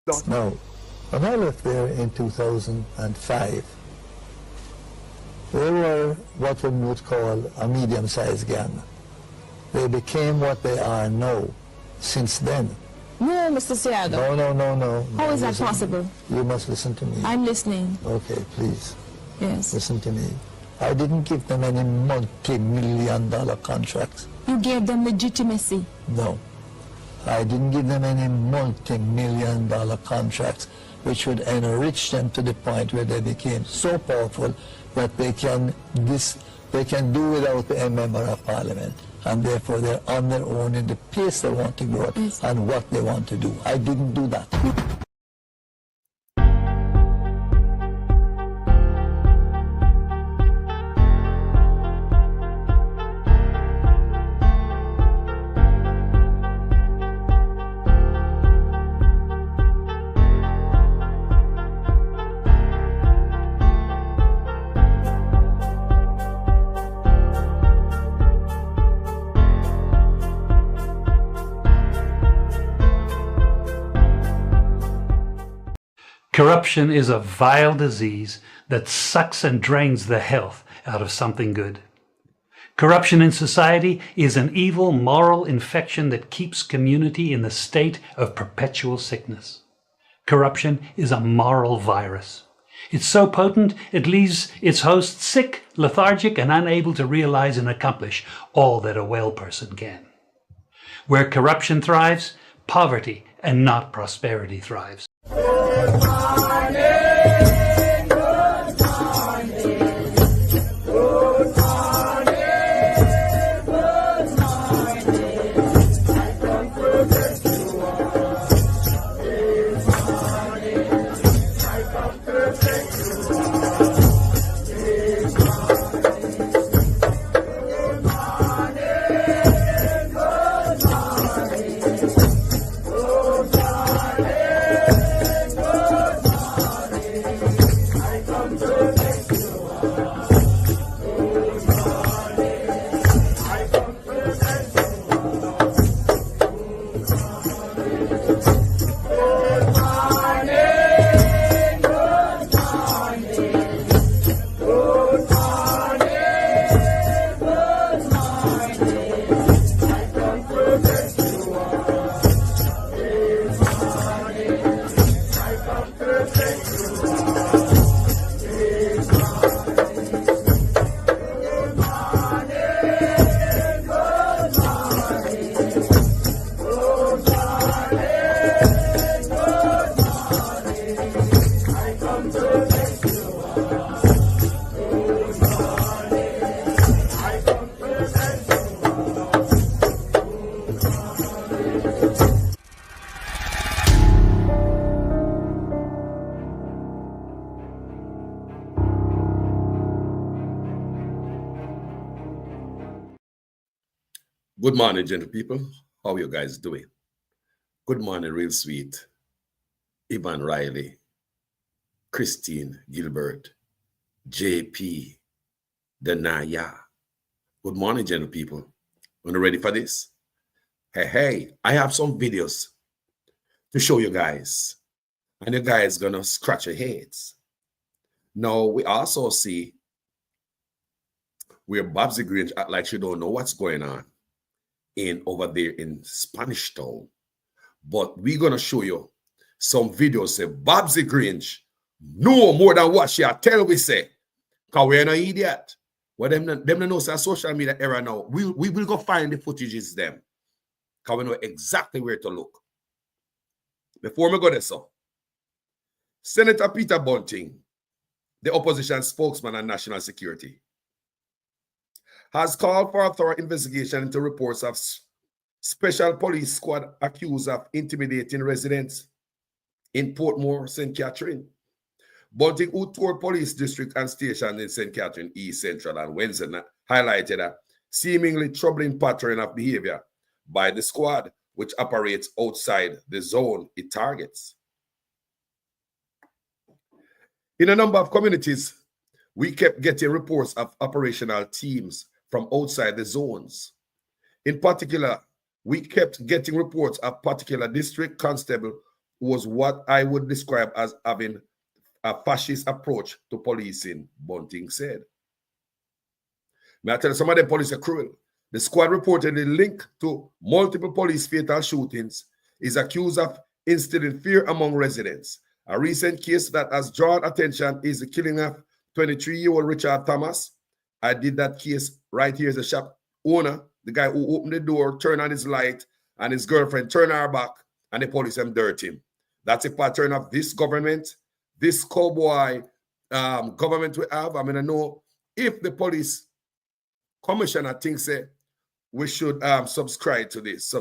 Now, when I left there in 2005, they were what we would call a medium-sized gang. They became what they are now, since then. No, Mr. Seaga. No. How is that possible? You must listen to me. I'm listening. Okay, please. Yes. Listen to me. I didn't give them any multi-million-dollar contracts. You gave them legitimacy. No. I didn't give them any multi-million-dollar contracts which would enrich them to the point where they became so powerful that they can do without a member of parliament. And therefore they're on their own in the pace they want to grow Yes. and what they want to do. I didn't do that. Corruption is a vile disease that sucks and drains the health out of something good. Corruption in society is an evil moral infection that keeps community in the state of perpetual sickness. Corruption is a moral virus. It's so potent it leaves its host sick, lethargic, and unable to realize and accomplish all that a well person can. Where corruption thrives, poverty and not prosperity thrives. Good morning, gentle people. How are you guys doing? Good morning, real sweet. Ivan Riley, Christine Gilbert, JP, Danaya. Good morning, gentle people. Are you ready for this? Hey, I have some videos to show you guys. And you guys gonna scratch your heads. Now, we also see where Babsy Grange act like she don't know what's going on over there in Spanish Town. But we're gonna show you some videos say Babsy Grange know more than what she tell we say. Cause we're no idiot. Well, them know say social media era now. We will go find the footages them. Cause we know exactly where to look. Before we go there, so Senator Peter Bunting, the opposition spokesman on national security, has called for a thorough investigation into reports of special police squad accused of intimidating residents in Portmore, St. Catherine. Bunting, who toured police district and station in St. Catherine East Central on Wednesday, highlighted a seemingly troubling pattern of behavior by the squad, which operates outside the zone it targets. In a number of communities, we kept getting reports of operational teams from outside the zones. In particular, we kept getting reports of particular district constable was what I would describe as having a fascist approach to policing, Bunting said. May I tell you, some of the police are cruel. The squad reportedly linked to multiple police fatal shootings is accused of instilling fear among residents. A recent case that has drawn attention is the killing of 23-year-old Richard Thomas. I did that case right here as a shop owner, the guy who opened the door, turned on his light, and his girlfriend turned her back, and the police them dirt him. That's a pattern of this government, this cowboy government we have. I mean, I know if the police commissioner thinks we should subscribe to this.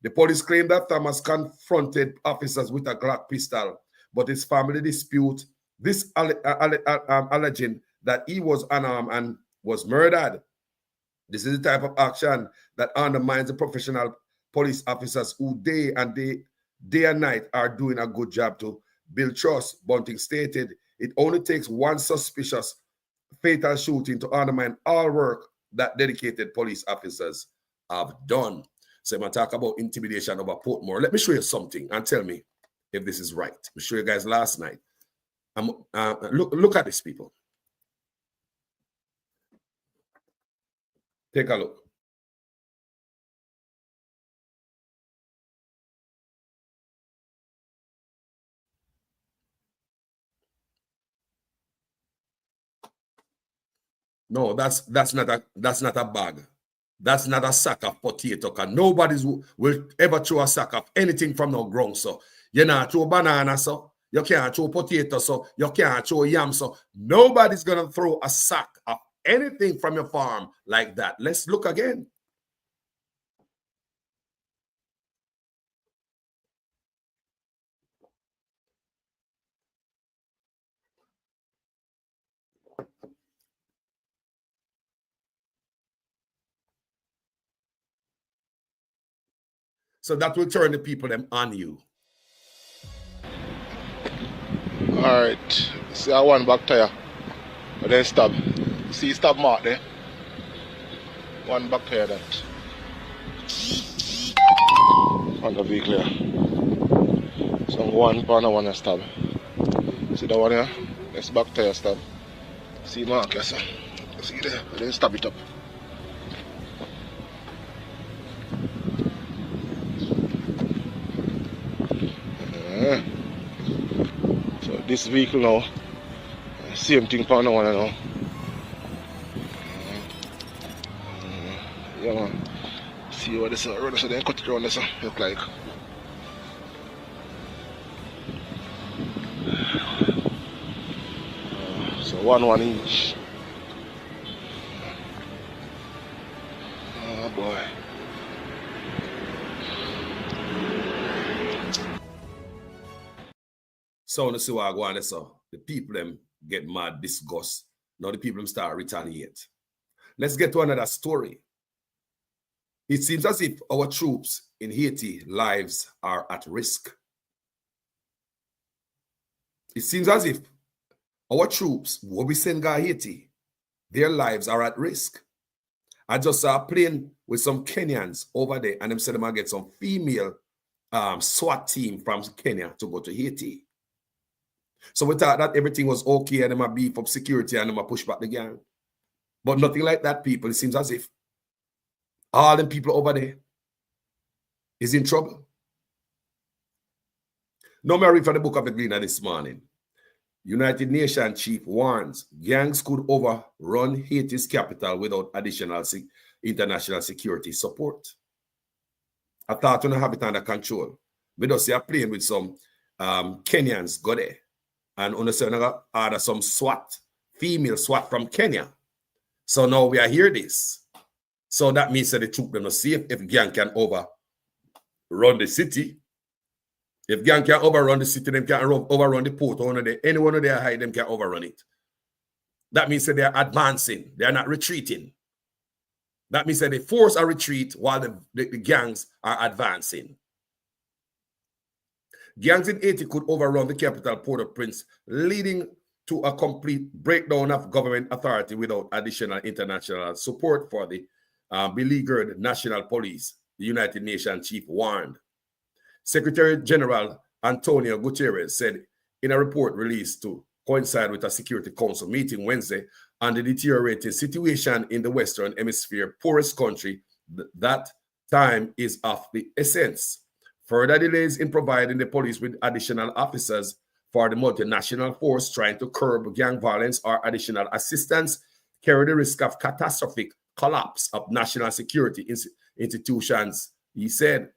The police claim that Thomas confronted officers with a Glock pistol, but his family dispute this, alleging that he was unarmed and was murdered. This is the type of action that undermines the professional police officers who day and night are doing a good job to build trust. Bunting stated, it only takes one suspicious fatal shooting to undermine all work that dedicated police officers have done. So I'm going to talk about intimidation over Portmore. Let me show you something and tell me if this is right. I'll show you guys last night. Look at this, people. Take a look. No, that's not a bag. That's not a sack of potato. Cause nobody will ever throw a sack of anything from the ground. So you not throw banana, so you can't throw potato, so you can't throw yam. So nobody's gonna throw a sack of anything from your farm like that. Let's look again. So that will turn the people them on you. All right. See, I one back tire. But then stop. See, stop mark there. One back tire that. On the vehicle here. So one pound one stop. See that one here? That's back tire stop. See mark here, sir. See there. And then stop it up. So this vehicle now, same thing for now, now. Yeah, man. See what this road so then cut it around this look like. So 1 inch. Oh boy. So let's see what I go on. So the people them get mad, disgust. Now the people them start retaliate. Let's get to another story. It seems as if our troops in Haiti lives are at risk. It seems as if our troops, what we send to Haiti, their lives are at risk. I just saw a plane with some Kenyans over there, and them said them get some female SWAT team from Kenya to go to Haiti. So we thought that everything was okay and them a beef up security and them a push back the gang. But nothing like that, people. It seems as if all them people over there is in trouble. Now I read from the book of the Gleaner this morning. United Nations chief warns gangs could overrun Haiti's capital without additional international security support. I thought we don't have it under control. We just see a plane with some Kenyans go there. And on the side, order some SWAT, female SWAT from Kenya. So now we are hear this. So that means that the troop them to see if gang can overrun the city. If gang can overrun the city, them can overrun the port. Anyone of their hide, them can overrun it. That means that they are advancing. They are not retreating. That means that they force a retreat while the gangs are advancing. Gangs in Haiti could overrun the capital, Port-au-Prince, leading to a complete breakdown of government authority without additional international support for the beleaguered national police, the United Nations chief warned. Secretary General Antonio Guterres said in a report released to coincide with a Security Council meeting Wednesday on the deteriorating situation in the Western Hemisphere poorest country, that time is of the essence. Further delays in providing the police with additional officers for the multinational force trying to curb gang violence or additional assistance carry the risk of catastrophic collapse of national security institutions, he said.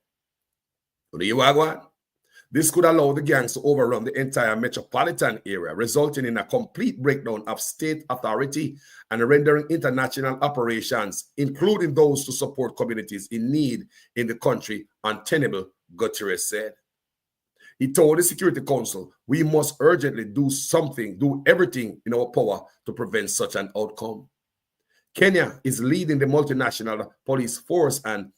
This could allow the gangs to overrun the entire metropolitan area, resulting in a complete breakdown of state authority and rendering international operations, including those to support communities in need in the country, untenable, Guterres said. He told the Security Council, we must urgently do everything in our power to prevent such an outcome. Kenya is leading the multinational police force, and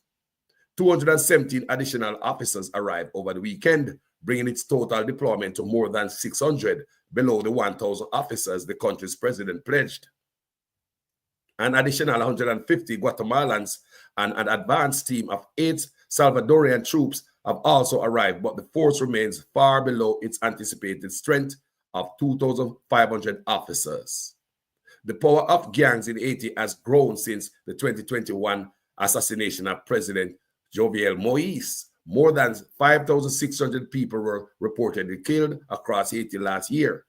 217 additional officers arrived over the weekend, bringing its total deployment to more than 600, below the 1,000 officers the country's president pledged. An additional 150 Guatemalans and an advanced team of 8 Salvadorian troops have also arrived, but the force remains far below its anticipated strength of 2,500 officers. The power of gangs in Haiti has grown since the 2021 assassination of President Jovenel Moïse. More than 5,600 people were reportedly killed across Haiti last year.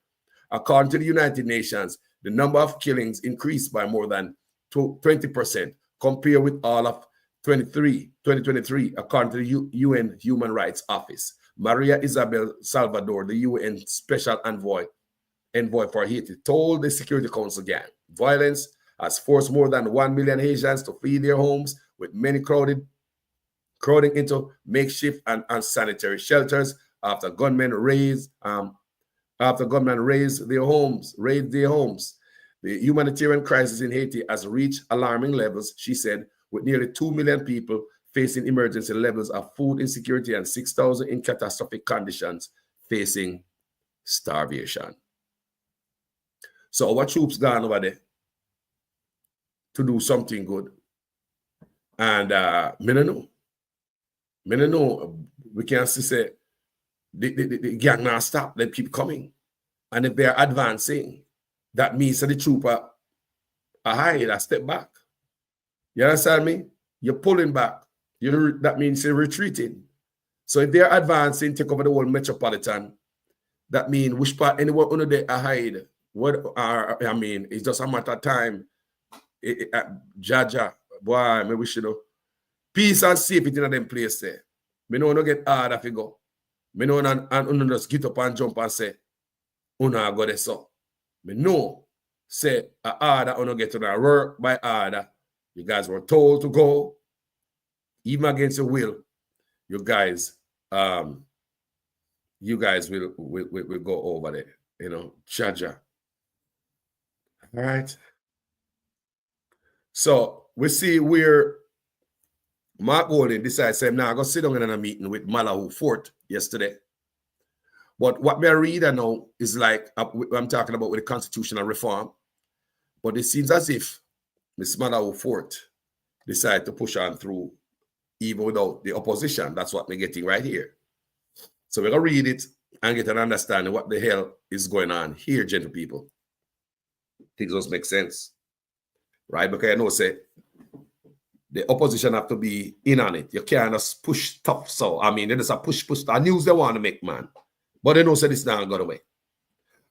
According to the United Nations, the number of killings increased by more than 20% compared with all of 2023, according to the UN Human Rights Office. Maria Isabel Salvador, the UN Special Envoy for Haiti, told the Security Council gang violence has forced more than 1 million Haitians to flee their homes, with many crowding into makeshift and unsanitary shelters after gunmen raised their homes. The humanitarian crisis in Haiti has reached alarming levels, she said, with nearly 2 million people facing emergency levels of food insecurity and 6,000 in catastrophic conditions facing starvation. So our troops gone over there to do something good. And me no know. We can't say the gang now stop, they keep coming. And if they're advancing, that means that the trooper hide, a step back. You understand me? You're pulling back. That means you're retreating. So if they're advancing, take over the whole metropolitan, that means which part anywhere under there hide. It's just a matter of time. Jaja, boy, me wish you know. Peace and safety in them place there. Me no get hard if you go. Me no and just get up and jump and say, una go there so. Me no say a order una get to the work by order. You guys were told to go, even against your will. You guys will go over there. You know, Jaja. All right. So we see where Mark Golding decides, say, now I'm going to sit down in a meeting with Malahou Fort yesterday. But what me read now is like, I'm talking about with the constitutional reform. But it seems as if Ms. Malahou Fort decided to push on through even without the opposition. That's what we're getting right here. So we're going to read it and get an understanding what the hell is going on here, gentle people. Things just make sense. Right? Because I know, say, the opposition have to be in on it. You can't just push tough. So, I mean, they just a push. The news they want to make, man. But they know, say, this now got away.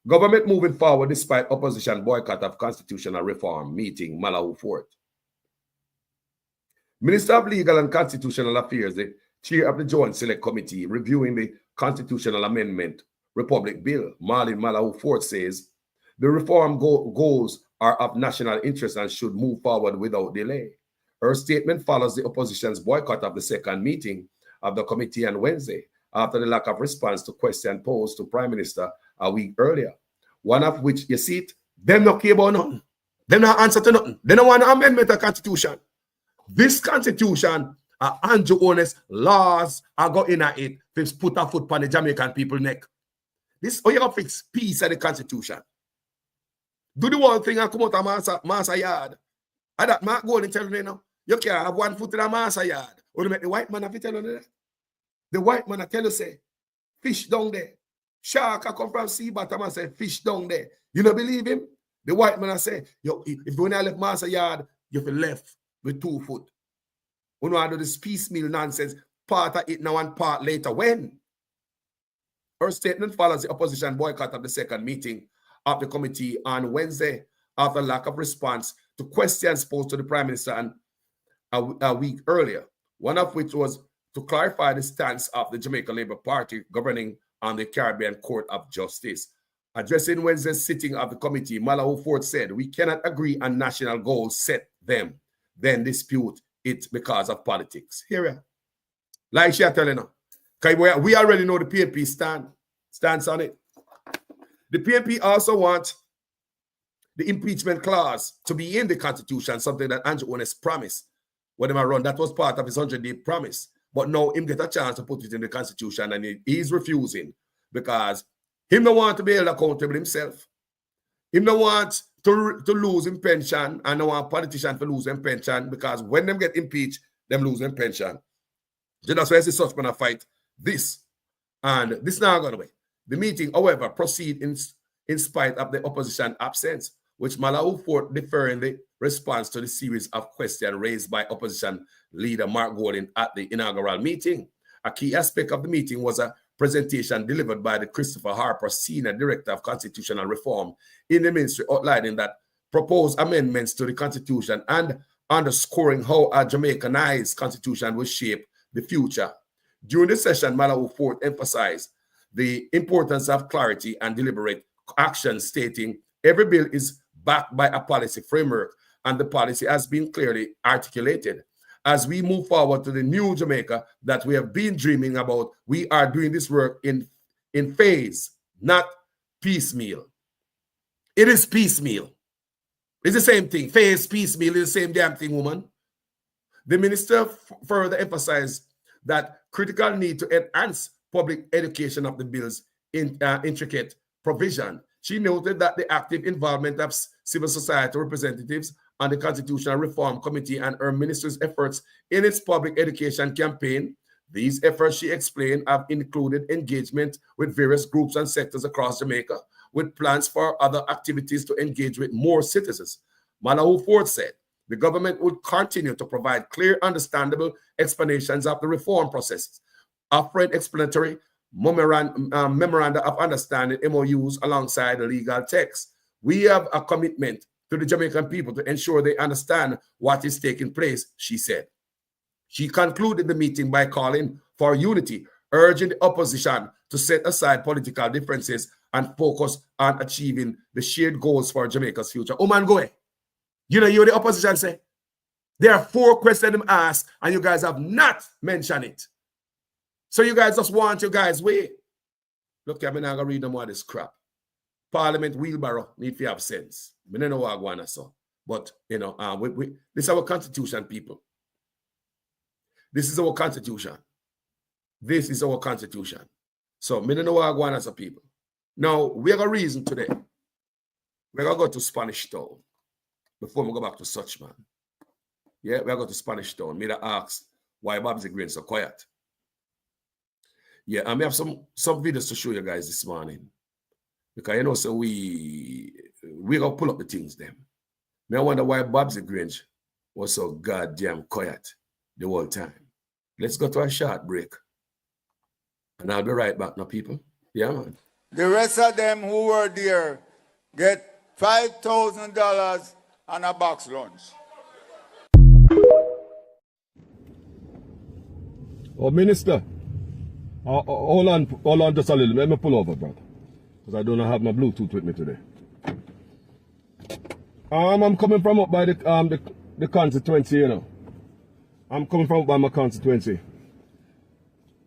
Government moving forward despite opposition boycott of constitutional reform meeting Malahou Fort. Minister of Legal and Constitutional Affairs, the chair of the Joint Select Committee reviewing the Constitutional Amendment Republic Bill, Marlene Malahou Fort, says the reform goals are of national interest and should move forward without delay. Her statement follows the opposition's boycott of the second meeting of the committee on Wednesday after the lack of response to questions posed to Prime Minister a week earlier. One of which, you see it, them not care about nothing. Them not answer to nothing. They don't want to amend the constitution. This constitution, Andrew Honest laws are going in at it. They put a foot on the Jamaican people neck. This, you got to fix peace of the constitution. Do the one thing and come out of master yard. And that Mark Golding tell you now, you can't have one foot in a master yard. Or you make the white man have to tell you that. The white man I tell you say, fish down there. Shark I come from sea bottom and say, fish down there. You don't believe him? The white man I say, yo, if when I left Master Yard, you feel left with 2 foot. When I do this piecemeal nonsense, part of it now and part later. When? Her statement follows the opposition boycott of the second meeting of the committee on Wednesday after lack of response to questions posed to the Prime Minister and a week earlier, one of which was to clarify the stance of the Jamaica Labour Party governing on the Caribbean Court of Justice. Addressing Wednesday's sitting of the committee, Malahoo Ford said, "We cannot agree on national goals, set them, then dispute it because of politics." Here, like she are telling her, because we already know the PNP stance on it. The PNP also want the impeachment clause to be in the Constitution, something that Andrew Holness promised when he run. That was part of his 100-day promise. But now him get a chance to put it in the Constitution, and he's refusing because him don't want to be held accountable himself. Him don't want to lose his pension, and don't want politicians to lose their pension because when them get impeached, them lose their pension. So that's why it's such a fight this. And this now going away. The meeting, however, proceed in spite of the opposition absence, which Malahoo Ford deferring the response to the series of questions raised by opposition leader Mark Gordon at the inaugural meeting. A key aspect of the meeting was a presentation delivered by the Christopher Harper, Senior Director of Constitutional Reform in the ministry, outlining that proposed amendments to the Constitution and underscoring how a Jamaicanized Constitution will shape the future. During the session, Malahoo Ford emphasized the importance of clarity and deliberate action, stating every bill is backed by a policy framework and the policy has been clearly articulated. As we move forward to the new Jamaica that we have been dreaming about, we are doing this work in phase, not piecemeal. It is piecemeal. It's the same thing. Phase, piecemeal is the same damn thing, woman. The minister further emphasized that critical need to enhance public education of the bill's intricate provision. She noted that the active involvement of civil society representatives on the Constitutional Reform Committee and her minister's efforts in its public education campaign. These efforts, she explained, have included engagement with various groups and sectors across Jamaica, with plans for other activities to engage with more citizens. Malahoo Ford said the government would continue to provide clear, understandable explanations of the reform process, offering explanatory memoranda of understanding MOUs alongside the legal text. We have a commitment to the Jamaican people to ensure they understand what is taking place, she said. She concluded the meeting by calling for unity, urging the opposition to set aside political differences and focus on achieving the shared goals for Jamaica's future. Oh man, go ahead. You know, the opposition say, there are 4 questions them asked, and you guys have not mentioned it. So you guys just want your guys wait. Look, I'm not gonna read no more of this crap. Parliament wheelbarrow need to have sense. I don't know what I want to say. But, you know, this is our constitution, people. This is our constitution. This is our constitution. So, I don't know what I want to say, people. Now, we have a reason today. We're going to go to Spanish Town before we go back to Suchman. Yeah, we're going to Spanish Town. Me to ask why Babsy Green so quiet. Yeah, and we have some videos to show you guys this morning. Because, you know, so we going to pull up the things, them. I wonder why Babsy Grange was so goddamn quiet the whole time. Let's go to a short break. And I'll be right back now, people. Yeah, man. The rest of them who were there get $5,000 and a box lunch. Oh, Minister. Hold on just a little. Let me pull over, brother. Because I don't have my Bluetooth with me today. I'm coming from up by the constituency, you know. I'm coming from up by my constituency.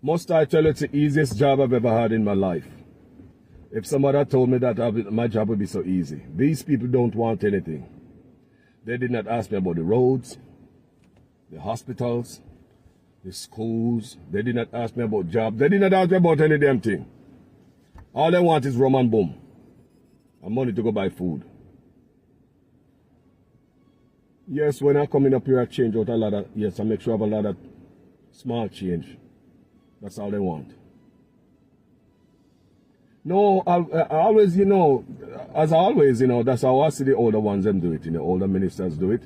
Must I tell you, it's the easiest job I've ever had in my life. If somebody had told me that my job would be so easy. These people don't want anything. They did not ask me about the roads, the hospitals, the schools. They did not ask me about jobs. They did not ask me about any damn thing. All they want is rum and boom. And money to go buy food. Yes, when I come in up here, I change out a lot of, yes, I make sure I have a lot of small change. That's all they want. No, I always, you know, as always, you know, that's how I see the older ones them do it, you know, older ministers do it.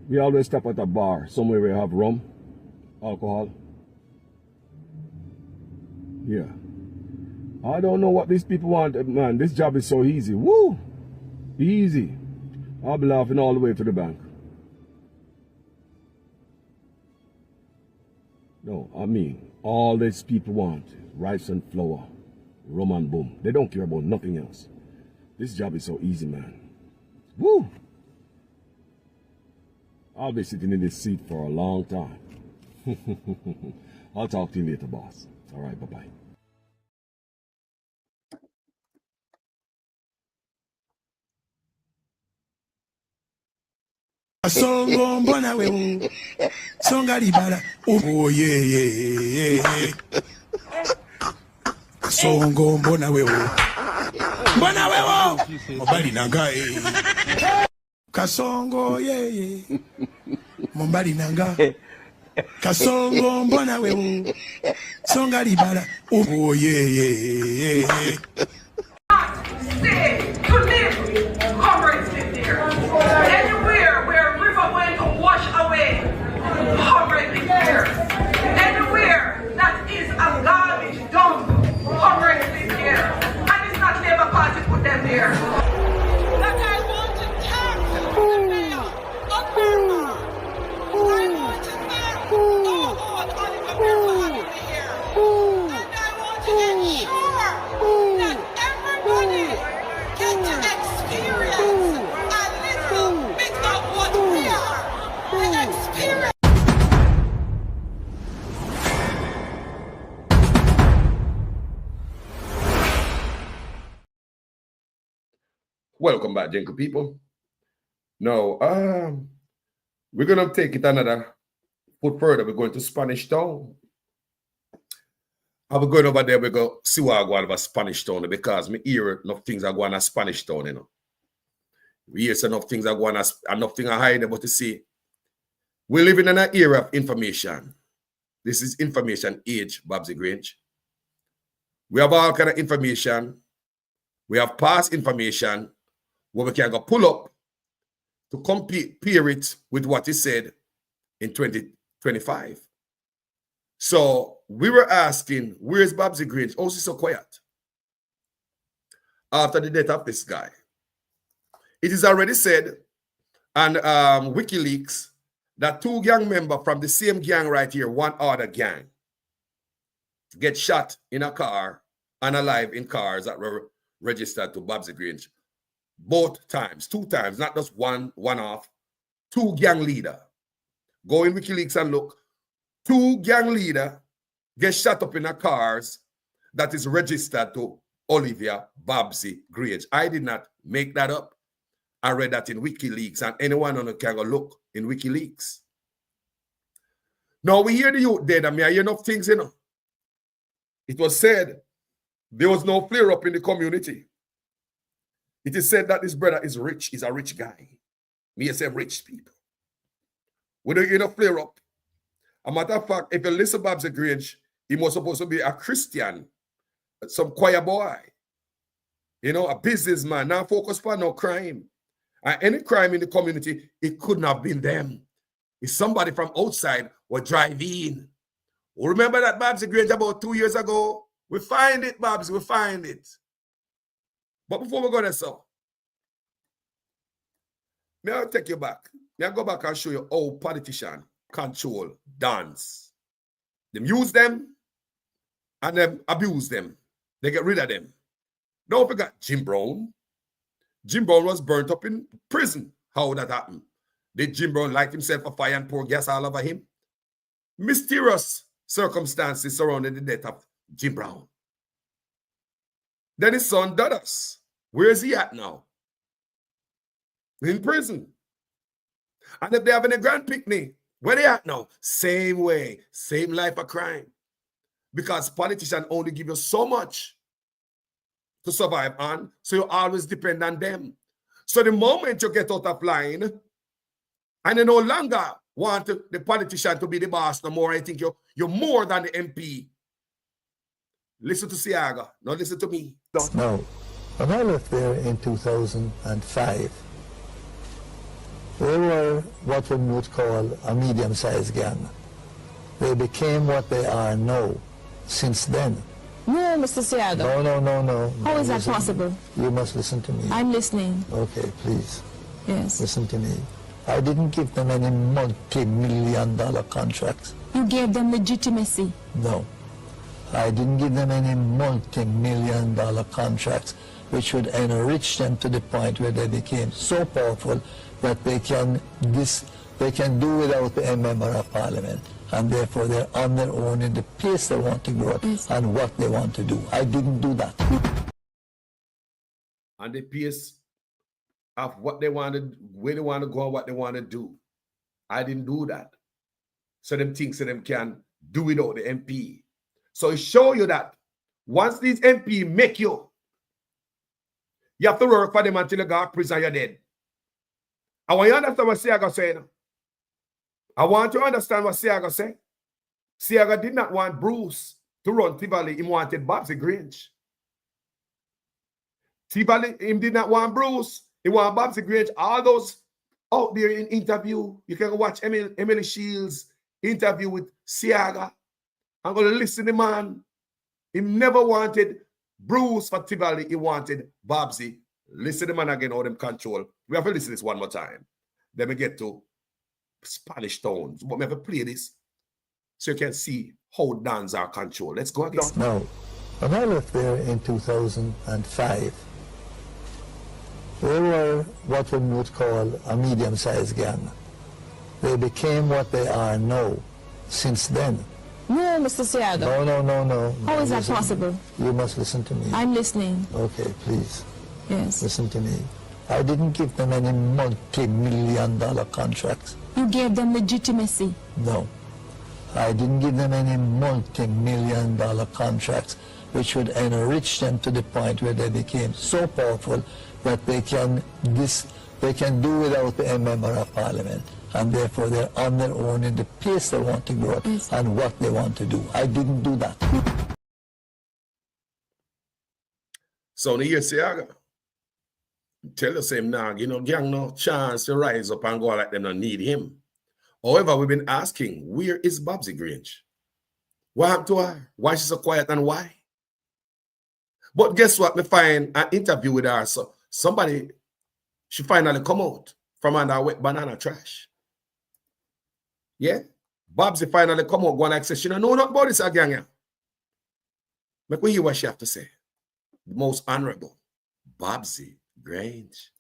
We always stop at a bar, somewhere where we have rum, alcohol. Yeah. I don't know what these people want, man. This job is so easy. Woo! Easy. I'll be laughing all the way to the bank. No, I mean, all these people want rice and flour, rum and boom. They don't care about nothing else. This job is so easy, man. Woo! I'll be sitting in this seat for a long time. I'll talk to you later, boss. All right, bye-bye. Songo mbona we songa libala oh yeah Songo mbona we Mombali nanga Kasongo yeah Mombali nanga Kasongo mbona we songa libala oh yeah To live, comrades live there. Anywhere where a river went to wash away, comrades live there. Anywhere that is a garbage dump, comrades live there. And it's not Labour Party put them there. That I want to tax the mayor of Burma. I want to tax all Oliver Burma here. And I want to ensure that everybody get to experience a little bit of what we are. The experience. Welcome back, Jenko people. Now, we're going to take it another foot further. We're going to Spanish Town. I'll be going over there. We go see what I go on about Spanish Town because me hear enough things are going on Spanish Town, you know. We hear enough things are going on, enough things are hiding, but to see, we're living in an era of information. This is information age, Babsy Grange. We have all kind of information. We have past information where we can go pull up to compare it with what he said in 2025. So we were asking, where's Babsy Grange? Oh, she's so quiet. After the death of this guy. It is already said on WikiLeaks that 2 gang members from the same gang right here, one other gang, get shot in a car and alive in cars that were registered to Babsy Grange. Both times, 2 times, not just one off. 2 gang leader. Go in WikiLeaks and look. 2 gang leader get shot up in a cars that is registered to Olivia Babsy Grange. I did not make that up. I read that in WikiLeaks, and anyone on the can go look in WikiLeaks. Now we hear the youth dead, and I hear enough things, you know. It was said there was no flare up in the community. It is said that this brother is rich, he's a rich guy. Me, I say rich people. We don't hear no flare up. A matter of fact, if you listen to Babsy Grange, he was supposed to be a Christian, some choir boy, you know, a businessman, not focused on no crime. And any crime in the community, it couldn't have been them. If somebody from outside would drive in. Remember that Babsy Grange about 2 years ago? We find it, Babs, we find it. But before we go there, so, may I take you back? May I go back and show you how politicians control dance. Them use them and them abuse them. They get rid of them. Don't forget Jim Brown. Jim Brown was burnt up in prison. How would that happen? Did Jim Brown light himself a fire and pour gas all over him? Mysterious circumstances surrounding the death of Jim Brown. Then his son Duddas. Where is he at now? In prison. And if they having a grand picnic, where they at now? Same way, same life of crime. Because politicians only give you so much to survive on, so you always depend on them. So the moment you get out of line, and you no longer want the politician to be the boss no more, I think you're more than the MP Listen to Siaga. Now listen to me. Now, when I left there in 2005, they were what one would call a medium-sized gang. They became what they are now since then. No, Mr. Siaga. No. How is that Listen. possible? You must listen to me. I'm listening. Okay, please. Yes. Listen to me. I didn't give them any multi-million-dollar contracts. You gave them legitimacy. No. I didn't give them any multi-million-dollar contracts which would enrich them to the point where they became so powerful that they can do without a member of parliament. And therefore they're on their own in the pace they want to grow and what they want to do. I didn't do that. And the pace of what they wanted, where they want to go, and what they want to do. I didn't do that. So them thinks that them can do without the MP. So it show you that once these MP make you have to work for them until you go to prison, you're dead. I want you to understand what Siaga said. I want you to understand what Siaga said. Siaga did not want Bruce to run Tivoli. He wanted Babsy Grange. Tivoli, he did not want Bruce. He wanted Babsy Grange. All those out there in interview, you can watch Emily Shields' interview with Siaga. I'm going to listen to the man. He never wanted Bruce for Tivoli. He wanted Babsy. Listen to the man again, all them control. We have to listen to this one more time. Then we get to Spanish tones. But we have to play this so you can see how dance are controlled. Let's go again. Now, when I left there in 2005, they were what one would call a medium-sized gang. They became what they are now since then. No, Mr. Siaga. No. How is that Listen. possible? You must listen to me. I'm listening. Okay, please. Yes. Listen to me. I didn't give them any multi-million-dollar contracts. You gave them legitimacy. No. I didn't give them any multi-million-dollar contracts which would enrich them to the point where they became so powerful that they can do without a member of parliament. And therefore they're on their own in the pace they want to grow and what they want to do. I didn't do that. So the year Siaga tell us him now, gang no chance to rise up and go like them not need him. However, we've been asking, where is Babsy Grange? What happened to her? Why she's so quiet and why? But guess what? We find an interview with her. So she finally come out from under wet banana trash. Yeah? Babsy finally come out, go like say, she don't know nothing about this again. Make we hear what she have to say. The most honorable, Babsy Grange.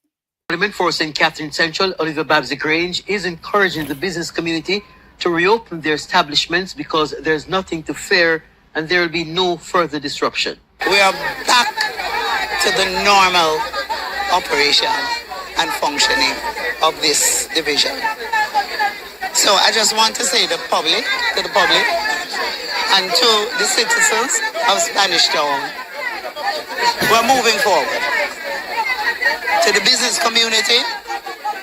Parliament Force in Catherine Central, Oliver Babsy Grange, is encouraging the business community to reopen their establishments because there's nothing to fear and there will be no further disruption. We are back to the normal operation and functioning of this division. So I just want to say to the public and to the citizens of Spanish Town, we're moving forward. To the business community,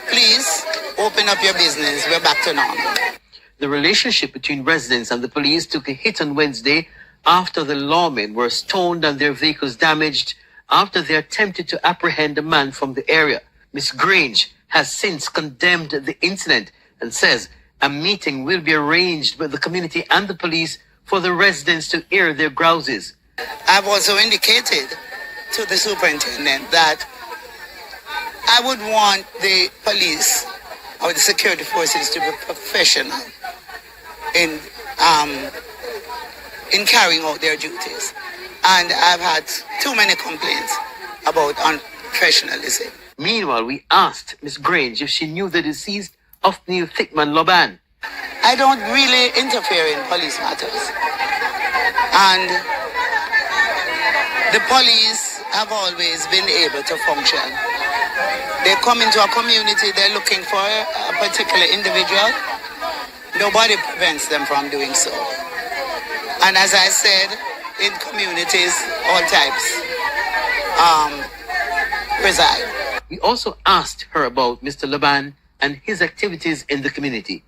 please open up your business. We're back to normal. The relationship between residents and the police took a hit on Wednesday after the lawmen were stoned and their vehicles damaged after they attempted to apprehend a man from the area. Ms. Grange has since condemned the incident and says a meeting will be arranged with the community and the police for the residents to air their grouses. I've also indicated to the superintendent that I would want the police or the security forces to be professional in carrying out their duties. And I've had too many complaints about unprofessionalism. Meanwhile, we asked Ms. Grange if she knew the deceased Othniel Thickman Loban. I don't really interfere in police matters. And the police have always been able to function. They come into a community, they're looking for a particular individual. Nobody prevents them from doing so. And as I said, in communities, all types reside. We also asked her about Mr. Loban and his activities in the community.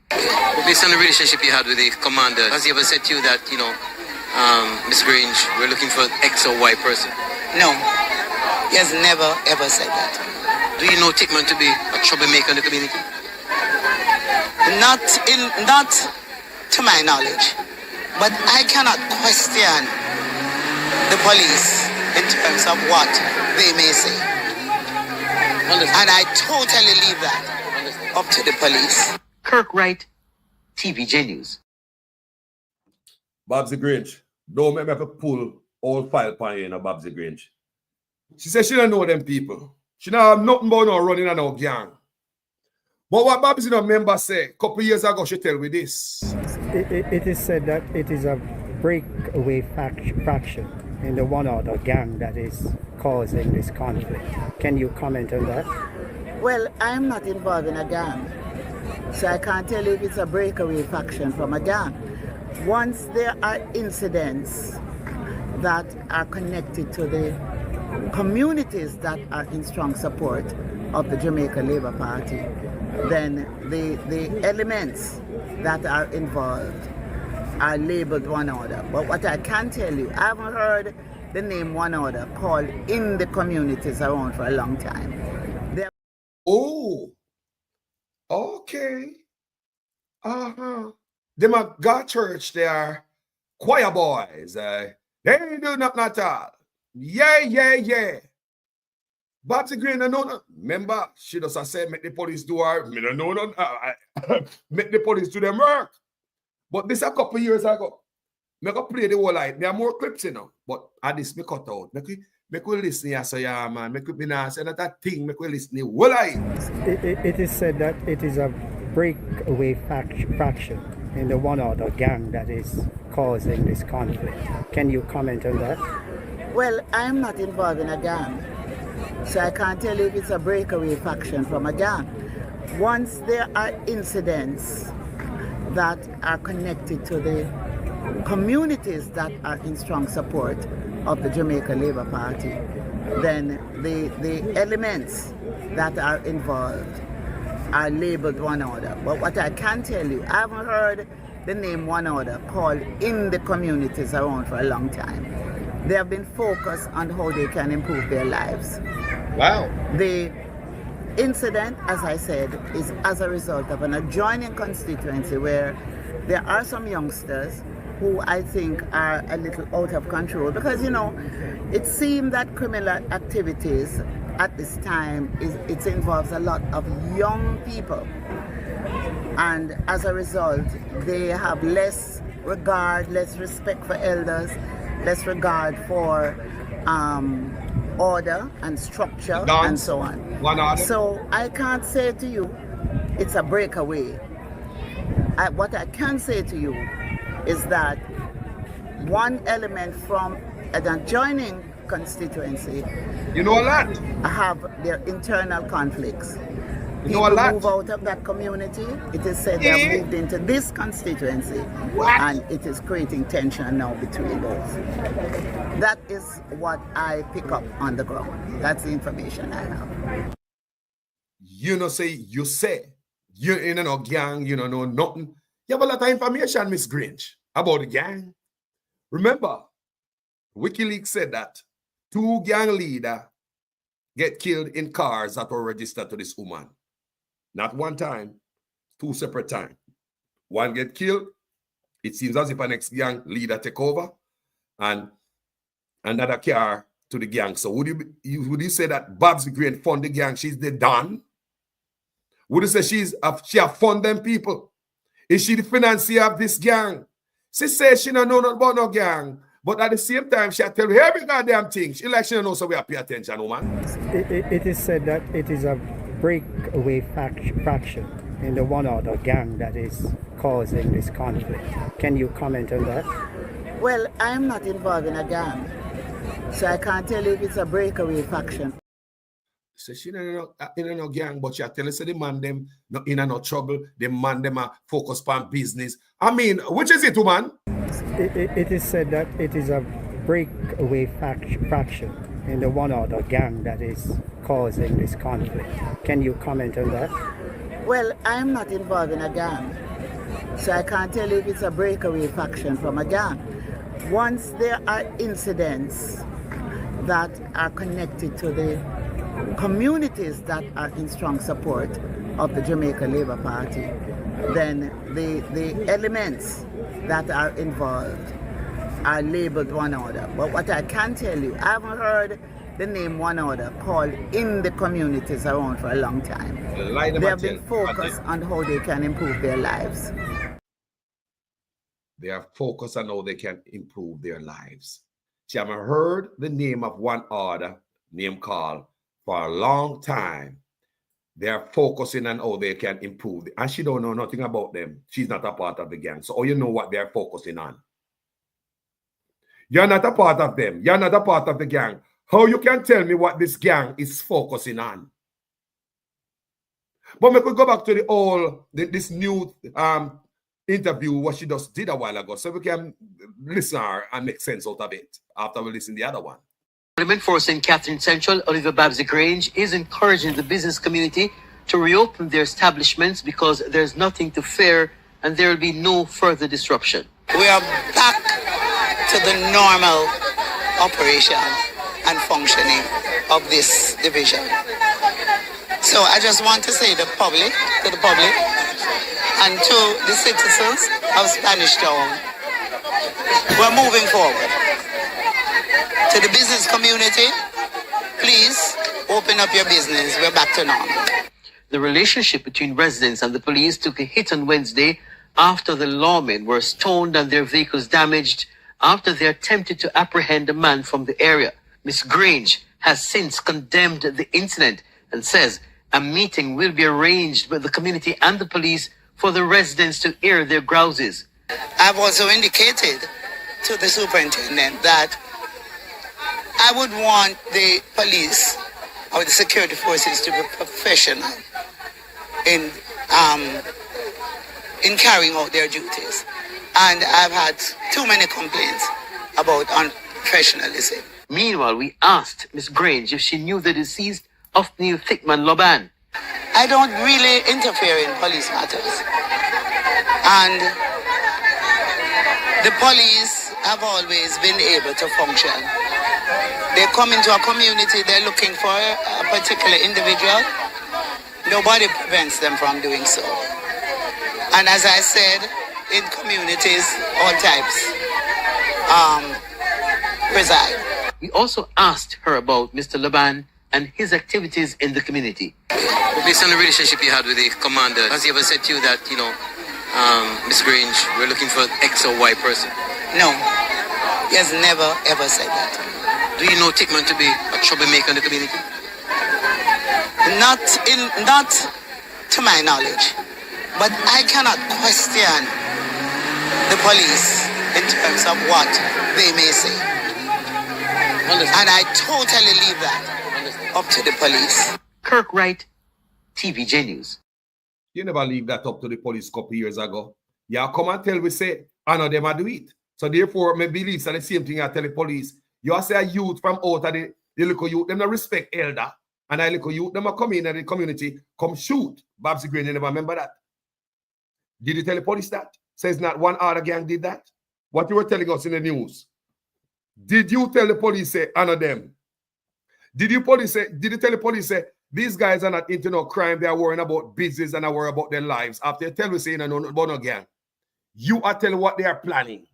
Based on the relationship you had with the commander, has he ever said to you that, Miss Grange, we're looking for X or Y person. No, he has never ever said that. Do you know Tickman to be a troublemaker in the community? Not to my knowledge, but I cannot question the police in terms of what they may say. And I totally leave that up to the police. Kirk Wright, TVJ News. Babsy Grange, don't make me have to pull all file pan you, Babsy Grange. She said she don't know them people. She don't have nothing but no running and no gang. But what Babsy no member say, a couple years ago, she tell me this. It is said that it is a breakaway faction in the one other gang that is causing this conflict. Can you comment on that? Well, I'm not involved in a gang, so I can't tell you if it's a breakaway faction from a gang. Once there are incidents that are connected to the communities that are in strong support of the Jamaica Labour Party, then the elements that are involved are labeled one order. But what I can tell you, I haven't heard the name one order called in the communities around for a long time. Oh, okay. Uh-huh. Them a God church, they are choir boys. They do nothing at all. Yeah. Babsy Green, no. Remember, she just said, make the police do her. Make the police do them work. But this a couple years ago. I go play the whole light. There are more clips, you know. But at this, me cut out. Make we listen here, so yeah, man. Make we not say that thing. Make we listen the whole light. It is said that it is a breakaway faction in the one other gang that is causing this conflict. Can you comment on that? Well, I'm not involved in a gang, so I can't tell you if it's a breakaway faction from a gang. Once there are incidents that are connected to the communities that are in strong support of the Jamaica Labour Party, then the elements that are involved are labeled one order. But what I can tell you, I haven't heard the name one order called in the communities around for a long time. They have been focused on how they can improve their lives. Wow. The incident, as I said, is as a result of an adjoining constituency where there are some youngsters who I think are a little out of control because, you know, it seemed that criminal activities at this time, it involves a lot of young people. And as a result, they have less regard, less respect for elders, less regard for order and structure and so on. So I can't say to you it's a breakaway. What I can say to you is that one element from an adjoining constituency, you know a lot, have their internal conflicts. You know a lot. Move out of that community. It is said they have moved into this constituency, and it is creating tension now between those. That is what I pick up on the ground. That's the information I have. You know, you say you're in a gang, you don't know nothing. You have a lot of information, Miss Grange, about the gang. Remember, WikiLeaks said that 2 gang leaders get killed in cars that were registered to this woman. Not one time, 2 separate times. One get killed. It seems as if an ex-gang leader take over, and another car to the gang. So would you say that Babsy Green fund the gang? She's the Don? Would you say she have fund them people? Is she the financier of this gang? She says she don't know nothing about no gang, but at the same time, she tell you every goddamn thing. She like she don't know, so we have to pay attention, woman. It is said that it is a breakaway faction in the one other gang that is causing this conflict. Can you comment on that? Well, I'm not involved in a gang, so I can't tell you if it's a breakaway faction. So she in no gang, but she tell us the man them not in no trouble. The man them are focused on business. I mean, which is it, woman? It is said that it is a breakaway faction in the one other gang that is causing this conflict. Can you comment on that? Well, I'm not involved in a gang, so I can't tell you if it's a breakaway faction from a gang. once there are incidents that are connected to the communities that are in strong support of the Jamaica Labour Party, then the elements that are involved are labeled one order. But what I can tell you, I haven't heard the name one order called in the communities around for a long time. They have been focused on how they can improve their lives. They are focused on how they can improve their lives. She haven't heard the name of one order, name called, for a long time. They are focusing on how they can improve. And she don't know nothing about them. She's not a part of the gang. So you know what they're focusing on. You're not a part of them. You're not a part of the gang. How you can tell me what this gang is focusing on? But we could go back to this new interview what she just did a while ago, so we can listen to her and make sense out of it after we listen to the other one. Parliament for St. Catherine Central, Oliver Babsy Grange, is encouraging the business community to reopen their establishments because there's nothing to fear and there will be no further disruption. We are back to the normal operation and functioning of this division. So I just want to say to the public, and to the citizens of Spanish Town, we're moving forward. To the business community, please open up your business. We're back to normal. The relationship between residents and the police took a hit on Wednesday after the lawmen were stoned and their vehicles damaged after they attempted to apprehend a man from the area. Ms. Grange has since condemned the incident and says a meeting will be arranged with the community and the police for the residents to air their grouses. I've also indicated to the superintendent that I would want the police or the security forces to be professional in carrying out their duties. And I've had too many complaints about unprofessionalism. Meanwhile, we asked Ms. Grange if she knew the deceased Othniel Thickman Loban. I don't really interfere in police matters. And the police have always been able to function. They come into a community, they're looking for a particular individual. Nobody prevents them from doing so. And as I said, in communities, all types reside. We also asked her about Mr. Loban and his activities in the community. Based on the relationship you had with the commander, has he ever said to you that, Ms. Grange, we're looking for X or Y person? No, he has never ever said that. Do you know Thickman to be a troublemaker in the community? Not to my knowledge, but I cannot question the police in terms of what they may say. And I totally leave that up to the police. Kirk Wright, TVJ News. You never leave that up to the police a couple years ago. You come and tell we say, I know them do it. So therefore, my beliefs are the same thing I tell the police. You say a youth from out of the little youth, them not respect elder. And I little youth, them a come in the community, come shoot. Babsy Grange, you never remember that. Did you tell the police that? Says not one other gang did that? What you were telling us in the news. Did you tell the police say honor them? Did you tell the police say these guys are not into no crime, they are worrying about business and are worrying about their lives? After you tell us saying no about no gang. You are telling what they are planning.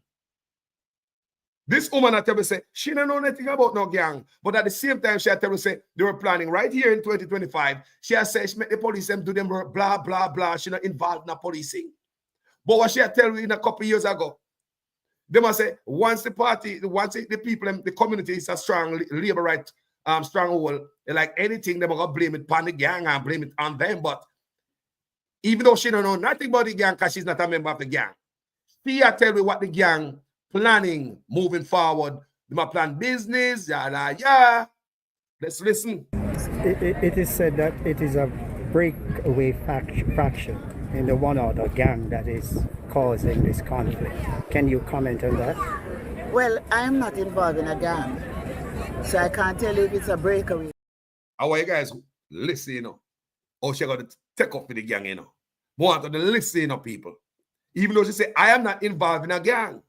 This woman I tell me say she don't know anything about no gang, but at the same time she tell me say they were planning right here in 2025. She has said she make the police them do them blah blah blah. She not involved in the policing. But what she tell me in a couple years ago, they must say once the people, the community is a strong labor right stronghold, like anything, they're gonna blame it on the gang and blame it on them. But even though she don't know nothing about the gang because she's not a member of the gang, she tell me what the gang planning moving forward. They might plan business, yeah. Let's listen. It is said that it is a breakaway faction in the one other gang that is causing this conflict. Can you comment on that? Well, I'm not involved in a gang, so I can't tell you if it's a breakaway. How are you guys listen, Oh, she got to take off with the gang, Want to listen, people. Even though she say, I am not involved in a gang.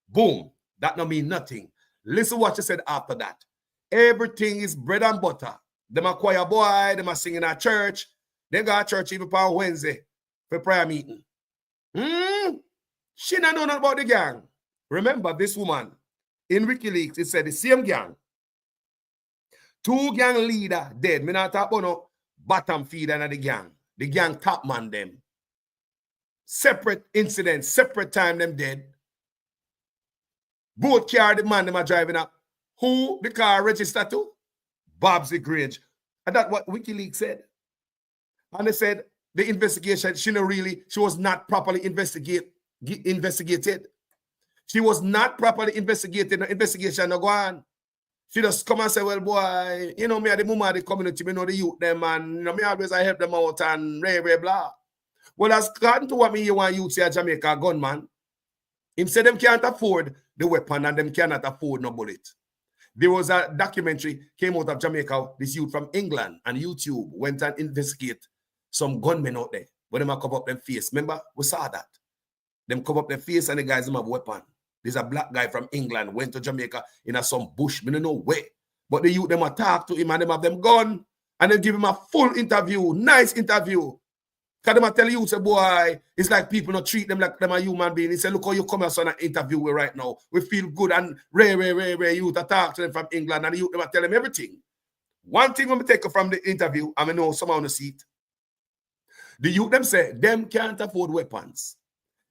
Boom. That don't mean nothing. Listen what she said after that. Everything is bread and butter. Them a choir boy, them a singing at church. They go to church even on Wednesday for prayer meeting. She don't know nothing about the gang. Remember this woman in WikiLeaks, it said the same gang. 2 gang leader dead. Me not talk about no bottom feeder in the gang. The gang top man them. Separate incidents, separate time them dead. Both car the man them are driving up. Who the car registered to? Babsy Grange. And that's what WikiLeaks said. And they said the investigation, she was not properly investigated. She was not properly investigated. The investigation no go on. She just come and say, well, boy, you know, me at the moment of the community, me know the youth them, and you know, me always I help them out and blah. Well, as according to what me you want youth say at Jamaica gunman, him say them can't afford the weapon and them cannot afford no bullet. There was a documentary came out of Jamaica, this youth from England and YouTube went and investigate some gunmen out there. But them cover up them face. Remember, we saw that. Them cover up their face and the guys them have weapon. There's a black guy from England went to Jamaica in some bush, me don't know where. But the youth them attack to him and them have them gun and they give him a full interview, nice interview. Because them tell you, say, boy, it's like people not treat them like them a human being. He said, look how you come here on an interview with right now. We feel good and rare youth attack to them from England and the youth them tell them everything. One thing when we take from the interview, I know someone on the seat. The youth them say, them can't afford weapons.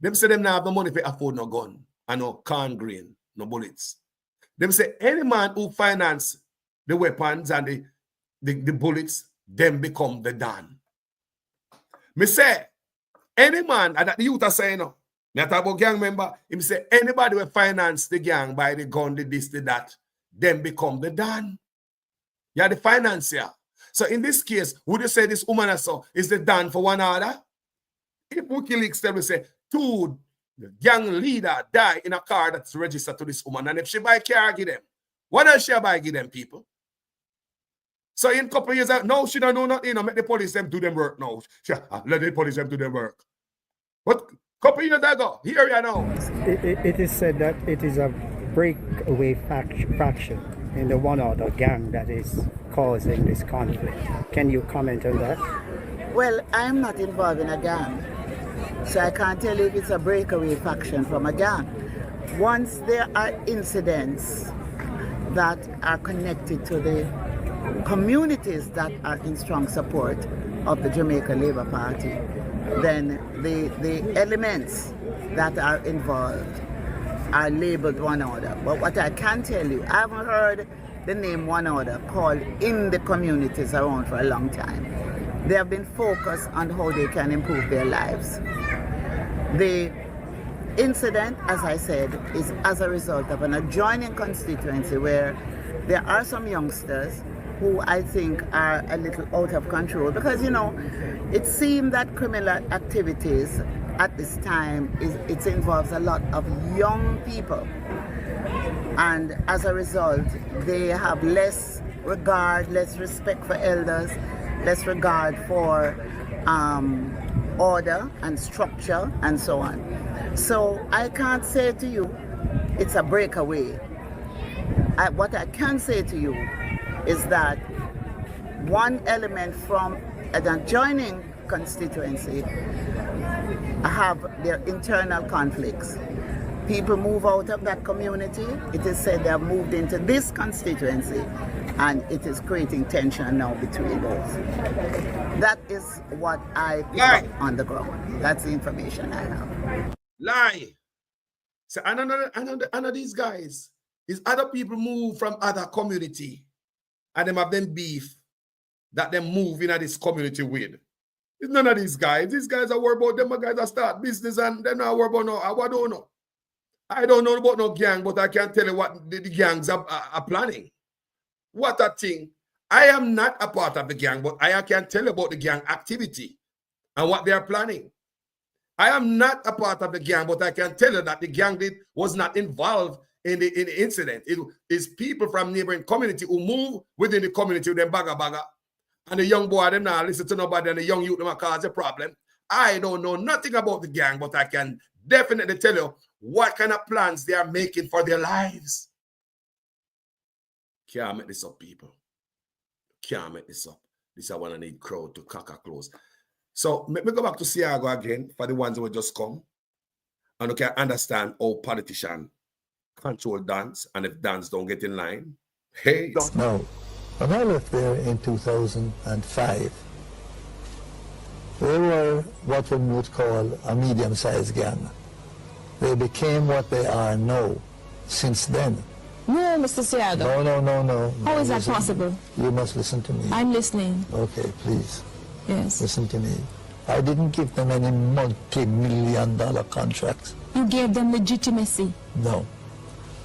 Them say them not have the money to afford no gun and no corn grain, no bullets. Them say any man who finance the weapons and the bullets, them become the Don. Me say, any man, and that the youth are saying, no, not about gang member, him say, anybody will finance the gang by the gun, the this, the that, them become the Don. You're the financier. So in this case, would you say this woman also is the Don for one order? If WikiLeaks tell me say, 2 gang leader die in a car that's registered to this woman, and if she buy car, give them. What else she buy give them people? So in a couple of years, no, she don't know nothing. Make the police them do them work now. Let the police them do them work. But couple of years ago, here you know. It is said that it is a breakaway faction in the one other gang that is causing this conflict. Can you comment on that? Well, I'm not involved in a gang, so I can't tell you if it's a breakaway faction from a gang. Once there are incidents that are connected to the communities that are in strong support of the Jamaica Labour Party, then the elements that are involved are labeled one order. But what I can tell you, I haven't heard the name one order called in the communities around for a long time. They have been focused on how they can improve their lives. The incident, as I said, is as a result of an adjoining constituency where there are some youngsters who I think are a little out of control because, you know, it seemed that criminal activities at this time, it involves a lot of young people. And as a result, they have less regard, less respect for elders, less regard for order and structure and so on. So I can't say to you it's a breakaway. What I can say to you is that one element from an adjoining constituency have their internal conflicts. People move out of that community. It is said they have moved into this constituency and it is creating tension now between those. That is what I pick up on the ground. That's the information I have. Lie. So another these guys is other people move from other community and them have them beef that them move in this community with. It's none of these guys. These guys are worried about them guys that start business and they're not worried about no, I don't know. I don't know about no gang, but I can tell you what the gangs are planning. What a thing. I am not a part of the gang, but I can tell you about the gang activity and what they are planning. I am not a part of the gang, but I can tell you that the gang was not involved in the incident. It is people from neighboring community who move within the community with them bagga. And the young boy, them not listen to nobody, and the young youth, them cause a problem. I don't know nothing about the gang, but I can definitely tell you what kind of plans they are making for their lives. Can't make this up, people. Can't make this up. This I want to need crowd to caca close. So let me go back to Siago again for the ones who will just come. And you can understand how politicians control dance, and if dance don't get in line, hey. Now, when I left there in 2005, they were what one would call a medium-sized gang. They became what they are now since then. No, Mr. Siago. No. How is that Listen. possible? You must listen to me. I'm listening. Okay, please. Yes. Listen to me. I didn't give them any multi-million-dollar contracts. You gave them legitimacy. No.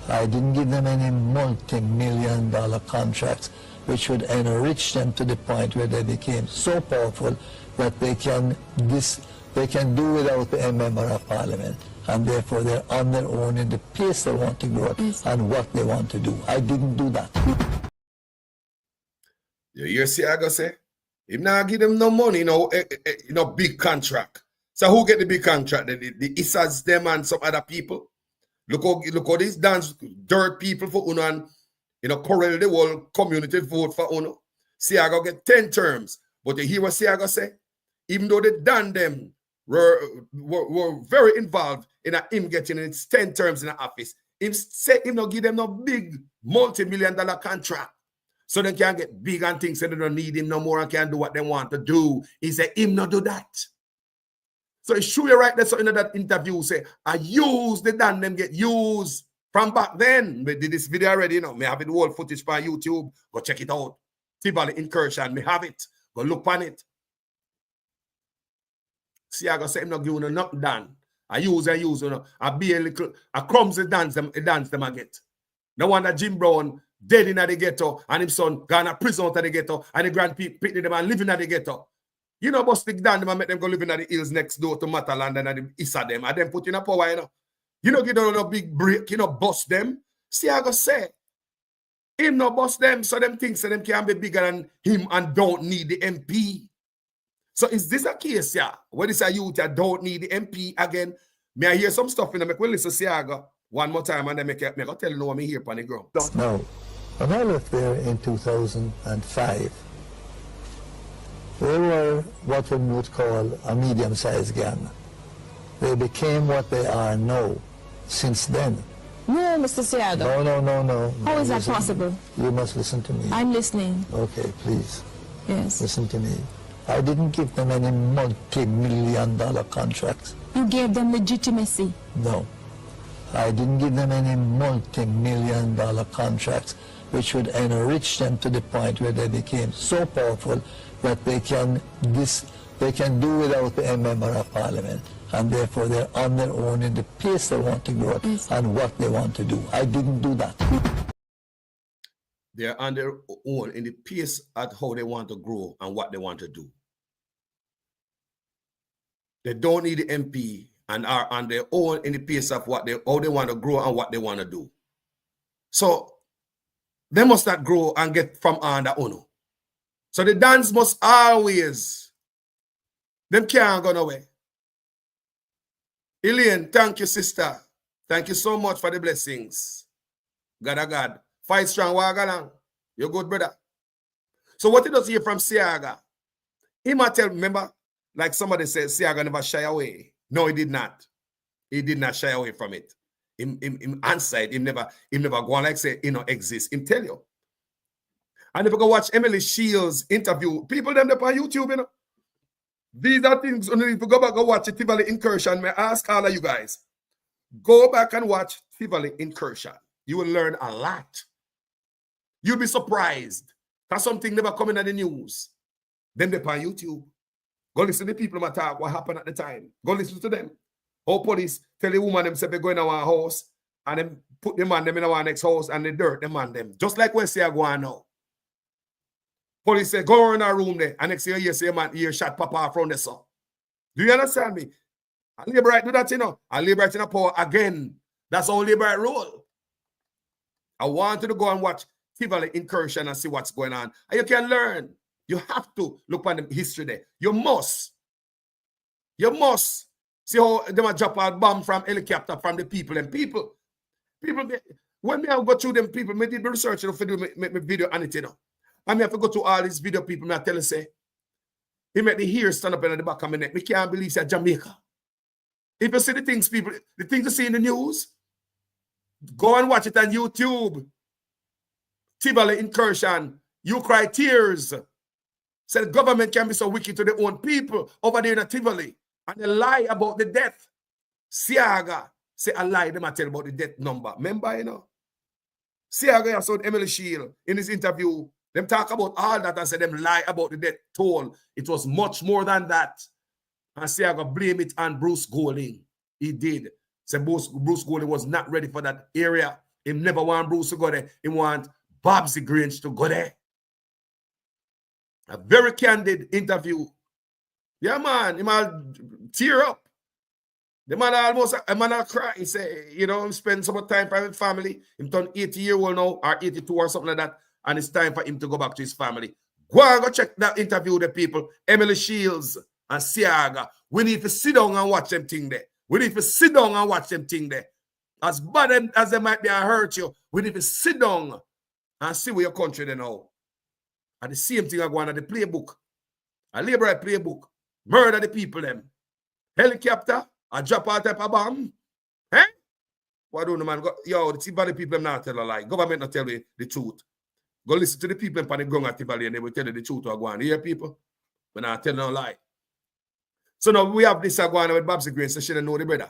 I didn't give them any multi-million-dollar contracts which would enrich them to the point where they became so powerful that they can do without a member of parliament, and therefore they're on their own in the pace they want to grow and what they want to do. I didn't do that. You hear Siago say? If not give them no money, big contract. So who get the big contract? The Isas, them and some other people. Look how these dance dirt people for Uno and corral the whole community vote for Uno. Siago get 10 terms. But you hear what Siago say? Even though they done them were very involved in him getting its 10 terms in the office. Him say him not give them no big multi-million-dollar contract. So they can get big and things, so they don't need him no more and can do what they want to do. He said him not do that. So it's true, you're right there. So in that interview, say, I use the damn them get used from back then. We did this video already, May have it whole footage on YouTube. Go check it out. Tivoli Incursion, may have it. Go look on it. See, I go say him not give you nothing done. I use, I be a little, I crumbs the dance them I get. No wonder Jim Brown dead in the ghetto and his son gone to prison out of the ghetto and the grand people them and living in the ghetto. But stick down them and make them go live in the hills next door to Mataland and the Issa them and then put in a power, give them a big break, bust them. See, I go say, him no bust them, so them think so them can be bigger than him and don't need the MP. So is this a case, yeah? Where this a youth that don't need the MP again? May I hear some stuff in the make we listen to Siago one more time and then make I tell you what me here on the ground. Now, when I left there in 2005, they were what one would call a medium-sized gang. They became what they are now since then. No, Mr. Siago. No. How is that possible? You must listen to me. I'm listening. Okay, please. Yes. Listen to me. I didn't give them any multi-million-dollar contracts. You gave them legitimacy. No. I didn't give them any multi-million-dollar contracts which would enrich them to the point where they became so powerful that they can do without a member of parliament, and therefore they're on their own in the pace they want to grow and what they want to do. I didn't do that. They're on their own in the pace at how they want to grow and what they want to do. They don't need the MP and are on their own in the pace of how they want to grow and what they want to do. So they must not grow and get from under Uno. So the dance must always, them can't go nowhere. Elaine, thank you, sister. Thank you so much for the blessings. God. Fight strong, walk along. You're good, brother. So what he does hear from Siago, he might tell, remember, like somebody said, Siago never shy away. No, he did not. He did not shy away from it. Him answered, him never go on like say, exist. Him tell you. And if you go watch Emily Shields interview, people them up on YouTube, These are things, if you go back and watch Tivoli Incursion, may I ask all of you guys, go back and watch Tivoli Incursion. You will learn a lot. You'll be surprised that something never coming in the news. Then they're on YouTube. Go listen to the people who talk what happened at the time. Go listen to them. How police tell the woman them say they're going to our house and then put the man them in our next house and they dirt the man them. Just like when say go on now. Police say, go in our room there. And next year, you say, man, you shot Papa from the sun. Do you understand me? And Labour right do that, And Labour right in a power again. That's how Labour right roll. I want you to go and watch Tivoli Incursion and see what's going on. And you can learn. You have to look on the history there. You must. See how them a drop a bomb from helicopter from the people and people, when me I go through them people, me did my research, for do my video on it, you know. And me have to go to all these video people, me I tell you say, he make the hair stand up in the back of my neck. Me can't believe it's Jamaica. If you see the things you see in the news, go and watch it on YouTube. Tivoli incursion, you cry tears. Said the government can be so wicked to their own people over there in Tivoli. And they lie about the death. Siaga say a lie, them I tell about the death number. Remember, you know? Siaga saw Emily Shield in his interview. Them talk about all that and say them lie about the death toll. It was much more than that. And Siaga blame it on Bruce Golding. He did. Say Bruce Golding was not ready for that area. He never want Bruce to go there. He want Babsy Grange to go there. A very candid interview. Yeah, man, he might tear up. The man almost cry. He say, you know, spend some time with his family. Him turn 80-year-old now, or 82 or something like that, and it's time for him to go back to his family. Go and go check that interview with the people, Emily Shields and Siaga. We need to sit down and watch them thing there. We need to sit down and watch them thing there. As bad as they might be and hurt you, we need to sit down and see where your country they know. And the same thing I go on at the playbook. A labor playbook. Murder the people them. Helicopter, a drop all type of bomb. Eh? What do the man go? Yo, the Tivoli people not tell a lie. Government not tell you the truth. Go listen to the people on the ground at Tivoli and they will tell you the truth or go on. You hear people? But not tell no lie. So now we have this going on with Babsy Grange, so she don't know the brother.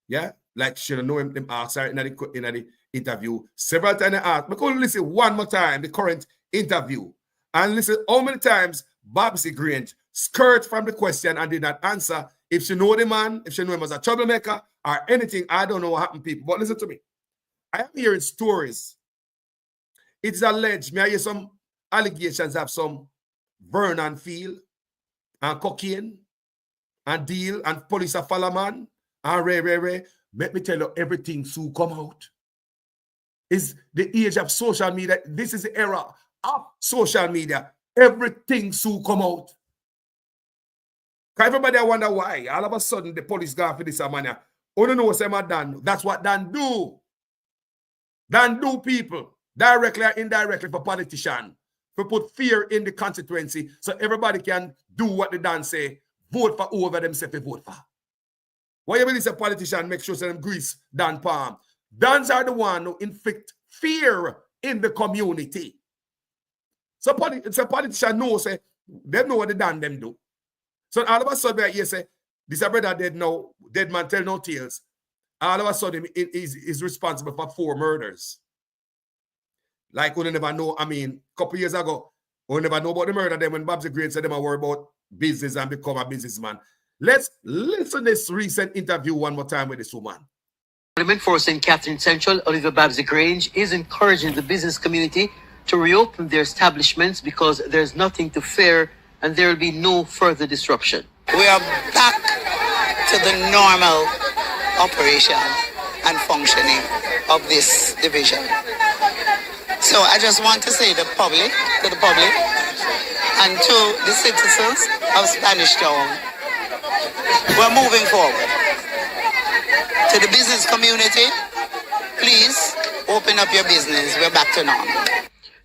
Yeah? Like she don't know him ask her in the interview. Several times they ask. We could listen one more time, the current interview. And listen how many times Babsy Grange skirt from the question and did not answer. If she know the man, if she know him as a troublemaker or anything, I don't know what happened, people. But listen to me. I am hearing stories. It's alleged, may I hear some allegations of some Vernon Field and cocaine and deal and police a follow man and Ray. Let me tell you, everything soon come out. It's the age of social media. This is the era of social media. Everything soon come out. Everybody wonder why. All of a sudden, the police go for this man. Oh, no, what's Dan? That's what Dan do. Dan do people, directly or indirectly, for politicians, to put fear in the constituency so everybody can do what the Dan say, vote for whoever them say they vote for. Why you believe a politician make sure them grease Dan palm? Dans are the one who inflict fear in the community. So politician know, say, they know what the Dan them do. So all of a sudden, you say, this brother dead now, dead man tell no tales. All of a sudden, is responsible for 4 murders. Like we never know, I mean, a couple years ago, we never know about the murder. Then when Babsy Grange said they were worried about business and become a businessman. Let's listen to this recent interview one more time with this woman. Parliament for St. Catherine Central, Oliver Babsy Grange, is encouraging the business community to reopen their establishments because there's nothing to fear and there will be no further disruption. We are back to the normal operation and functioning of this division. So I just want to say to the public and to the citizens of Spanish Town, we're moving forward. To the business community, please open up your business. We're back to normal.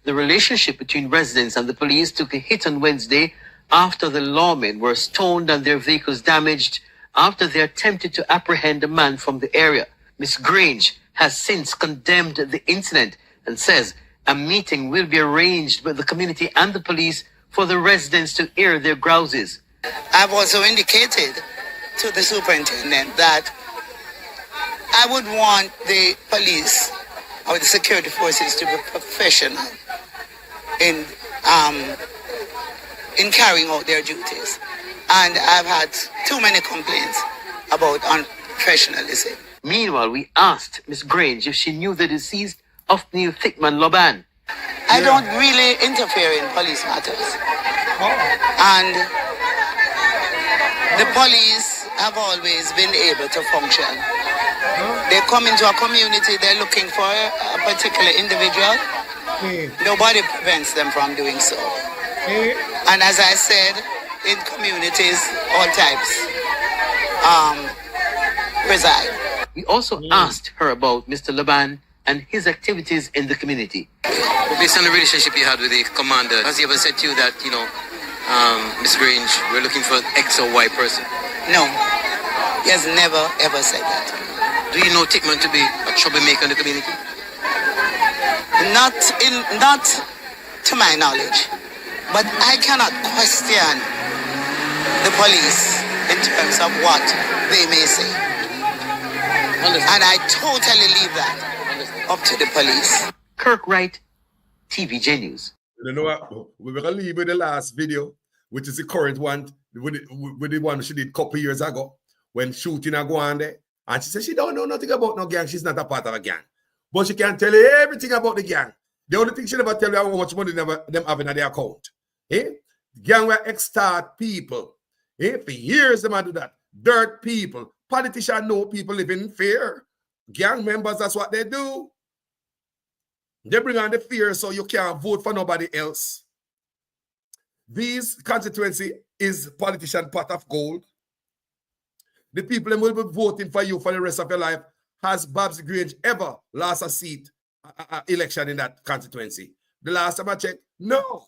The relationship between residents and the police took a hit on Wednesday after the lawmen were stoned and their vehicles damaged after they attempted to apprehend a man from the area. Ms. Grange has since condemned the incident and says a meeting will be arranged with the community and the police for the residents to air their grouses. I've also indicated to the superintendent that I would want the police or the security forces to be professional in carrying out their duties. And I've had too many complaints about unprofessionalism. Meanwhile, we asked Ms. Grange if she knew the deceased Othniel Thickman Loban. I don't really interfere in police matters. And the police have always been able to function. They come into a community, they're looking for a particular individual. Nobody prevents them from doing so. And as I said, in communities, all types reside. We also asked her about Mr. Laban and his activities in the community. Based on the relationship you had with the commander, has he ever said to you that, Ms. Grange, we're looking for X or Y person? No, he has never ever said that. Do you know Tickman to be a troublemaker in the community? Not to my knowledge, but I cannot question the police in terms of what they may say. And I totally leave that up to the police. Kirk Wright, TVJ News. You know what? We're going to leave with the last video, which is the current one, with the one she did a couple years ago, when shooting a go on there. And she said she don't know nothing about no gang. She's not a part of a gang. But she can tell you everything about the gang. The only thing she never tell you how much money them have in their account. Gang were extort people. For years they might do that. Dirt people. Politicians know people living in fear. Gang members, that's what they do. They bring on the fear so you can't vote for nobody else. This constituency is politician pot of gold. The people that will be voting for you for the rest of your life. Has Babs Grange ever lost a seat, election in that constituency? The last time I checked, no.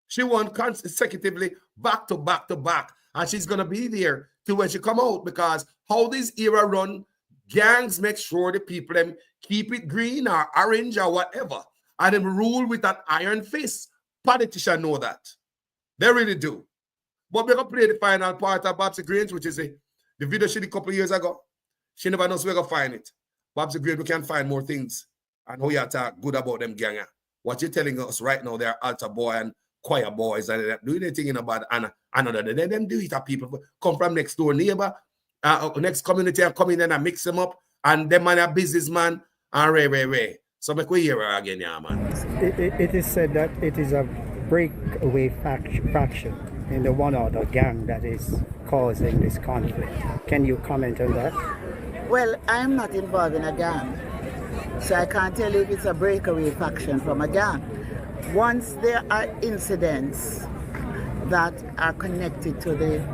She won consecutively back to back to back. And she's going to be there till when she come out, because how this era run, gangs make sure the people them keep it green or orange or whatever. And them rule with that iron fist. Politicians know that. They really do. But we're going to play the final part of Babs Grange, which is the video she did a couple of years ago. She never knows where to find it. Babs Grange, we can find more things. And how you talk good about them ganger. What you're telling us right now, they're altar boy and choir boys and they're doing anything about another. Them do it. People come from next door neighbor, next community and come in and mix them up. And them man a businessman and ray. So make we hear her again, yeah, man. It is said that it is a breakaway faction in the one other gang that is causing this conflict. Can you comment on that? Well, I'm not involved in a gang, so I can't tell you if it's a breakaway faction from a gang. Once there are incidents that are connected to the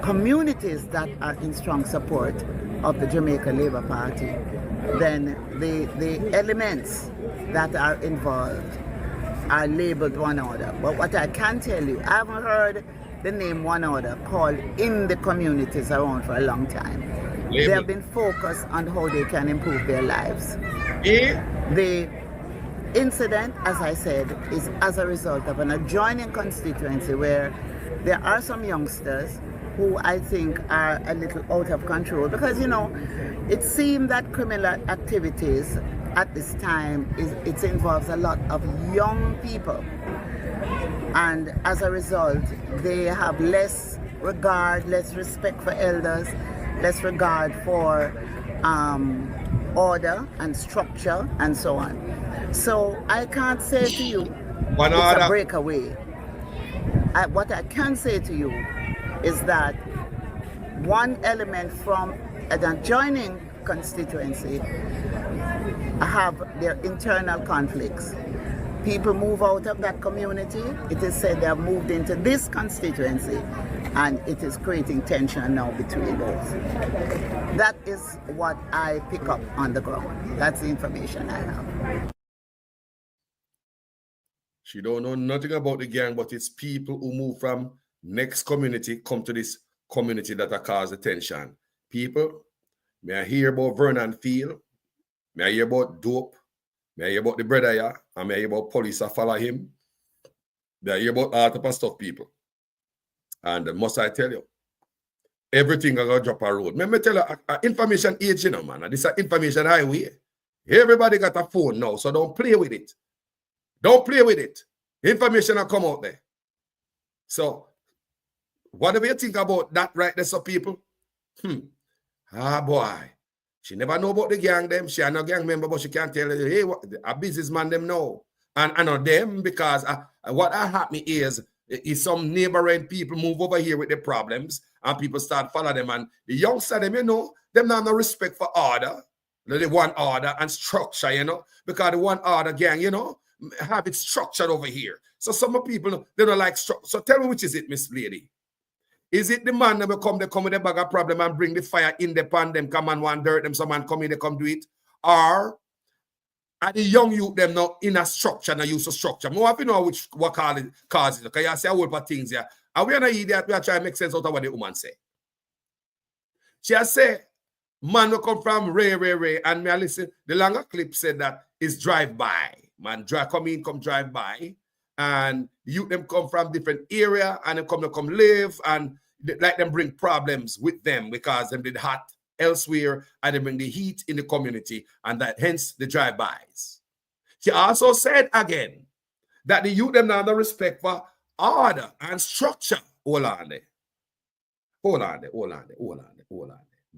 communities that are in strong support of the Jamaica Labour Party, then the elements that are involved are labeled one order. But what I can tell you, I haven't heard the name one order called in the communities around for a long time. They have been focused on how they can improve their lives. The incident, as I said, is as a result of an adjoining constituency where there are some youngsters who I think are a little out of control because, it seemed that criminal activities at this time, it involves a lot of young people. And as a result, they have less regard, less respect for elders, less regard for order and structure and so on. So I can't say to you it's a breakaway. What I can say to you is that one element from an adjoining constituency have their internal conflicts. People move out of that community. It is said they have moved into this constituency and it is creating tension now between those. That is what I pick up on the ground. That's the information I have. She don't know nothing about the gang, but it's people who move from next community come to this community that are cause the tension. People, may I hear about Vernon Field, may I hear about dope, may I hear about the brother here, and may I hear about police that follow him. May I hear about all type of stuff, people. And must I tell you, everything I got drop a road. Let me tell you, information age, man. This is an information highway. Everybody got a phone now, so don't play with it. Don't play with it. Information will come out there. So, whatever you think about that right there, so people, boy, she never know about the gang them. She ain't no gang member, but she can't tell you, hey, what, a businessman them know. And I know them because what happened is some neighboring people move over here with the problems and people start following them. And the youngster them, them not no respect for order. The one order and structure, because the one order gang, have it structured over here. So some people, they don't like structure. So tell me which is it, Miss Lady. Is it the man that will come, they come with a bag of problem and bring the fire in the pan, them come and want dirt, them someone come in, they come do it? Or are the young youth them now in a structure and use a structure? I have to know what causes it. Because you say a whole lot of things here. And we are not idiot, we are trying to make sense out of what the woman say. She has said, man will come from Ray, and me I listen, the longer clip said that is drive-by. Man, come drive by, and you them come from different area, and they come live, and like them bring problems with them because them did hot elsewhere, and they bring the heat in the community, and that hence the drive-bys. She also said again that the youth them now have the respect for order and structure. Hold on there.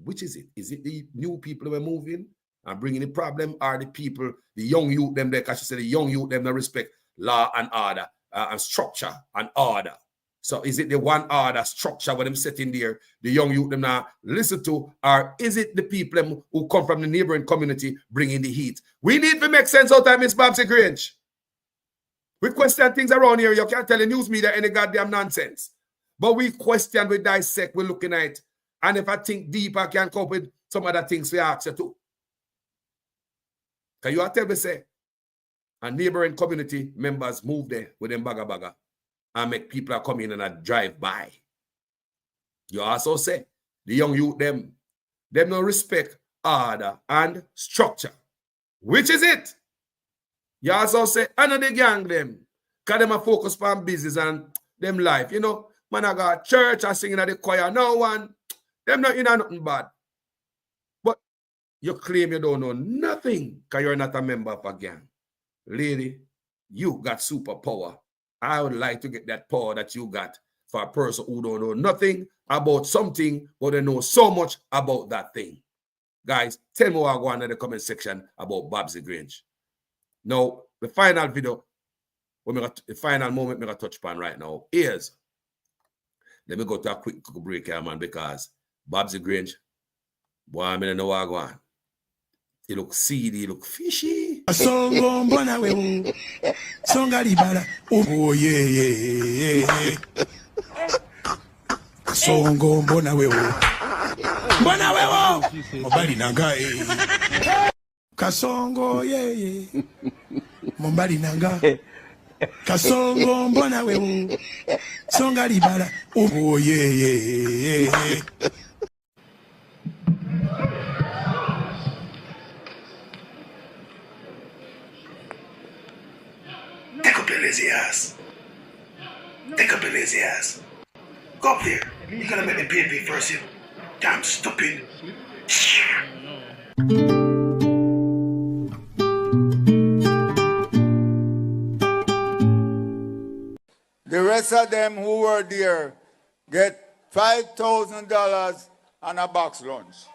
Which is it? Is it the new people who are moving and bringing the problem, or the people, the young youth them there? Because she said the young youth them that respect law and order and structure and order. So is it the one order structure when them sitting there, the young youth them now listen to, or is it the people them who come from the neighboring community bringing the heat? We need to make sense out of Miss Babsy Grange. We question things around here. You can't tell the news media any goddamn nonsense. But we question, we dissect, we're looking at it. And if I think deeper, I can come up with some other things we ask you to. Can you tell me, say, and neighboring community members move there with them bagger and make people come in and a drive by. You also say, the young youth, them no respect order and structure. Which is it? You also say, another gang them, because them a focus on business and them life. You know, man, I got church, I singing at the choir, no one. Them not in nothing bad. But you claim you don't know nothing because you're not a member of a gang. Lady, you got superpower. I would like to get that power that you got for a person who don't know nothing about something, but they know so much about that thing. Guys, tell me what I go on in the comment section about Babsy Grange. Now, the final video, the final moment I'm going to touch upon right now is, let me go to a quick break here, man, because Babsy Grange, boy, I don't know what I go on. He look seedy, he look fishy. Oh yeah. Songo mbona wewe. Mbona wewe. Mobali nangai. Kasongo yeah. Mobali nangai. Kasongo mbona wewe. Songa libala. Oh yeah. Take up your lazy ass. Take up your lazy ass. Go up there. You're gonna make me pay first, you damn stupid. The rest of them who were there get $5,000 and a box lunch.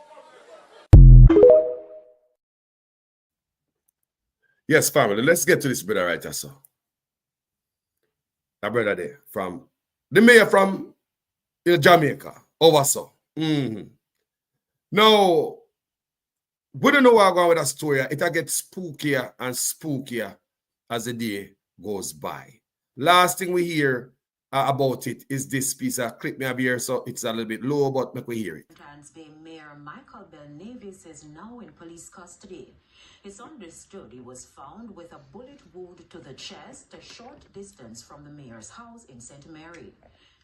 Yes, family, let's get to this brother right here, so. That brother there from the mayor from Jamaica, over so. Now, we don't know where I'm going with that story. It'll get spookier and spookier as the day goes by. Last thing we hear about it is this piece of clip me up here, so it's a little bit low, but make we hear it. Bay Mayor Michael Belnavis is now in police custody. It's understood he was found with a bullet wound to the chest, a short distance from the mayor's house in St. Mary.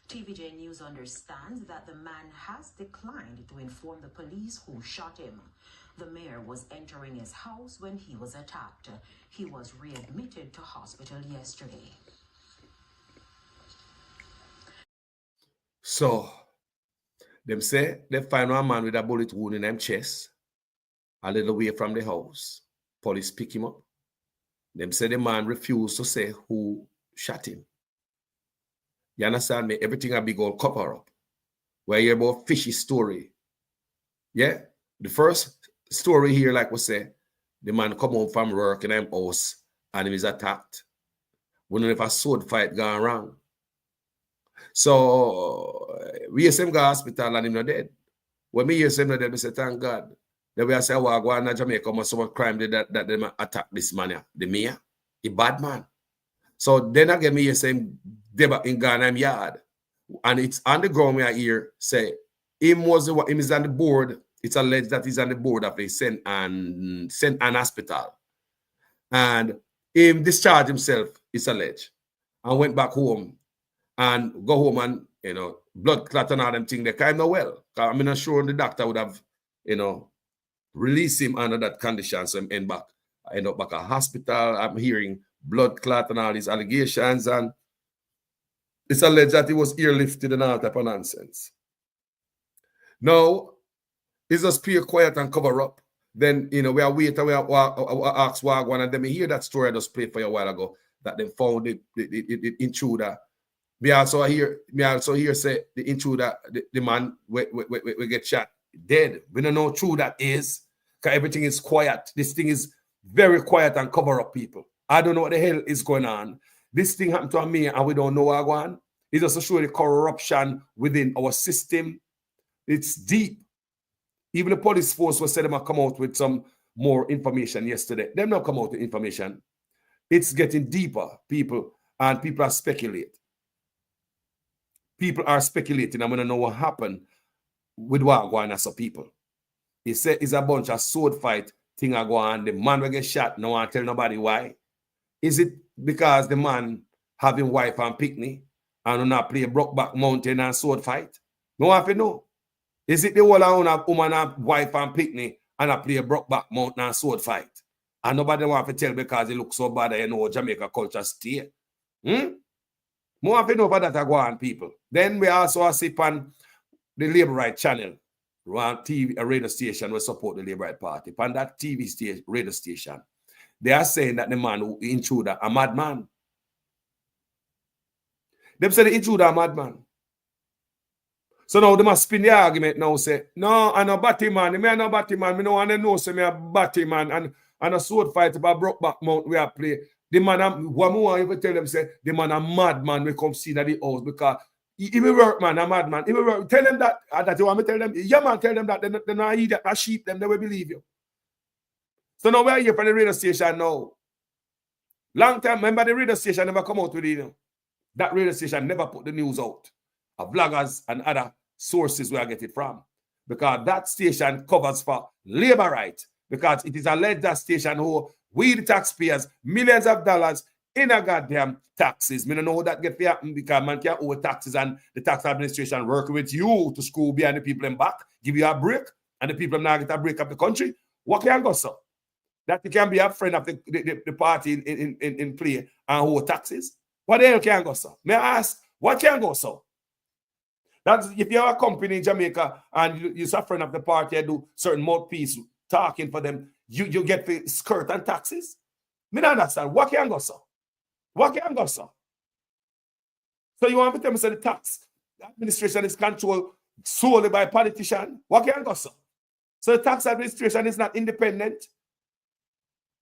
TVJ News understands that the man has declined to inform the police who shot him. The mayor was entering his house when he was attacked. He was readmitted to hospital yesterday. So, them say they find one man with a bullet wound in his chest, a little way from the house. Police pick him up. Them say the man refused to say who shot him. You understand me? Everything a big old cover up. We hear about fishy story. Yeah? The first story here, like we say, the man come home from work in his house and he is attacked. We don't know if a sword fight gone wrong. So, we hear him go to hospital and him not dead. When me hear him not dead, I say, thank God. Then we say, well, I go to Jamaica, but some crime that them attack this man, the mayor, a bad man. So then again, me hear him in Ghana yard. and it's on the ground where I hear say him is on the board. It's alleged that he's on the board of the St. Anne Hospital. And him discharged himself, it's alleged, and went back home and go home and, you know, blood clot and all them things. They kind of well. I'm not sure the doctor would have, you know, released him under that condition. So I end up back at hospital. I'm hearing blood clot and all these allegations. And it's alleged that he was airlifted and all type of nonsense. Now, it's just pure quiet and cover up. Then, you know, we are waiting, we are ask Wagwan, and then we hear that story I just played for you a while ago, that they found the intruder. We also hear say the intruder, the man we get shot dead. We don't know how true that is, because everything is quiet. This thing is very quiet and cover up, people. I don't know what the hell is going on. This thing happened to me and we don't know Wagwan. It's just to show the corruption within our system. It's deep. Even the police force was said they might come out with some more information yesterday. They've not come out with information. It's getting deeper, people, and people are speculating. People are speculating. I'm going to know what happened with Wagwan and some people. He said it's a bunch of sword fight thing go on. The man will get shot. No one tell nobody why. Is it because the man having wife and picnic and not play Brokeback Mountain and sword fight? No one have to know. Is it the whole of woman and wife and picnic and I play a Brokeback Mountain and sword fight? And nobody want to tell because it looks so bad, you know, Jamaica culture stay. More have to know about that go on, people. Then we also see on the Labour Right channel, one TV, a radio station will support the Labour Right Party. On that TV station, radio station, they are saying that the man who intruder a madman. They say the intruder a madman. So now they must spin the argument now, say, no, I'm a batty man. Me a no batty man. Me no want to know, say me a batty man. And a sword fight about Brokeback Mountain we are play. The man, one more even tell them, say, the man a madman we come see at the house because he will work, man, a madman. He will work. Tell them that you want me to tell them. Yeah, man, tell them that. They're not idiot, not sheep, them, they will believe you. So now we are here for the radio station now. Long time, remember the radio station never come out with it, you know. That radio station never put the news out of vloggers and other sources where I get it from. Because that station covers for Labour Right. Because it is alleged that station who we the taxpayers millions of dollars in a goddamn taxes. Me don't know how that get happen because man can't owe taxes and the tax administration working with you to school behind the people in back, give you a break, and the people now get a break of the country. What can go so? That you can be a friend of the party in play and owe taxes. What the hell can go so? May I ask, what can go so? That's if you're a company in Jamaica and you're a friend of the party and do certain mouthpiece talking for them, you get the skirt and taxes. Me don't understand. What can go so? What can go so? So you want to tell me say the tax administration is controlled solely by politicians? What can go so? So the tax administration is not independent.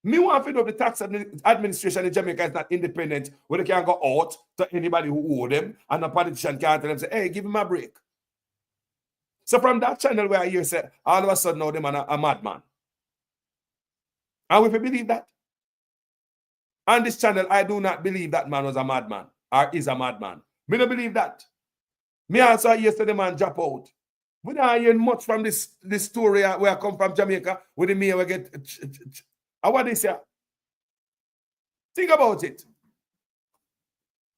Me want to know the tax administration in Jamaica is not independent, where they can go out to anybody who owe them, and the politician can't tell them, say, hey, give him a break. So from that channel where I hear say, all of a sudden now the man a madman. And we believe that. On this channel, I do not believe that man was a madman or is a madman. Me don't believe that. Me also hear the man drop out. We don't hear much from this story where I come from Jamaica, where the mayor will get. What they say? Think about it.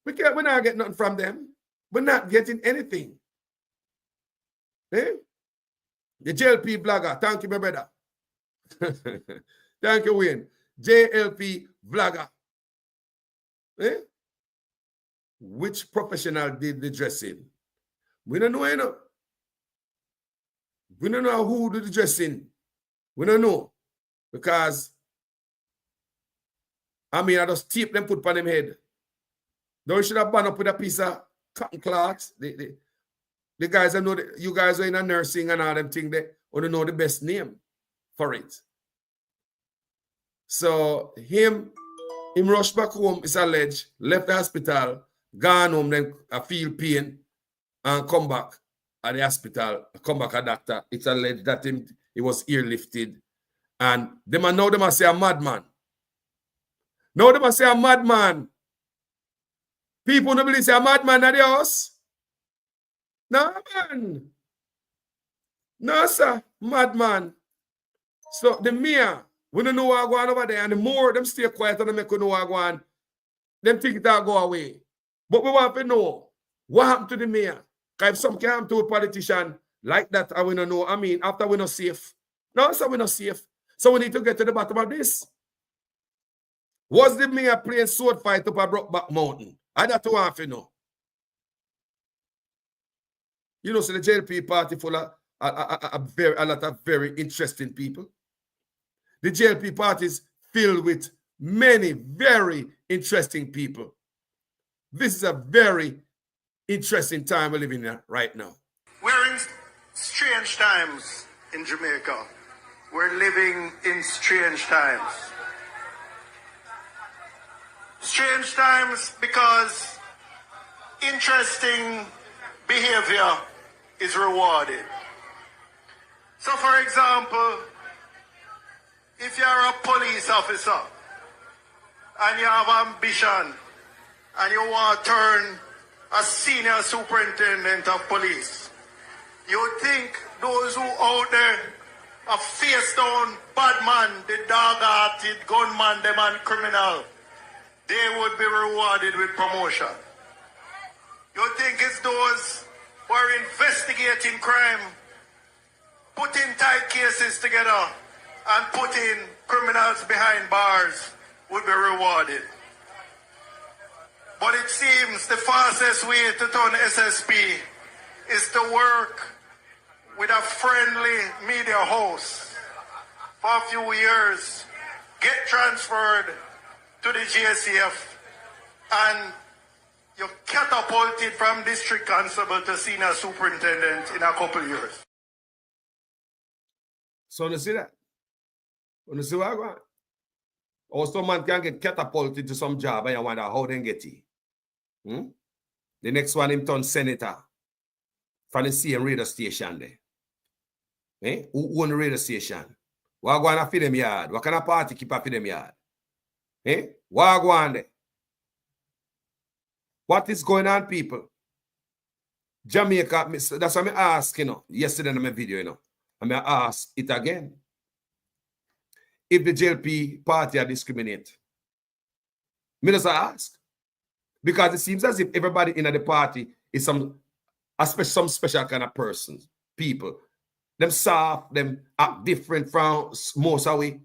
We're not getting nothing from them. We're not getting anything. Eh? The JLP vlogger. Thank you, my brother. Thank you, Wayne. JLP vlogger. Eh? Which professional did the dressing? We don't know, you know. We don't know who did the dressing. We don't know. Because I mean, I just tape them put on them head. Don't should have banned up with a piece of cotton cloths. The guys that know you guys are in a nursing and all them things, they only know the best name for it. So him rushed back home, it's alleged, left the hospital, gone home, then I feel pain and come back at the hospital, come back a doctor. It's alleged that he was airlifted. And now they must say a madman. Now they must say a madman. People don't believe say a madman at the house. No, man. No, sir. Madman. So the mayor, we don't know what going on over there, and the more them stay quiet and they make we know what going on, them think that'll go away. But we want to know what happened to the mayor. Because if something happened to a politician like that, I we don't know. I mean, after we're not safe. No, sir, we're not safe. So we need to get to the bottom of this. Was the mayor playing sword fight up a Brokeback Mountain? I don't want to know. You know, so the JLP party full of a lot of very interesting people. The JLP party is filled with many very interesting people. This is a very interesting time we're living in right now. We're in strange times in Jamaica. We're living in strange times. Strange times because interesting behavior is rewarded. So, for example, if you're a police officer and you have ambition and you want to turn a senior superintendent of police, you think those who out there are face down bad man, the dog-hearted gunman, the man criminal, they would be rewarded with promotion. You think it's those who are investigating crime, putting tight cases together and putting criminals behind bars would be rewarded. But it seems the fastest way to turn SSP is to work with a friendly media host for a few years, get transferred to the JCF, and you're catapulted from district constable to senior superintendent in a couple of years. So you see that? You see what I want? Or some man can get catapulted to some job and you wonder how they get it. The next one him turn senator from the same radio station there. Who own the radio station? What go on for them yard? What kind of party keep up for them yard? What go on there? What is going on, people? Jamaica, that's what I asked, yesterday in my video, I'm going to ask it again. If the JLP party are discriminate, me just ask. Because it seems as if everybody in the party is some special kind of persons, people. Them soft, them act different from most of we.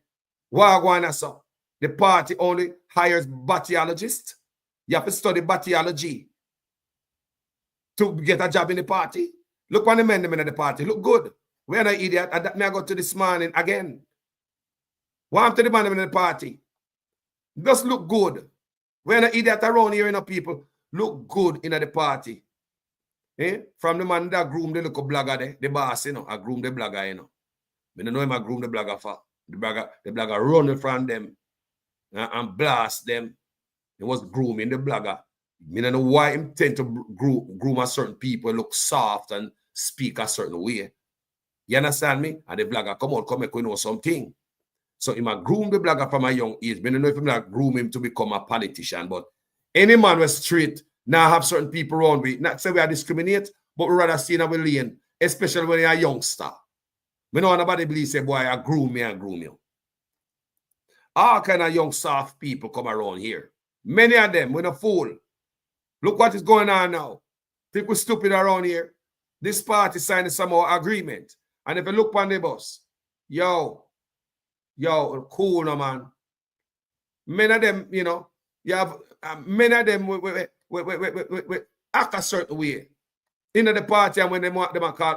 What go on so? The party only hires bacteriologists. You have to study bacteriology to get a job in the party. Look when the men in the party. Look good. We're not idiot. And that may I go to this morning again. What to the man in the party? Just look good. We're not idiot around here, people. Look good in the party. From the man that groom the little blogger there, the boss, I groom the blogger, I don't know him I groom the blogger for. The blogger run from them and blast them. He was grooming the blogger. I don't know why him tend to groom a certain people, look soft and speak a certain way. You understand me? And the blogger come make we know something. So he might groom the blogger from a young age. I don't know if him like groom him to become a politician, but any man was straight now have certain people around we. Not say we are discriminate, but we rather see in our lane, especially when you're a youngster. We know nobody believe say, boy, I groom me and groom you. All kind of young soft people come around here. Many of them, we're not fool. Look what is going on now. Think we're stupid around here. This party signed some more agreement. And if you look on the bus, yo, cool, no man. Many of them, you have many of them we act a certain way. In the party, and when they call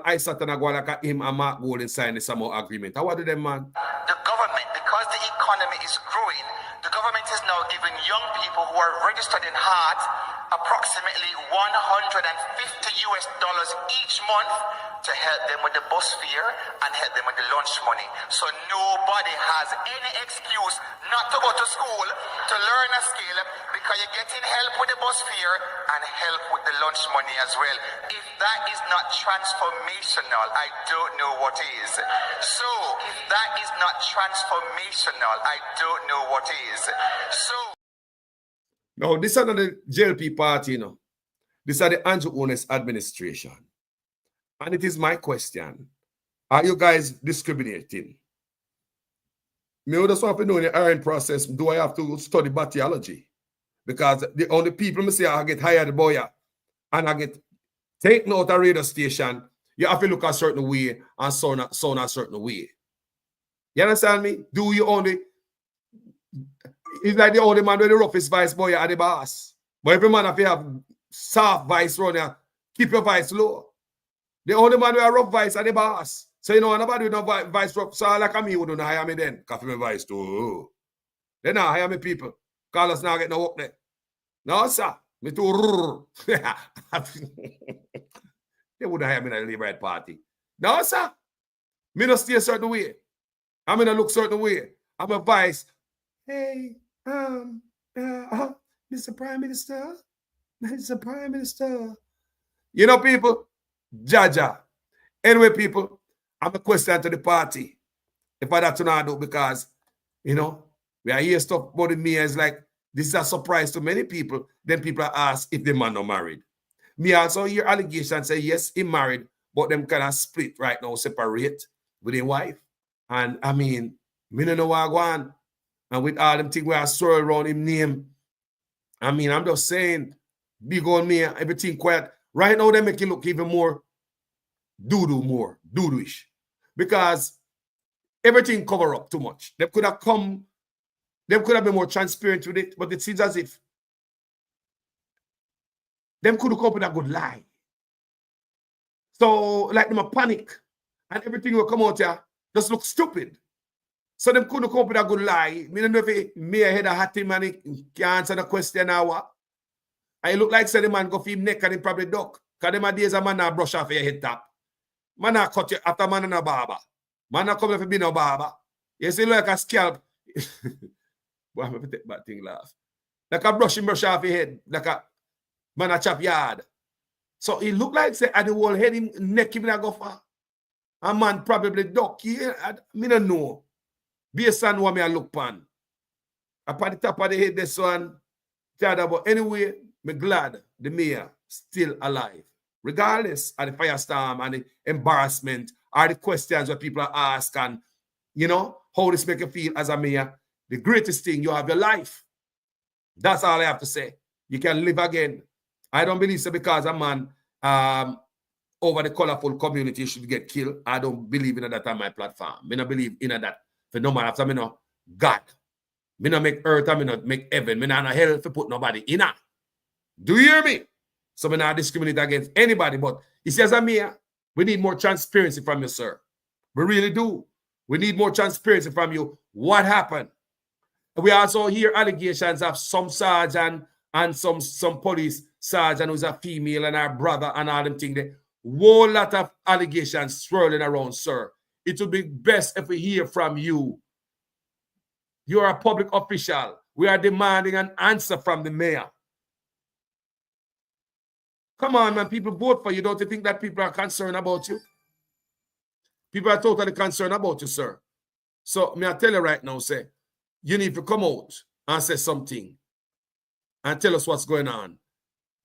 Isat and Agualaka, him and Mark Golden sign some more agreement. How do them, man? The government, because the economy is growing, the government is now giving young people who are registered in heart approximately $150 each month to help them with the bus fare and help them with the lunch money. So nobody has any excuse not to go to school to learn a skill because you're getting help with the bus fare and help with the lunch money as well. If that is not transformational, I don't know what is. So if that is not transformational, I don't know what is. So now, this is not the JLP party, This is the Andrew Holness administration. And it is my question. Are you guys discriminating? Me just want to know in the hiring process, do I have to study bacteriology? Because the only people me say I get hired boy and I get taken out a radio station, you have to look a certain way and sound a certain way. You understand me? Do you only... It's like the only man with the roughest voice boy are the boss. But every man have to have soft voice around here, keep your voice low. The only man with a rough voice are the boss. So you know nobody with no voice rough. So like me wouldn't hire me then. Cause my voice too. They not hire me people. Call us now get no work there. No sir. Me too. They wouldn't hire me in a Labour Party. No sir. Me not stay a certain way. I'm in a look certain way. I'm a vice. Hey, Mr. Prime Minister. Mr. Prime Minister. You know, people, Jaja. Anyway, people, I'm a question to the party. If I don't know, because, you know, we are hear stuff about the mayor. It's like, this is a surprise to many people. Then people are asked if the man not married. Me also hear allegations say, yes, he married, but them kind of split right now, separate with his wife. And I mean, me don't know what I go on. And with all them things where I swirl around him name. I mean, I'm just saying, big old me, everything quiet. Right now, they make it look even more doo-doo-ish. Because everything cover up too much. They could have been more transparent with it, but it seems as if them could have come up with a good lie. So, like them a panic, and everything will come out here just look stupid. So them couldn't come up with a good lie. Me don't know if he may have had him and he can't answer the question now what. I look like say the man go for him neck and he probably duck. Because them days a man not brush off your head top. Man not cut you after man and a barber. Man not come if he be no barber. You see like a scalp. Boy, I'm going to take that thing laugh. Like a brush off your head. Like a man a chop yard. So he look like say at the whole head him neck him a go for. A man probably duck. Yeah, me don't know. Based on what I look upon. Up at the top of the head, this one. But anyway, I'm glad the mayor still alive. Regardless of the firestorm and the embarrassment or the questions that people are asking, and, you know, how this make you feel as a mayor. The greatest thing, you have your life. That's all I have to say. You can live again. I don't believe so because a man over the colorful community should get killed. I don't believe in that on my platform. I don't believe in that. For no matter after me no God. Me no make earth and me not make heaven. Me not no hell to put nobody in it. Do you hear me? So me not discriminate against anybody. But he says, Amir, we need more transparency from you, sir. We really do. We need more transparency from you. What happened? We also hear allegations of some sergeant and some police sergeant who's a female and her brother and all them things. Whole lot of allegations swirling around, sir. It would be best if we hear from you. You're a public official. We are demanding an answer from the mayor. Come on, man. People vote for you. Don't you think that people are concerned about you? People are totally concerned about you, sir. So, may I tell you right now, say, you need to come out and say something and tell us what's going on.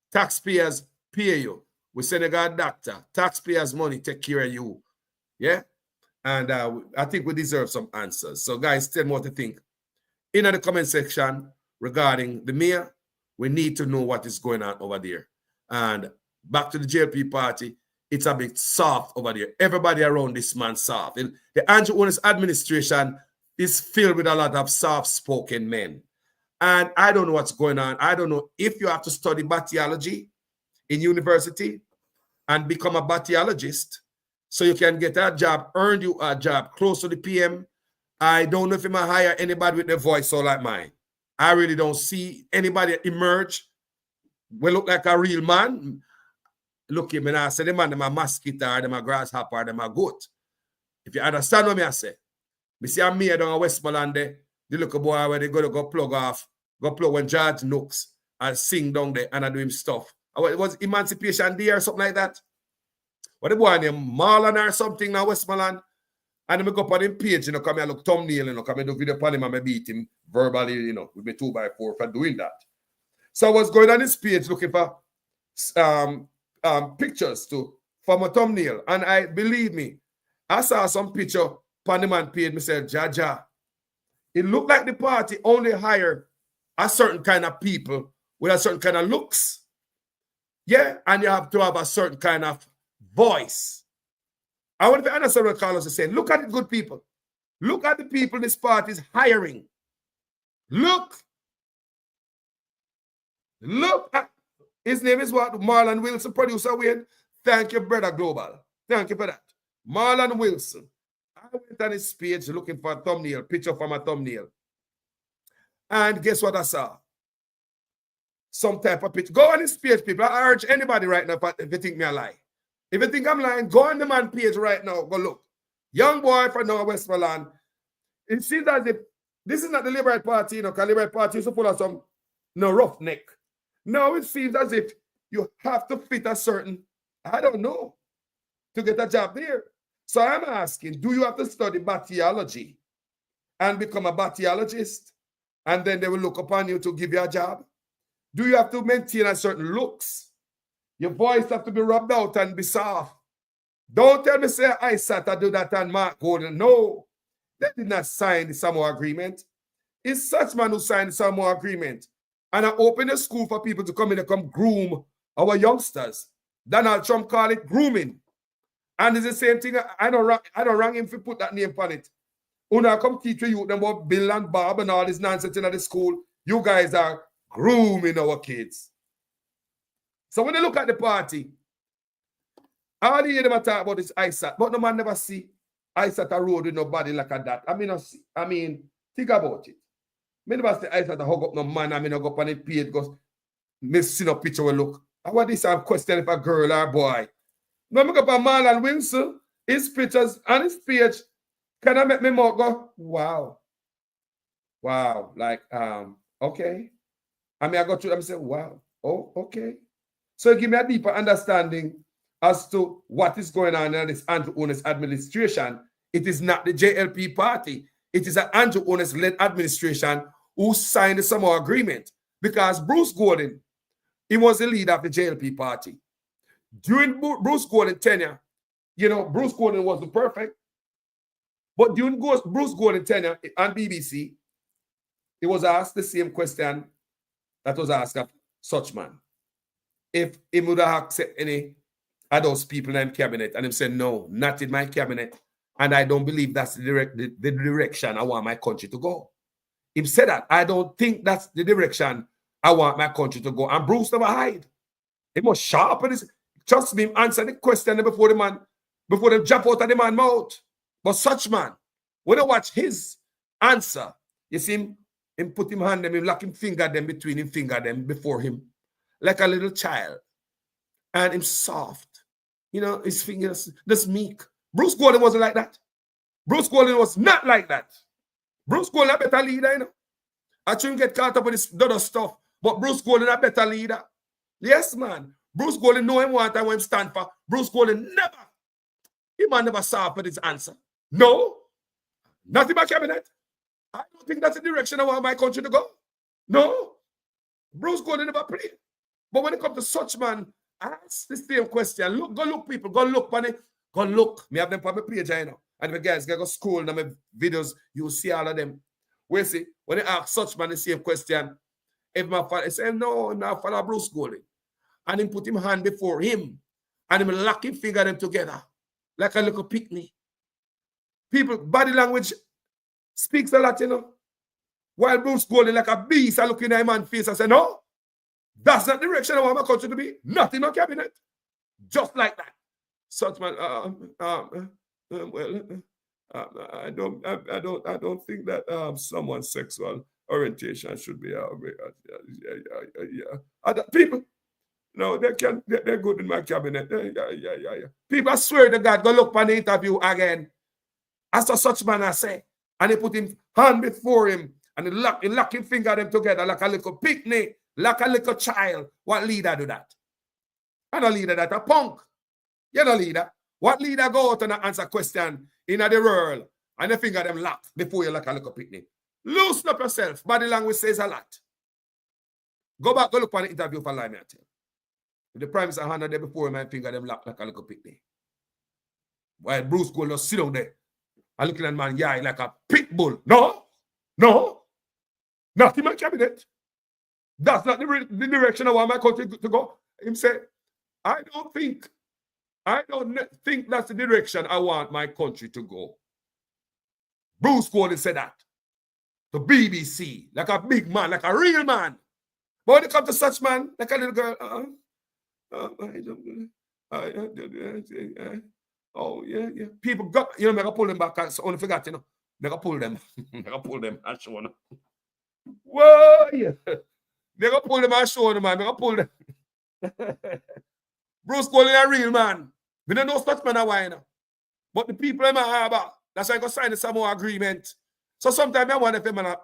Taxpayers pay you. We send a doctor. Taxpayers' money take care of you. Yeah? And I think we deserve some answers. So, guys, tell me what to think. In the comment section regarding the mayor, we need to know what is going on over there. And back to the JLP party, it's a bit soft over there. Everybody around this man soft. The Andrew Holness administration is filled with a lot of soft-spoken men. And I don't know what's going on. I don't know if you have to study bacteriology in university and become a bacteriologist so you can get a job, earn you a job close to the PM. I don't know if you might hire anybody with a voice so like mine. I really don't see anybody emerge. We look like a real man. Look at me now. I say, the man, them a mosquito, them a grasshopper, them a goat. If you understand what I say, I see a mayor down in Westmoreland there, the little boy where they go plug off, go plug when George Nooks and sing down there and I do him stuff. It was Emancipation Day or something like that. What the boy named Marlon or something now Westmoreland. And then I go up on him page, you know, come here look thumbnail, you know, come here do video upon him and I beat him verbally, you know, with me 2x4 for doing that. So I was going on this page looking for pictures to for my thumbnail. And I believe me, I saw some picture on the man page. Me said, Jaja. It looked like the party only hire a certain kind of people with a certain kind of looks. Yeah, and you have to have a certain kind of voice. I want to understand what Carlos is saying. Look at the good people. Look at the people this party is hiring. Look at, his name is what? Marlon Wilson, producer Wayne. Thank you, Brother Global. Thank you for that. Marlon Wilson. I went on his page looking for a thumbnail, picture from a thumbnail. And guess what I saw? Some type of picture. Go on his page, people. I urge anybody right now if you think me a lie. If you think I'm lying, go on the man page right now. Go look. Young boy from North Westmoreland. It seems as if this is not the Liberal Party, because the Liberal Party is full of some roughneck. No, it seems as if you have to fit a certain, I don't know, to get a job there. So I'm asking, do you have to study bacteriology and become a bacteriologist? And then they will look upon you to give you a job? Do you have to maintain a certain looks? Your voice have to be rubbed out and be soft. Don't tell me, say, I sat to do that and Mark Gordon. No, they did not sign the Samoa Agreement. It's such man who signed the Samoa Agreement. And I open a school for people to come in and come groom our youngsters. Donald Trump call it grooming. And it's the same thing. I don't wrong him if you put that name on it. When I come teach you them about Bill and Bob and all this nonsense in the school, you guys are grooming our kids. So when they look at the party, all they hear them talk about is ISAT, but no man never see ISAT a road with nobody like that. I mean, think about it. I never see ISAT a hug up no man. I mean, I go up on the page because me see no picture will look. I want this question if a girl or boy. No, I go up on Marlon Wilson, his pictures on his page. Can I make me more go, wow. Wow. Like, okay. I mean, I go through them and say, wow. Oh, okay. So give me a deeper understanding as to what is going on in this Andrew Holness administration. It is not the JLP party. It is an Andrew Holness-led administration who signed the Samoa Agreement. Because Bruce Gordon, he was the leader of the JLP party. During Bruce Gordon's tenure, Bruce Gordon wasn't perfect. But during Bruce Gordon's tenure on BBC, he was asked the same question that was asked of Suchman. If he would have accepted any of those people in cabinet, and he said, no, not in my cabinet. And I don't believe that's the direction I want my country to go. He said that. I don't think that's the direction I want my country to go. And Bruce never hide. He must sharpen his, trust me, answer the question before they jump out of the man's mouth. But Suchman, when I watch his answer, you see him put him hand them, him lock him finger them between him finger them before him, like a little child. And him soft. His fingers, this meek. Bruce Gordon wasn't like that. Bruce Gordon was not like that. Bruce Gordon a better leader, I shouldn't get caught up with this other stuff, but Bruce Gordon a better leader. Yes, man. Bruce Gordon know him what I want him stand for. Bruce Gordon never saw for this answer. No, not in my cabinet. I don't think that's the direction I want my country to go. No, Bruce Gordon never played. But when it comes to such man, ask the same question. Go look, people. Go look, money. Go look. Me have them on my page, And if you guys go school and my videos, you'll see all of them. Where see, when they ask such man the same question, if my father say, no, father Bruce Gordon. And him put him hand before him. And him lock him finger them together. Like a little picnic. People, body language speaks a lot, While Bruce Gordon like a beast, I look in a man's face and say, no, that's not the direction I want my country to be. Not in my cabinet. Just like that. Such man, I don't think that someone's sexual orientation should be people. No, they're good in my cabinet. Yeah. People, I swear to God, go look on the interview again. I saw such man I say, and he put him hand before him, and he lock him finger them together like a little picnic, like a little child. What leader do that? I'm not a leader that a punk. You're not a leader. What leader go out and answer question in the world and the finger them lock before you like a little picnic? Loosen up yourself. Body language says a lot. Go back, go look on the interview for lie, me I tell you. If the Prime Minister hand there before him, I finger them lock like a little picnic. While Bruce Gold just sit down there and looking at man, yeah, like a pit bull. No, not in my cabinet. That's not the direction I want my country to go. Him say, I don't think that's the direction I want my country to go. Bruce Gold said that. The BBC, like a big man, like a real man. But when it comes to such man, like a little girl, oh yeah. People got, you know, I pull them back. I only forgot, you know. I pull them. I pull them and show them. Whoa, yeah. They gonna pull them and show them, man. They gonna pull them. Bruce Gold is a real man. We don't know such man a wine. But the people in my harbor, that's why I go sign the Samoa agreement. So sometimes I wonder if I'm a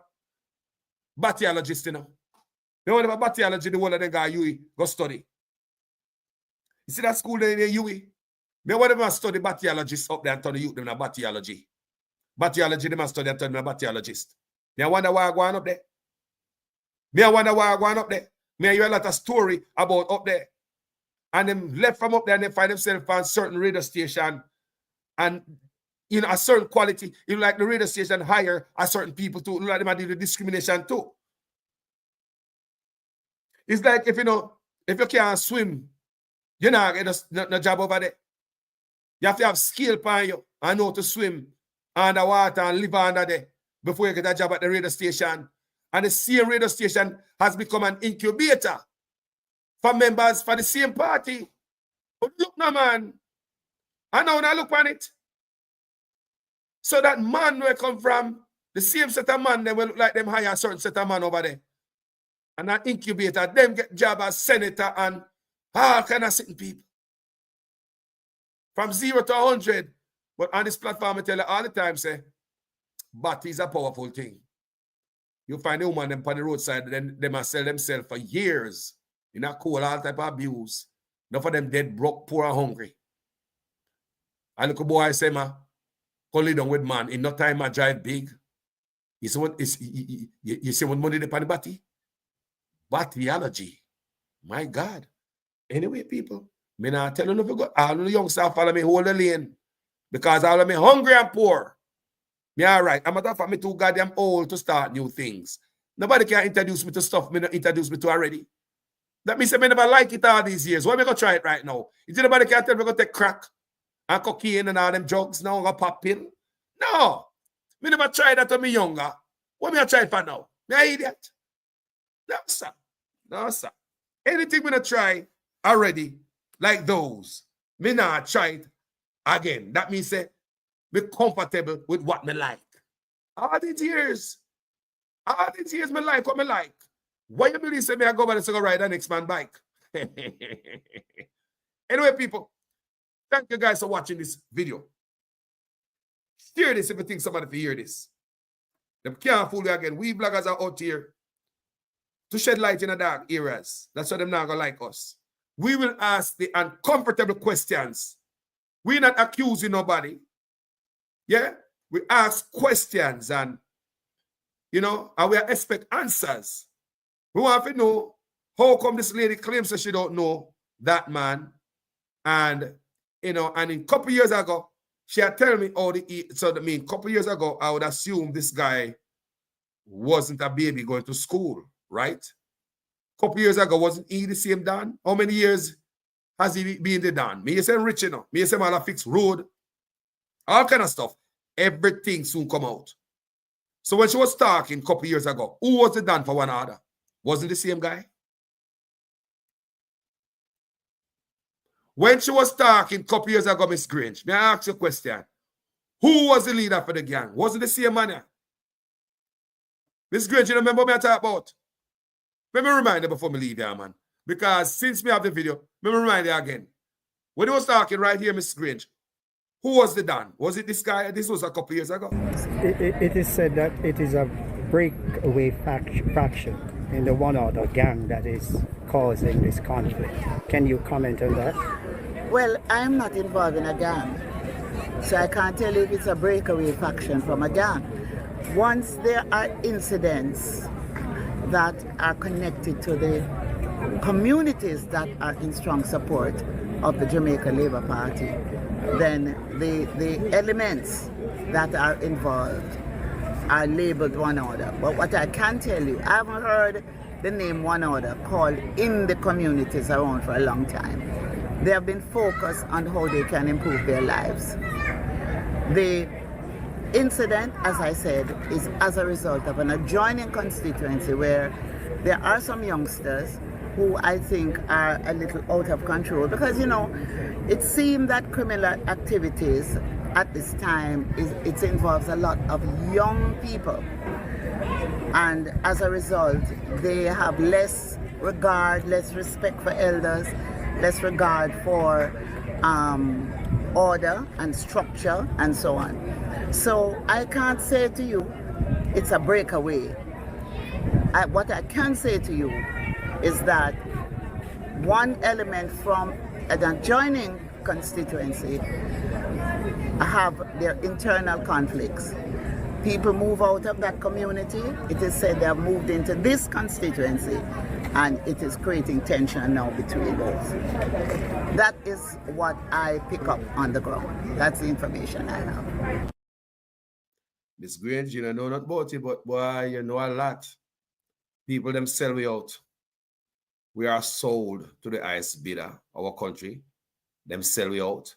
bacteriologist, you know. You know, if a bacteriology, the one of them guy UE go study. You see that school there in UE? Me wonder if I study bacteriologists up there and turn the youth them in bacteriology. Bacteriology, they must study and turn them a bacteriologist. Me I wonder why I go on up there. Me I wonder why I go on up there. Me I hear a lot of story about up there. And them left from up there and they find themselves on certain radio station and, you know, a certain quality. You know, like the radio station hire a certain people too. Like them deal with discrimination too. It's like if you can't swim, you know, get no job over there. You have to have skill upon you and know to swim underwater and live under there before you get a job at the radio station. And the same radio station has become an incubator for members for the same party. But look now, man. I know when I look on it. So that man where come from, the same set of man, they will look like them hire a certain set of man over there. And an incubator, them get job as senator and all kind of sitting people. From 0 to 100. But on this platform, I tell you all the time, say, but is a powerful thing. You find a woman them on the roadside, then they must sell themselves for years. In a cool, all type of abuse. Enough of them dead, broke, poor, and hungry. And the boy say, ma, come lay down with man. In no time, I drive big. You see what you see what money they pay the batty? Battyology. My God. Anyway, people, me not tell you no go. All the youngsters follow me, hold the lane. Because all of me hungry and poor. Me all right. I'm matter of fact, me too goddamn old to start new things. Nobody can introduce me to stuff me not introduce me to already. That means I never like it all these years. Why am I going to try it right now? Is anybody can tell me going to take crack and cocaine and all them drugs now? I'm going to pop pill? No. Me never tried that when me younger. What me I try it for now? Me an idiot? No, sir. No, sir. Anything me not try already, like those, me not try it again. That means say, me comfortable with what me like. All these years me like what me like. Why you believe say me I go over there to go ride the next man bike? Anyway, people, thank you guys for watching this video. Share this if you think somebody will hear this. Them can't fool you again. We bloggers are out here to shed light in the dark areas. That's why them not gonna like us. We will ask the uncomfortable questions. We're not accusing nobody. Yeah? We ask questions and, you know, and we expect answers. We want to know how come this lady claims that she don't know that man. And, you know, and a couple years ago, she had told me all the, so that mean, a couple years ago, I would assume this guy wasn't a baby going to school, right? A couple years ago, wasn't he the same Dan? How many years has he been the Dan? Me say rich, you know. Me say man, I fix road. All kind of stuff. Everything soon come out. So when she was talking a couple years ago, who was the Dan for one other? Wasn't the same guy? When she was talking a couple years ago, Miss Grange, may I ask you a question? Who was the leader for the gang? Wasn't the same man here? Miss Grange, you remember me I talk about? Let me remind you before me leave here, man. Because since we have the video, let me remind you again. When he was talking right here, Miss Grange, who was the Dan? Was it this guy? This was a couple years ago. It is said that it is a breakaway faction in the one other gang that is causing this conflict. Can you comment on that? Well, I'm not involved in a gang, so I can't tell you if it's a breakaway faction from a gang. Once there are incidents that are connected to the communities that are in strong support of the Jamaica Labour Party, then the elements that are involved are labeled One Order. But what I can tell you, I haven't heard the name One Order called in the communities around for a long time. They have been focused on how they can improve their lives. The incident, as I said, is as a result of an adjoining constituency where there are some youngsters who I think are a little out of control because, you know, it seemed that criminal activities at this time, it involves a lot of young people. And as a result, they have less regard, less respect for elders, less regard for order and structure and so on. So I can't say to you it's a breakaway. What I can say to you is that one element from an adjoining constituency have their internal conflicts. People move out of that community. It is said they have moved into this constituency, and it is creating tension now between those. That is what I pick up on the ground. That's the information I have. Miss Grange, you don't know not about it, but boy, you know a lot. People them sell we out. We are sold to the highest bidder, our country. Them sell we out.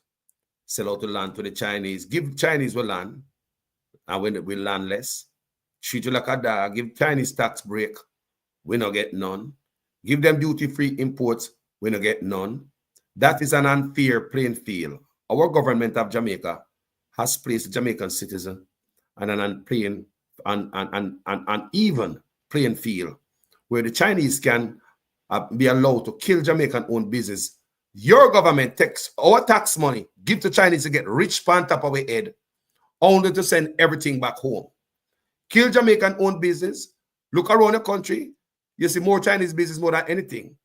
Sell out the land to the Chinese. Give Chinese the land, and when we land less, treat you like a dog. Give Chinese tax break, we don't get none. Give them duty-free imports, we don't get none. That is an unfair playing field. Our government of Jamaica has placed the Jamaican citizen on an uneven playing field where the Chinese can be allowed to kill Jamaican-owned business. Your government takes our tax money, give to Chinese to get rich on top of our head, only to send everything back home. Kill Jamaican-owned business. Look around the country. You see more Chinese business more than anything.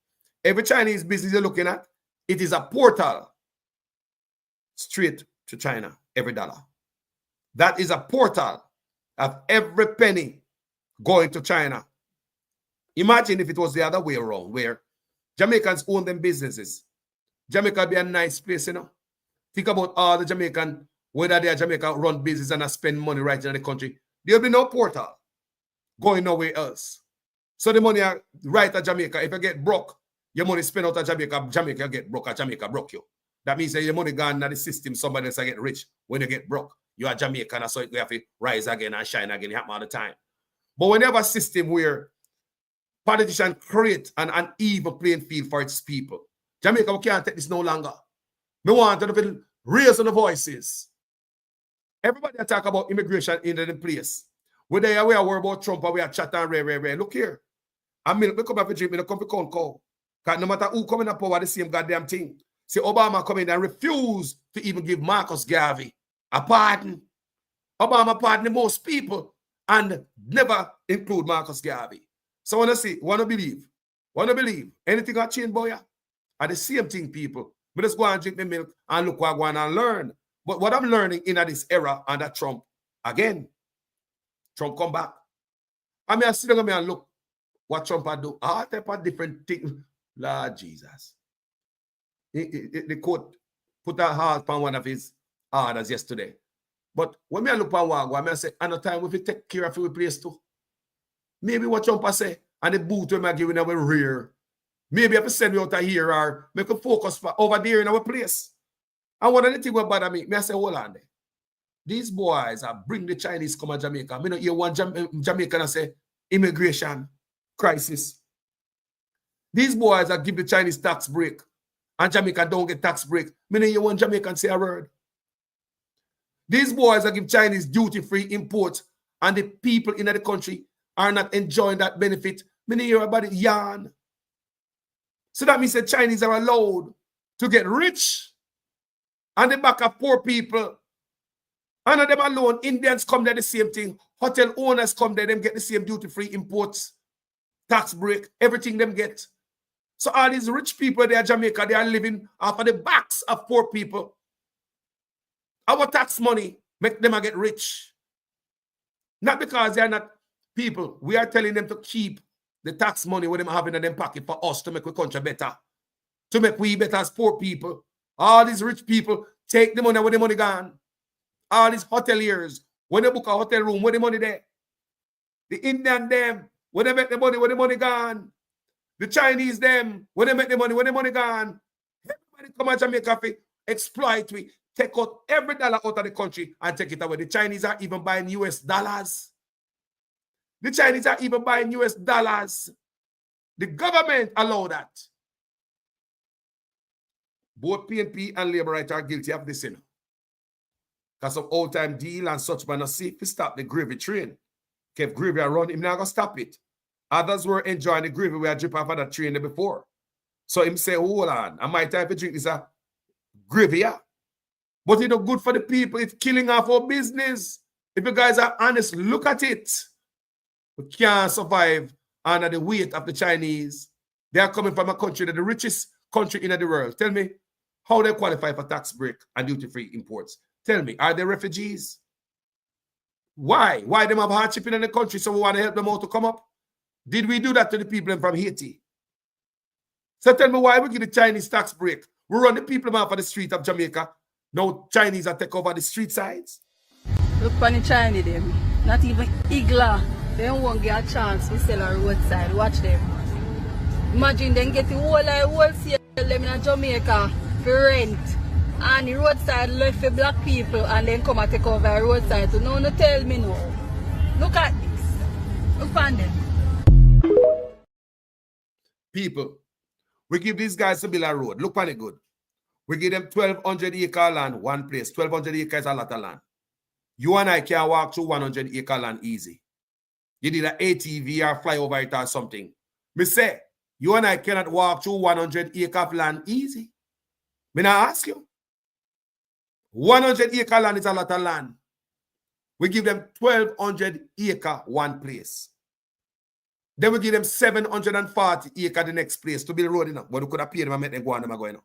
Every Chinese business you're looking at, it is a portal straight to China, every dollar. That is a portal of every penny going to China. Imagine if it was the other way around, where Jamaicans own them businesses. Jamaica be a nice place, you know. Think about all the Jamaican, whether they are Jamaica run business and spend money right in the country. There'll be no portal going nowhere else. So the money are right at Jamaica. If you get broke, your money spent out of Jamaica, Jamaica get broke, Jamaica broke you. That means that your money gone in the system, somebody else get rich. When you get broke, you are Jamaican, so you have to rise again and shine again. It happens all the time. But when you have a system where politicians create an uneven playing field for its people, Jamaica, we can't take this no longer. We want to raise the voices. Everybody talk about immigration in the place. Whether we are worried about Trump or we are chatting rare. Look here. I mean, we come up with Jamaica, come to Conco. Because no matter who coming up power, the same goddamn thing. See, Obama come in and refuse to even give Marcus Garvey a pardon. Obama pardoned most people and never include Marcus Garvey. So want to believe anything got changed, boy. Are the same thing, people. We just go and drink the milk and look what I want and learn. But what I'm learning in this era under Trump, again, Trump come back. I mean, I sit down and look what Trump had do. All type of different things. Lord Jesus. The court put a halt on one of his orders yesterday. But when I look at what I say, another time we take care of your place too. Maybe what Trump say, and the boot we are giving our rear. Maybe I have to send you out of here or make a focus for over there in our place. And one of the things that bother me, I say, hold on there. These boys are bring the Chinese come to Jamaica. I don't hear one Jamaican say immigration crisis. These boys are give the Chinese tax break and Jamaica don't get tax break. I don't hear one Jamaican say a word. These boys are give Chinese duty-free imports and the people in the country are not enjoying that benefit. I don't hear about it yarn. So that means the Chinese are allowed to get rich and the back of poor people. And of them alone, Indians come there the same thing. Hotel owners come there, them get the same duty-free imports, tax break, everything them get. So all these rich people there in Jamaica, they are living off of the backs of poor people. Our tax money make them get rich. Not because they are not people. We are telling them to keep the tax money what them having in them pocket for us to make our country better. To make we better as poor people. All these rich people take the money where the money gone. All these hoteliers, when they book a hotel room, where the money there? The Indian them, when they make the money, where the money gone? The Chinese them, when they make the money, where the money gone? Everybody come to Jamaica for exploit we. Take out every dollar out of the country and take it away. The Chinese are even buying US dollars. The Chinese are even buying US dollars. The government allow that. Both PNP and Labour Right are guilty of this, because of old-time deal and such, but not see if we stop the gravy train. Kept gravy around, him not gonna stop it. Others were enjoying the gravy we had drip off of that train before. So him say, hold on, and my type of drink is a gravy, yeah. But it's not good for the people. It's killing off our business. If you guys are honest, look at it. We can't survive under the weight of the Chinese. They are coming from a country that the richest country in the world. Tell me how they qualify for tax break and duty-free imports. Tell me, are they refugees? Why? Why them have hardship in the country, so we want to help them out to come up? Did we do that to the people from Haiti? So tell me why we give the Chinese tax break. We run the people out for the street of Jamaica. Now Chinese are take over the street sides. Look on the Chinese them. Not even Igla. They won't get a chance to sell on roadside. Watch them. Imagine them get the wholesale them in Jamaica for rent. And the roadside left for black people and then come and take over the roadside. So no tell me no. Look at this. Look on them. People, we give these guys a bill of road. Look on it good. We give them 1,200 acre land, one place. 1,200 acres is a lot of land. You and I can walk through 100 acre land easy. You need an ATV or fly over it or something. Me say, you and I cannot walk through 100 acre of land easy. Me not ask you. 100 acre land is a lot of land. We give them 1,200 acre one place. Then we give them 740 acre the next place to build road enough. But we could have paid them and make them go on them going.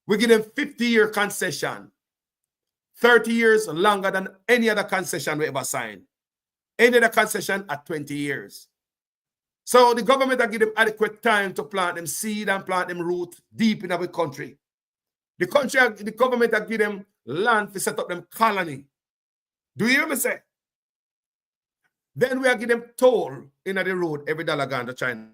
We give them 50-year concession. 30 years longer than any other concession we ever signed. Any other concession at 20 years. So the government will give them adequate time to plant them seed and plant them root deep in our country. The government will give them land to set up them colony. Do you hear me say? Then we will give them toll in the road every dollar gone to China.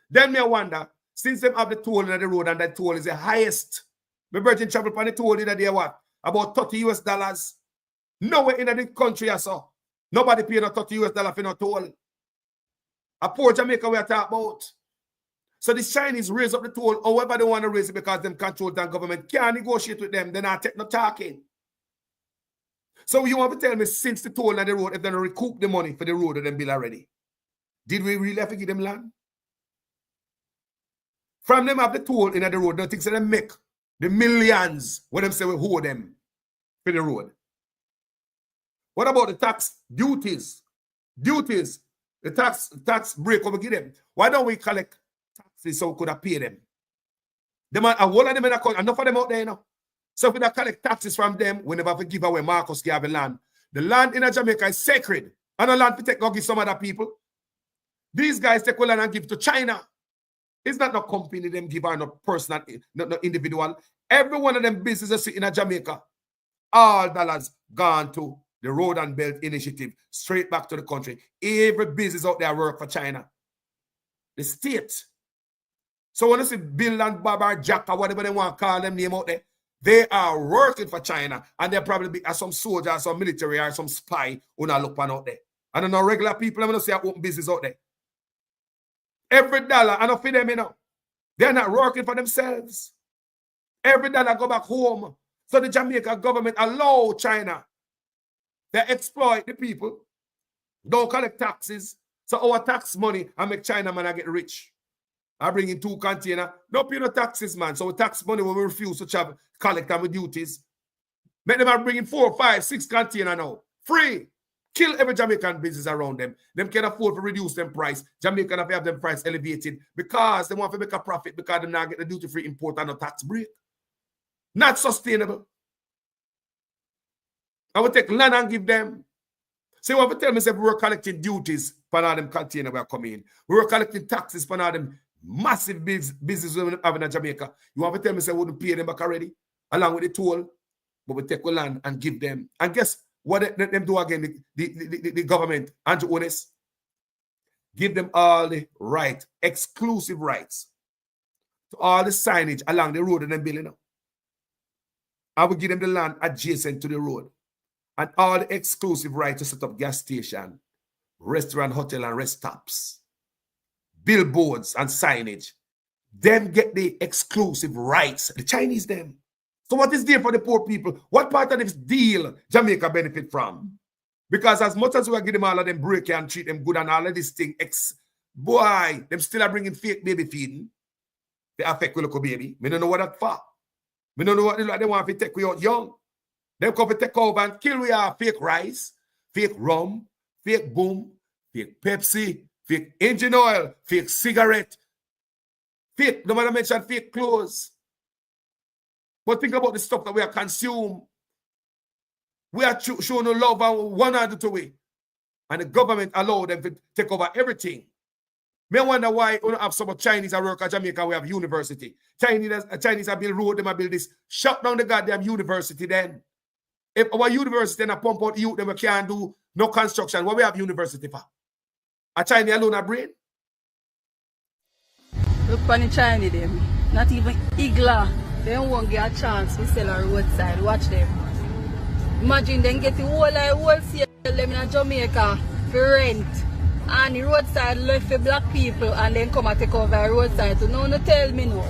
Then me wonder, since they have the toll in the road and that toll is the highest, my virgin travel on the toll in the day what? About $30 US. Nowhere in the country I saw. Nobody paying no $30 US for no toll. A poor Jamaica we are talking about. So the Chinese raise up the toll however they want to raise it because them control the government can't negotiate with them. They're not take no talking. So you want to tell me since the toll on the road, if they don't recoup the money for the road and them bill already, did we really have to give them land? From them have the toll in the road, they think so they make the millions when them say we hold them for the road. What about the tax duties? Duties, the tax break over give them. Why don't we collect taxes so we could have paid them? Them are a whole of them in the country, enough of them out there, you know. So if we don't collect taxes from them, we never have to give away Marcus Garvey land. The land in Jamaica is sacred. And the land we take, go give some other people. These guys take land and give to China. It's not no company them give or no personal, no individual. Every one of them businesses in Jamaica, all dollars gone to the Road and Belt Initiative, straight back to the country. Every business out there work for China. The state. So when you see Bill and Bob or Jack or whatever they want to call them name out there, they are working for China, and they're probably be some soldier, some military, or some spy who not look out there. I don't know regular people. I'm going to say open business out there. Every dollar, I don't feed them, you know. They're not working for themselves. Every dollar go back home. So the Jamaica government allow China. They exploit the people. Don't collect taxes. So our tax money and make China man get rich. I bring in 2 containers. No pay no taxes, man. So tax money when we refuse to collect them with duties. Make them bring in 4, 5, 6 containers now. Free. Kill every Jamaican business around them. Them can afford to reduce them price. Jamaican have them price elevated because they want to make a profit because they not get the duty-free import and no tax break. Not sustainable. I will take land and give them. So you want to tell me, say, we were collecting duties for all them containers we are coming in. We were collecting taxes for all them massive business we have in Jamaica. You want to tell me, say, we wouldn't pay them back already, along with the toll, but we take the land and give them. And guess what them do again, the government, Andrew Onis? Give them all the right, exclusive rights to all the signage along the road and them building up. I will give them the land adjacent to the road and all the exclusive rights to set up gas station, restaurant, hotel, and rest stops, billboards and signage. Them get the exclusive rights. The Chinese them. So what is there for the poor people? What part of this deal Jamaica benefit from? Because as much as we give them all of them break and treat them good and all of this thing, boy, them still are bringing fake baby feeding. They affect the little baby. Me don't know what that for. Me don't know what they want to take we out young. They come to take over and kill we are fake rice, fake rum, fake boom, fake Pepsi, fake engine oil, fake cigarette, fake, no matter mention fake clothes. But think about the stuff that we are consume. We are showing no love and one or the way. And the government allow them to take over everything. Me wonder why we don't have so much Chinese that work at Jamaica. We have university. Chinese have built road, them have built this. Shut down the goddamn university then. If our university then a pump out youth, then we can't do no construction. What we have university for? A Chinese alone a brain? Look for the Chinese them. Not even Igla. They don't want to get a chance to sell on roadside. Watch them. Imagine them get the wholesale them in Jamaica for rent. And the roadside left for black people and then come and take over the roadside. So no tell me no.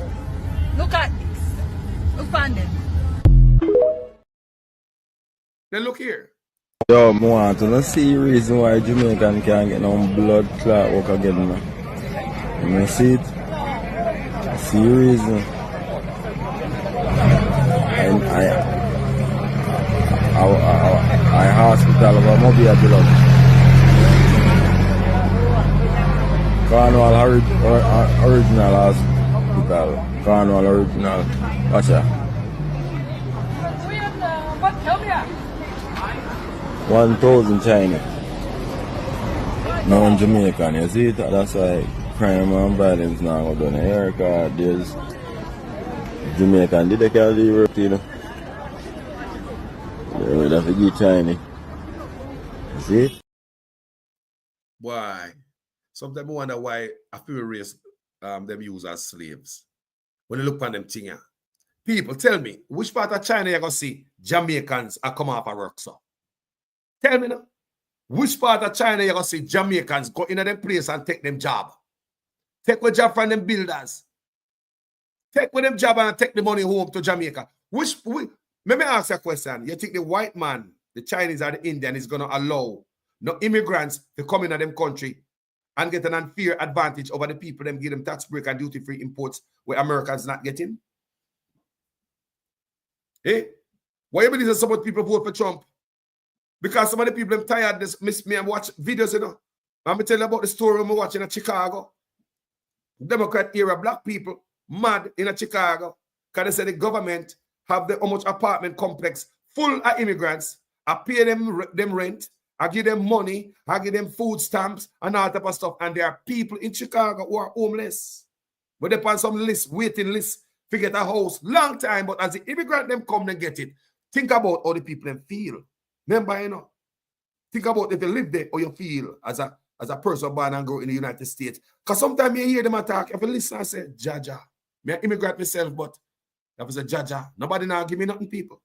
Look at this. Look on them. Then look here. Yo, I want to see the reason why Jamaican can't get no blood clot work again. You see it? See the reason. And I hospital of a mobile blood. Cornwall original hospital. Cornwall original. Watch that. 1,000 China. Now in Jamaica, you see it? That's why crime and violence now go down here, because there's Jamaican did they call the Europe, you know? They would have to get China. You see it? Why? Sometimes I wonder why a few race them use as slaves. When you look on them thing, people tell me, which part of China you gonna see Jamaicans are come off a work, so? Tell me now, which part of China you gonna see Jamaicans go into them place and take them job? Take a job from them builders. Take with them job and take the money home to Jamaica. Let me ask you a question. You think the white man, the Chinese or the Indian is gonna allow no immigrants to come into them country and get an unfair advantage over the people them give them tax break and duty-free imports where Americans not getting? Eh? Why you believe that some people vote for Trump? Because some of the people them tired this miss me and watch videos, you know. I'm gonna tell you about the story I'm watching in Chicago. Democrat era black people mad in Chicago because they say the government have the how much apartment complex full of immigrants. I pay them rent, I give them money, I give them food stamps and all type of stuff. And there are people in Chicago who are homeless. But they on some list, waiting list to get a house long time. But as the immigrant them come and get it, think about how the people them feel. Remember, you know, think about if you live there or you feel as a person born and grow in the United States. Because sometimes you hear them attack, if you listen and say, Jaja, me an immigrant myself, but if I say, Jaja, nobody now give me nothing, people.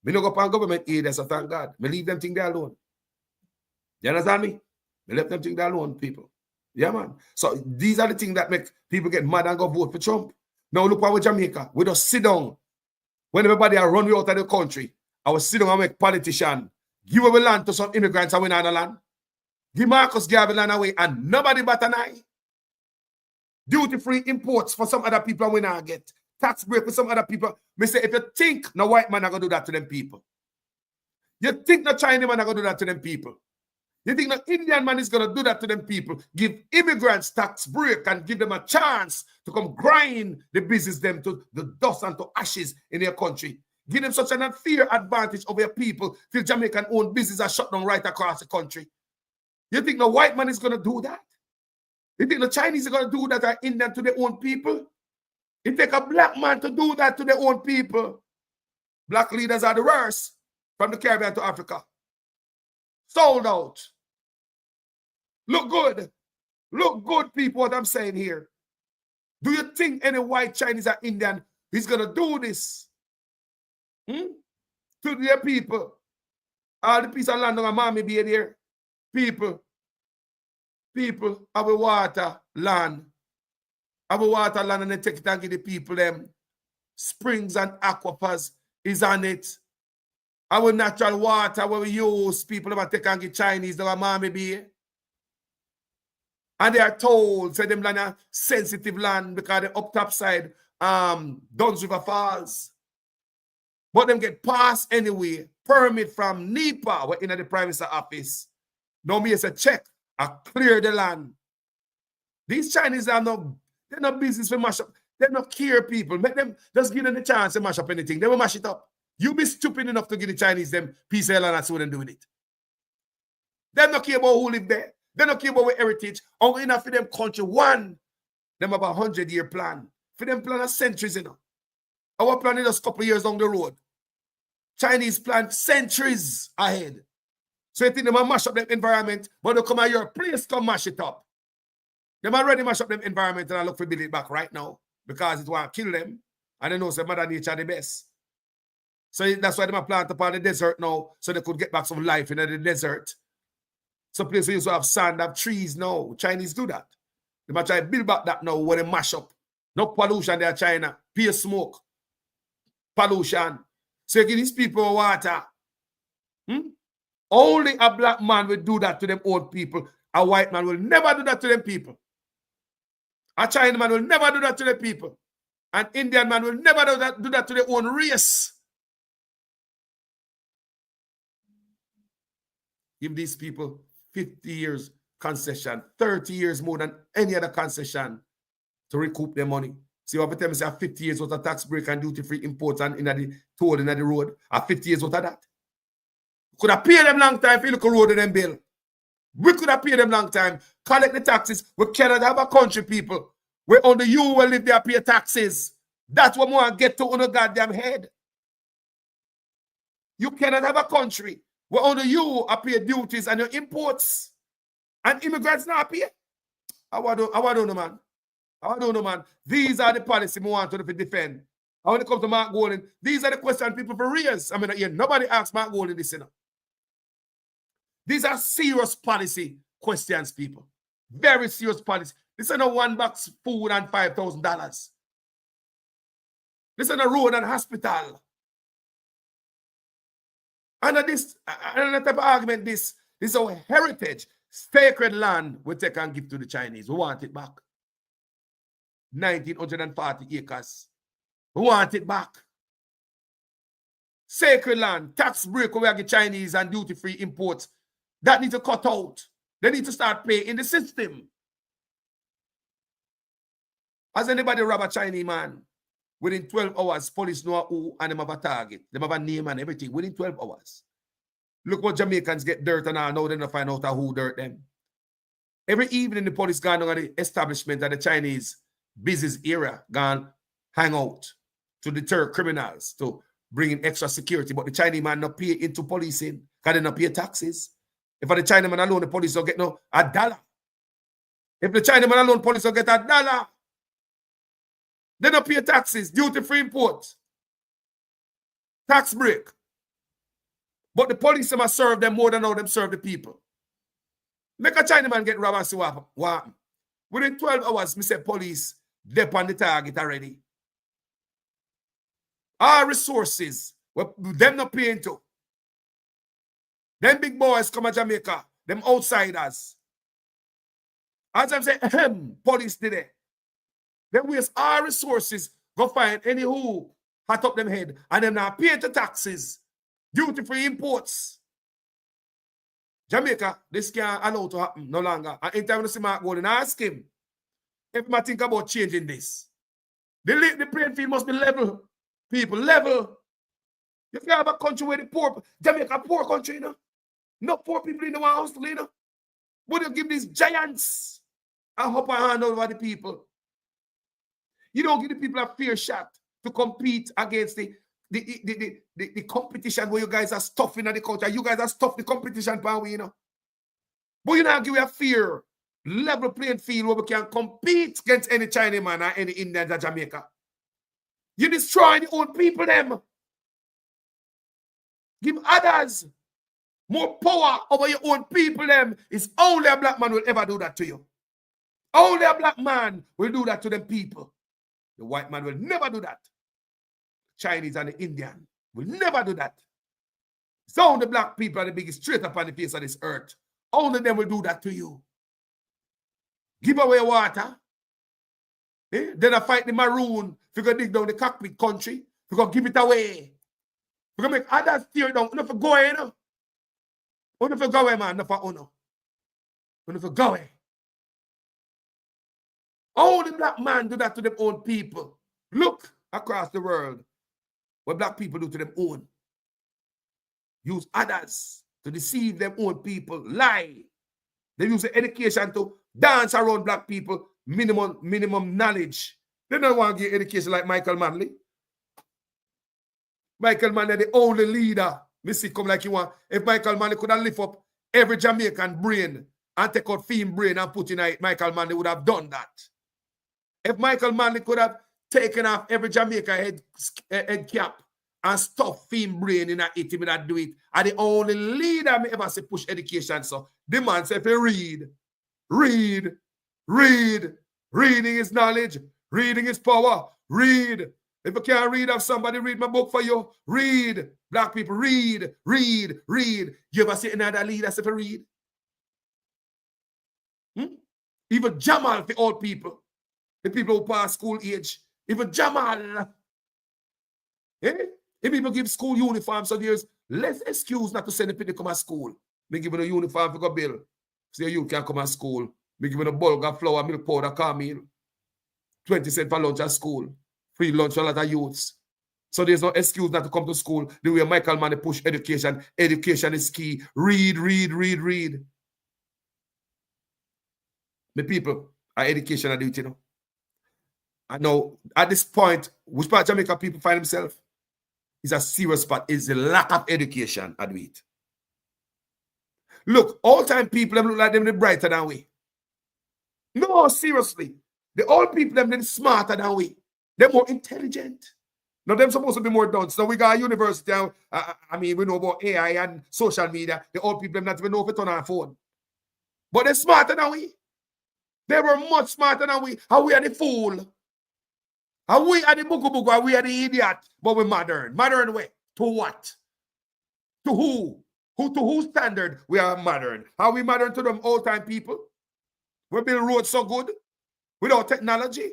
Me no go up on government aid, so thank God. Me leave them thing there alone. You understand me? Me left them thing there alone, people. Yeah, man. So these are the things that make people get mad and go vote for Trump. Now look what with Jamaica. We just sit down. When everybody are run out of the country, I will sit down and make politicians give away land to some immigrants and win on the land. Give Marcus Garvey land away and nobody but an eye. Duty-free imports for some other people and we not get. Tax break for some other people. Me say, if you think no white man are going to do that to them people. You think no Chinese man are going to do that to them people. You think no Indian man is going to do that to them people. Give immigrants tax break and give them a chance to come grind the business them to the dust and to ashes in their country. give them such an unfair advantage over your people till Jamaican owned business are shut down right across the country? You think the white man is going to do that? You think the Chinese are going to do that or Indian to their own people? It take a black man to do that to their own people. Black leaders are the worst from the Caribbean to Africa. Sold out. Look good. Look good, people, what I'm saying here. Do you think any white, Chinese, or Indian is going to do this to their people? All the piece of land on mommy be there. People have a water land. Have a water land and they take it and give the people them. Springs and aquifers is on it. Our natural water where we use, people have take and give Chinese, the mommy be. And they are told, say them land a sensitive land because the up top side, Duns River Falls. But them get passed anyway. Permit from NEPA, we're in the Prime Minister office. Now me say check, I clear the land. These Chinese are they're not business for mash up. They're not care people. Make them just give them the chance to mash up anything. They will mash it up. You be stupid enough to give the Chinese them piece of land and see what they do with it. They don't care about who live there. They don't care about heritage. Only enough for them country one. Them have a 100-year plan. For them plan a centuries, you know. Our plan is just a couple of years down the road. Chinese plan centuries ahead. So you think they might mash up them environment, but they come out your place, come mash it up. They might already mash up them environment and I look for build it back right now because it want to kill them. And they know say Mother Nature the best. So that's why they might plant upon the desert now so they could get back some life in the desert. Some places used to have sand, have trees now. Chinese do that. They might try to build back that now when they mash up. No pollution there, China. Pure smoke. Pollution. So you give these people water. Only a black man will do that to them old people. A white man will never do that to them people. A Chinese man will never do that to their people. An Indian man will never do that to their own race. Give these people 50 years concession, 30 years more than any other concession to recoup their money. See what I tell me say 50 years worth of tax break and duty-free imports and in the toll in the road. 50 years worth of that. Could have paid them long time if you look at road in them bill. We could have paid them long time. Collect the taxes. We cannot have a country, people. We only you will live there pay taxes. That's what we want to get to on the goddamn head. You cannot have a country where only you are pay duties and your imports. And immigrants not pay. I don't know, man. I don't know, man. These are the policies we want to defend. And when it comes to Mark Golding, these are the questions people for reals. I mean, nobody asks Mark Golding this, you know. These are serious policy questions, people. Very serious policy. This is not one box food and $5,000. This is a road and hospital. And another type of argument, this is our heritage. Sacred land we take and give to the Chinese. We want it back. 1,940 acres. We want it back. Sacred land, tax break where we get Chinese and duty-free imports. That needs to cut out. They need to start paying in the system. Has anybody rob a Chinese man? Within 12 hours, police know who and them have a target. Them have a name and everything. Within 12 hours. Look what Jamaicans get dirt and all. Now they don't find out who dirt them. Every evening the police gone on the establishment of the Chinese business area, gone hang out to deter criminals, to bring in extra security. But the Chinese man not pay into policing because they not pay taxes. If the Chinese man alone, the police don't get $1. If the Chinese man alone, police don't get $1. They don't pay taxes, duty-free import, tax break. But the police must serve them more than how them serve the people. Make a Chinese man get robbed and see what happen. Within 12 hours, me say police, they're on the target already. Our resources, them not paying to. Them big boys come to Jamaica, them outsiders. As I'm saying, police did it. They waste our resources, go find any who hat up them head, and them now pay the taxes, duty-free imports. Jamaica, this can't allow to happen no longer. And in time to see Mark Golding, ask him if I think about changing this. The playing field must be level. People, level. If you have a country where the poor, Jamaica a poor country, you know. No poor people in the house, you know. Would you give these giants a upper hand over the people? You don't give the people a fair shot to compete against the competition where you guys are stuffing at the culture. You guys are stuffed the competition, you know. But you not give a fair level playing field where we can compete against any Chinese man or any Indians or Jamaica. You destroy the own people, them. Give others more power over your own people, them. It's only a black man will ever do that to you. Only a black man will do that to them people. The white man will never do that. Chinese and the Indian will never do that. It's only the black people are the biggest traitor upon the face of this earth. Only them will do that to you. Give away water. Then I fight the maroon. If you go dig down the cockpit country, if you go give it away. If you go make others tear down. Enough for go away, you know. Enough for go away, man. Enough for uno. Enough for go away. Only black man do that to their own people. Look across the world what black people do to them own. Use others to deceive them own people. Lie. They use the education to dance around black people. Minimum knowledge. They don't want to get education like Michael Manley. Michael Manley, the only leader. Me see come like you want. If Michael Manley could have lift up every Jamaican brain and take out Fiend brain and put in it, Michael Manley would have done that. If Michael Manley could have taken off every Jamaica head cap and stuffed Fiend brain in it, he would have do it. And the only leader me ever say push education. So the man say if you read. Reading is knowledge. Reading is power. Read. If you can't read of somebody, read my book for you. Read. Black people, read. You ever see another leader say if you read? Even Jamal for old people. The people who pass school age. Even Jamal. If people give school uniform, so there's less excuse not to send the people to come to school. They give them a uniform for go bill. So you can come to school. They give them a bulk of flour, milk powder, cornmeal. 20 cents for lunch at school. Free lunch for a lot of youths. So there's no excuse not to come to school. The way Michael Manley push education. Education is key. Read. The people are education are duty, you know. I know at this point, which part of Jamaica people find themselves is a serious spot, is the lack of education at it. Look, all time people them look like them they're brighter than we. No, seriously. The old people them they're smarter than we. They're more intelligent. Now them supposed to be more done. So we got a university. I mean, we know about AI and social media. The old people them not even know if it's on our phone. But they're smarter than we. They were much smarter than we. How we are the fool. And we are the bugu, and we are the idiot, but we're modern. Modern way. To what? To who? To whose standard we are modern? Are we modern to them old-time people? We build roads so good without technology.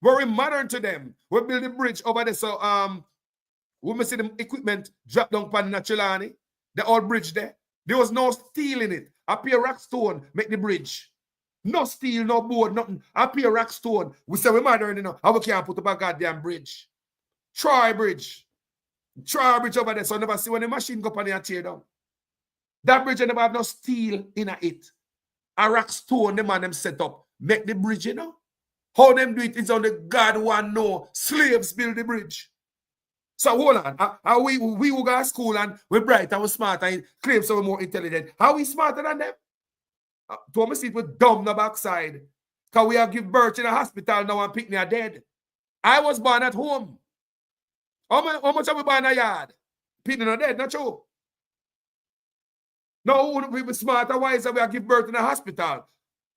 We're modern to them. We build a bridge over there. So we must see the equipment drop down upon Nachilani. The old bridge there. There was no steel in it. A pure rock stone make the bridge. No steel, no board, nothing. A pure rock stone. We say we're modern, you know. How we can't put up a goddamn bridge. Troy Bridge over there. So I never see when the machine go up and tear down. That bridge never have no steel in it. A rock stone, the man them set up. Make the bridge, you know. How them do it is on the God one know. Slaves build the bridge. So hold on. We who go to school and we're bright and we're smart and claim so we're more intelligent. How we smarter than them? To me see it with dumb the backside. Because we have give birth in a hospital now and Pickney are dead. I was born at home. How much have we born in a yard? Pickney are dead, not true. No, we be smarter, wiser, we have give birth in a hospital.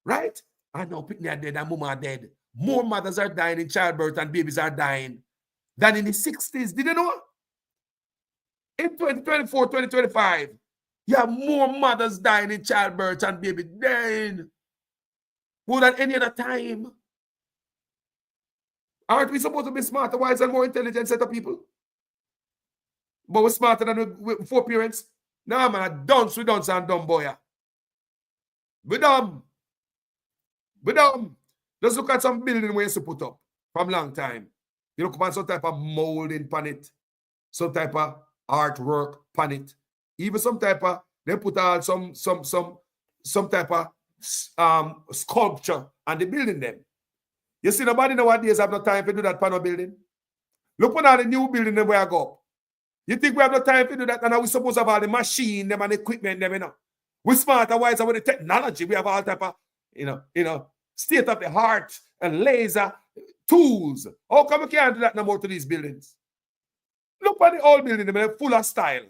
Right? I know Pickney are dead and mama are dead. More mothers are dying in childbirth and babies are dying than in the 60s. Did you know? In 2024, 2025, you have more mothers dying in childbirth and baby dying more than any other time. Aren't we supposed to be smarter, wiser, and more intelligent set of people? But we're smarter than we four parents. Nah, man, we dunce and dumb boy. We dumb. Just look at some building we used to put up from long time. You look upon some type of molding on it. some type of artwork on it. Even some type of, they put out some type of sculpture on the building them. You see, nobody nowadays have no time to do that panel building. Look at all the new building them where I go. You think we have no time to do that? And we supposed to have all the machine, them and equipment, them, you know. We're smarter, wiser with the technology. We have all type of, you know, state of the art and laser tools. How come we can't do that no more to these buildings? Look at the old building, they're full of style.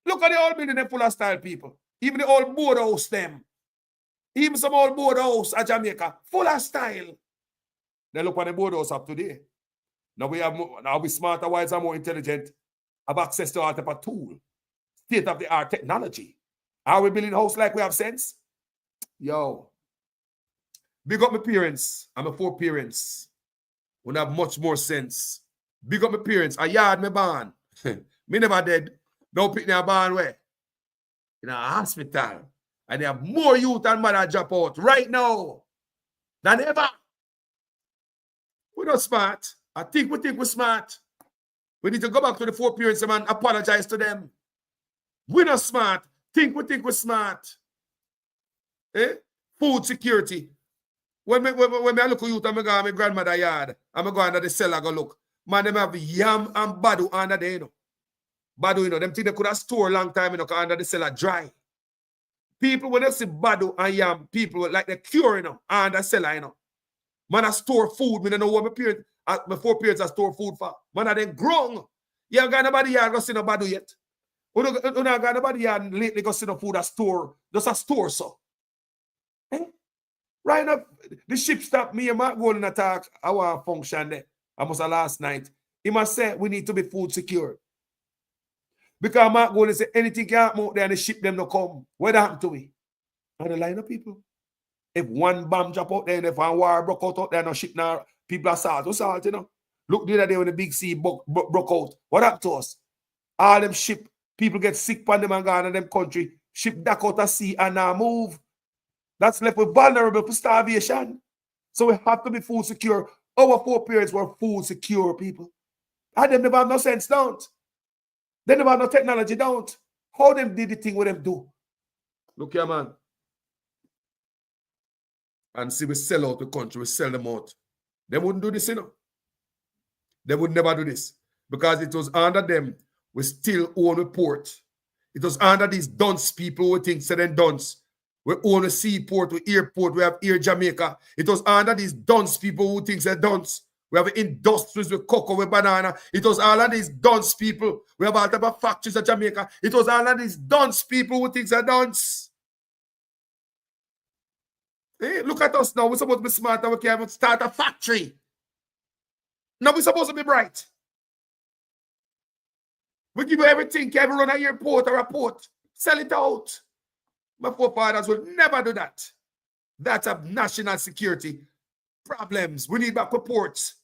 Look at the old building, they're full of style, people. Even the old boardhouse, them. Even some old boardhouse at Jamaica, full of style. Then look at the boardhouse up today. Now we smarter, wiser, more intelligent, have access to all type of tool, state of the art technology. Are we building a house like we have sense? Yo, big up my parents and my 4 parents. We have much more sense. Big up my parents. A yard me born. Me never dead. Don't pick me a born way. In a hospital. And they have more youth and mother drop out right now than ever. We're not smart. I think we're smart. We need to go back to the 4 parents and apologize to them. We're not smart. We think we're smart. Food security. When I look at youth, I'm going to my grandmother's yard. I'm going to go under the cellar go look. Man, them have yam and badu under there, you know. Badu, you know, them think they could have stored a long time, you know, because under the cellar dry. People, when they see badu and yam, people like the cure, you know, under the cellar, you know. Man, I store food. I don't know what my 4 parents I store food for. Man, I then grown. You haven't got nobody yard go see no badu yet. You don't got nobody yard lately go see no food at store. Just a store, so. Right now, the ship stopped me and Mark Golden attack our function there. Almost last night. He must say we need to be food secure. Because Mark Golden said anything can happen out there and the ship them no come. What happened to we? And the line of people. If one bomb drop out there and if one war broke out there, no ship now, people are salt, you know. Look the other day when the big sea broke out. What happened to us? All them ship, people get sick on them and gone in them country. Ship back out of sea and now move. That's left with vulnerable for starvation. So we have to be food secure. Our 4 parents were food secure people. And them never have no sense, don't. They never have no technology, don't. How them did the thing what them do? Look here, man. And see, we sell out the country, we sell them out. They wouldn't do this, you know. They would never do this. Because it was under them, we still own a port. It was under these dunce people who think they're dunce. We own a seaport, we airport, we have Air Jamaica. It was under these dunce people who think they're dunce. We have industries with cocoa, with banana. It was all of these dunce people. We have all type of factories at Jamaica. It was all of these dunce people who think they're dunce. Hey, look at us now. We're supposed to be smart and we can't start a factory. Now we're supposed to be bright. We give you everything. Can you run an airport or a port? Sell it out. My forefathers will never do that. That's a national security problems. We need back to ports.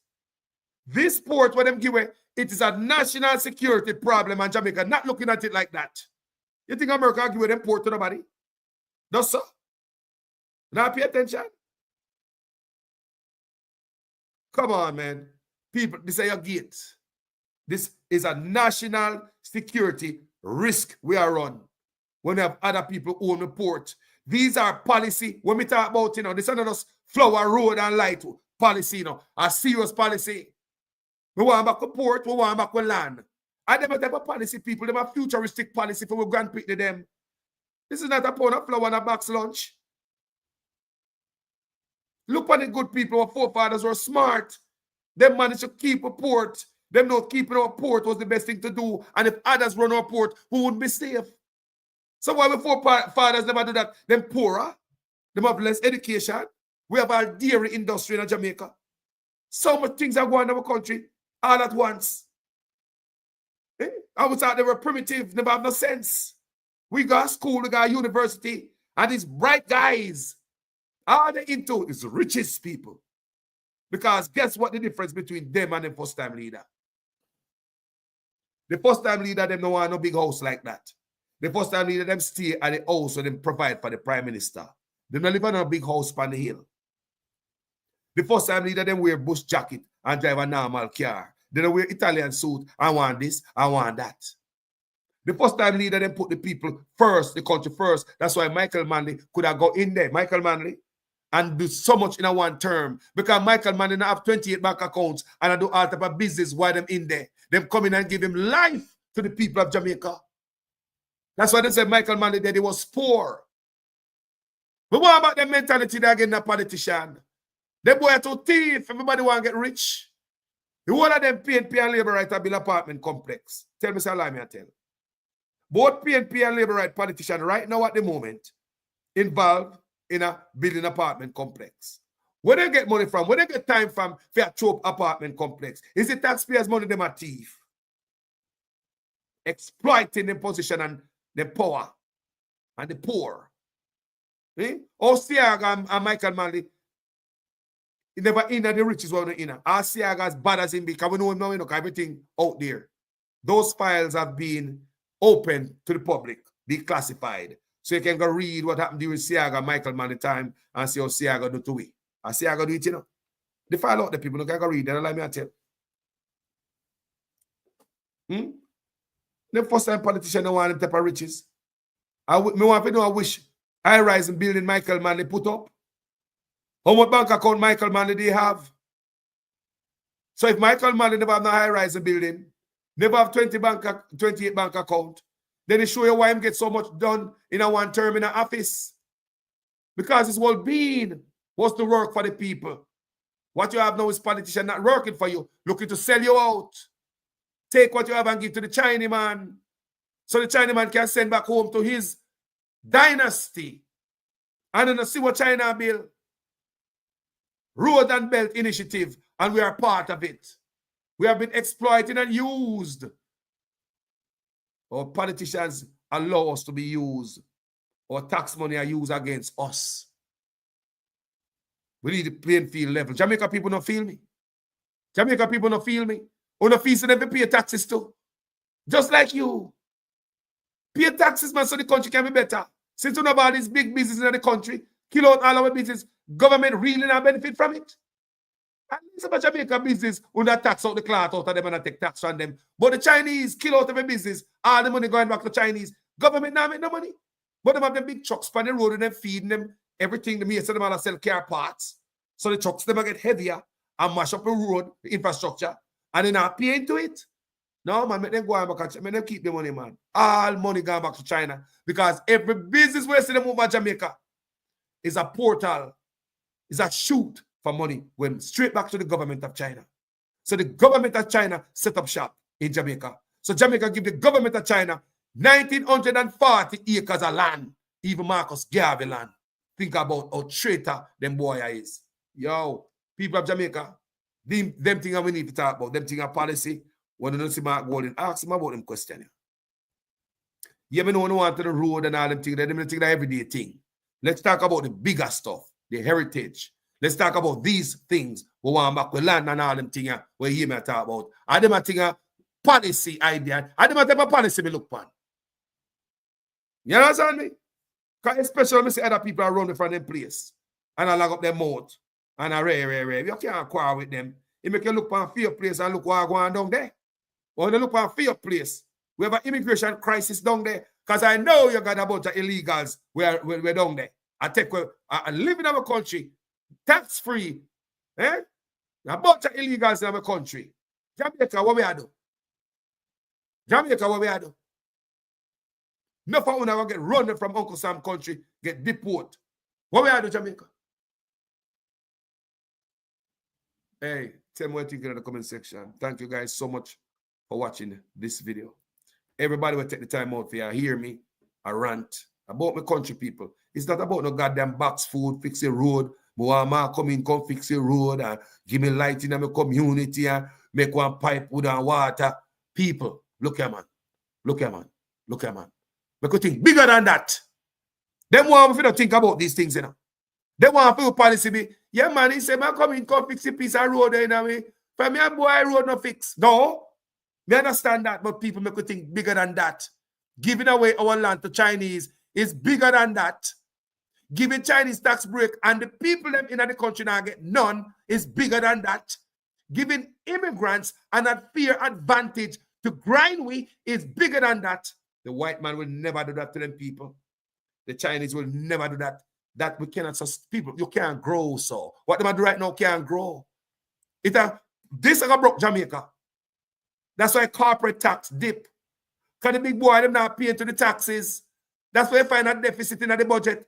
This port, what them give away, it is a national security problem in Jamaica. Not looking at it like that. You think America give away them port to nobody? No, sir. Now pay attention. Come on, man. People, this is your gate. This is a national security risk we are on. When we have other people who own the port. These are policy. When we talk about, you know, this is not just flower, road, and light policy, you know, a serious policy. We want back a port, we want back a land. And them type of policy, people, them have futuristic policy for we grandpick to them. This is not a pound of flour and a box lunch. Look at the good people, our forefathers were smart. They managed to keep a port. Them not keeping our port was the best thing to do. And if others run our port, who would be safe? So why the forefathers never do that? Them poorer. Them have less education. We have our dairy industry in Jamaica. So much things are going on in our country all at once. I was thought they were primitive, never have no sense. We got school, we got university, and these bright guys, all they into is richest people. Because guess what the difference between them and the first-time leader? The first-time leader, them don't want no big house like that. The first-time leader, them stay at the house and them provide for the prime minister. They don't live in a big house on the hill. The first-time leader, them wear bush jacket and drive a normal car. They don't wear Italian suit. I want this, I want that. The first time leader then put the people first, the country first. That's why Michael Manley could have got in there. Michael Manley and do so much in a one term. Because Michael Manley now have 28 bank accounts and I do all type of business while them in there. Them come in and give him life to the people of Jamaica. That's why they said Michael Manley that he was poor. But what about the mentality they getting a politician? Them boy are too thief. Everybody want to get rich. The whole of them PNP and Labour Right have built apartment complex. Tell me, sir, lie me and tell. Both PNP and Labour Right politicians right now at the moment involved in a building apartment complex. Where they get money from? Where they get time from for a trope apartment complex? Is it taxpayers' money them are thief? Exploiting the position and the power and the poor. Eh? Siaga and Michael Manley, he never in the riches one in. Siaga as bad as him because we know him now, you know, everything out there. Those files have been open to the public, declassified. So you can go read what happened during Siaga and Michael Manley time and see how Siaga do to we. And Siaga do it, you know. They file out the people, you can go read, they don't like me and tell. The first time politician don't want them type of riches. Me want to know, I wish high-rise building Michael Manley put up. How much bank account Michael Manley they have? So if Michael Manley never have no high-rise building, never have 28 bank account, then it show you why him get so much done in a one term in an office. Because his well-being was to work for the people. What you have now is politician not working for you, looking to sell you out. Take what you have and give to the Chinaman. So the Chinaman can send back home to his dynasty. And then see what China build. Road and Belt Initiative, and we are part of it. We have been exploited and used. Our politicians allow us to be used. Our tax money are used against us. We need the playing field level. Jamaica people don't feel me. Jamaica people don't feel me. On the fees and they pay taxes too. Just like you. Pay taxes, man, so the country can be better. Since we know about these big businesses in the country, kill out all our business, government really not benefit from it. And it's about Jamaica business who not tax out the cloth out of them and not take tax from them. But the Chinese kill out every business, all the money going back to Chinese. Government not make no money. But them have the big trucks on the road and them feeding them everything. The mates of them all sell car parts. So the trucks never get heavier and mash up the road, the infrastructure, and they're not paying to it. No, man, make them go back and make them keep the money, man. All money going back to China. Because every business where they see them over Jamaica is a portal, is a chute for money went straight back to the government of China. So the government of China set up shop in Jamaica. So Jamaica give the government of China 1,940 acres of land. Even Marcus Garvey land. Think about how traitor them boy is. Yo, people of Jamaica, them things we need to talk about. Them things are policy. When you don't see Mark Golding, ask him about them question. Yeah, me know no want to the road and all them things. Them think that everyday thing. Let's talk about the bigger stuff, the heritage. Let's talk about these things. We want back with land and all them things we hear me talk about. I them a thing a policy idea. I them a type of policy me look upon. You understand me? Because especially when I see other people are running from them place and I lock up their mouth and I rare. You can't quarrel with them. You make you look for a fear place and look what going down there. Or you look for a fear place. We have an immigration crisis down there. Because I know you got a bunch of illegals we're down there. I live in our country, tax-free. A bunch of illegals in our country. Jamaica, what we do? Jamaica, what we do? No for one get run from Uncle Sam country, get deported. What we do, Jamaica? Hey, tell me what you think in the comment section. Thank you guys so much for watching this video. Everybody will take the time out for hear me, I rant about my country people. It's not about no goddamn box food, fix a road. Muhammad come in, come fix a road and give me light in my community and make one pipe with and water. People, look here, man. Look here, man. Look here, man. We could think bigger than that. Them want to think about these things, you know. They want to policy be, yeah, man, he said, man, come in, come fix a piece of road, you know. For me, a boy, road no fix. No. We understand that, but people make you think bigger than that. Giving away our land to Chinese is bigger than that. Giving Chinese tax break and the people them in the country now get none is bigger than that. giving immigrants an unfair advantage to grind we is bigger than that. The white man will never do that to them people. The Chinese will never do that. That we cannot sustain people. You can't grow, so what them do right now can't grow. This is a broke Jamaica. That's why corporate tax dip. Because the big boy them not paying to the taxes. That's why you find a deficit in the budget.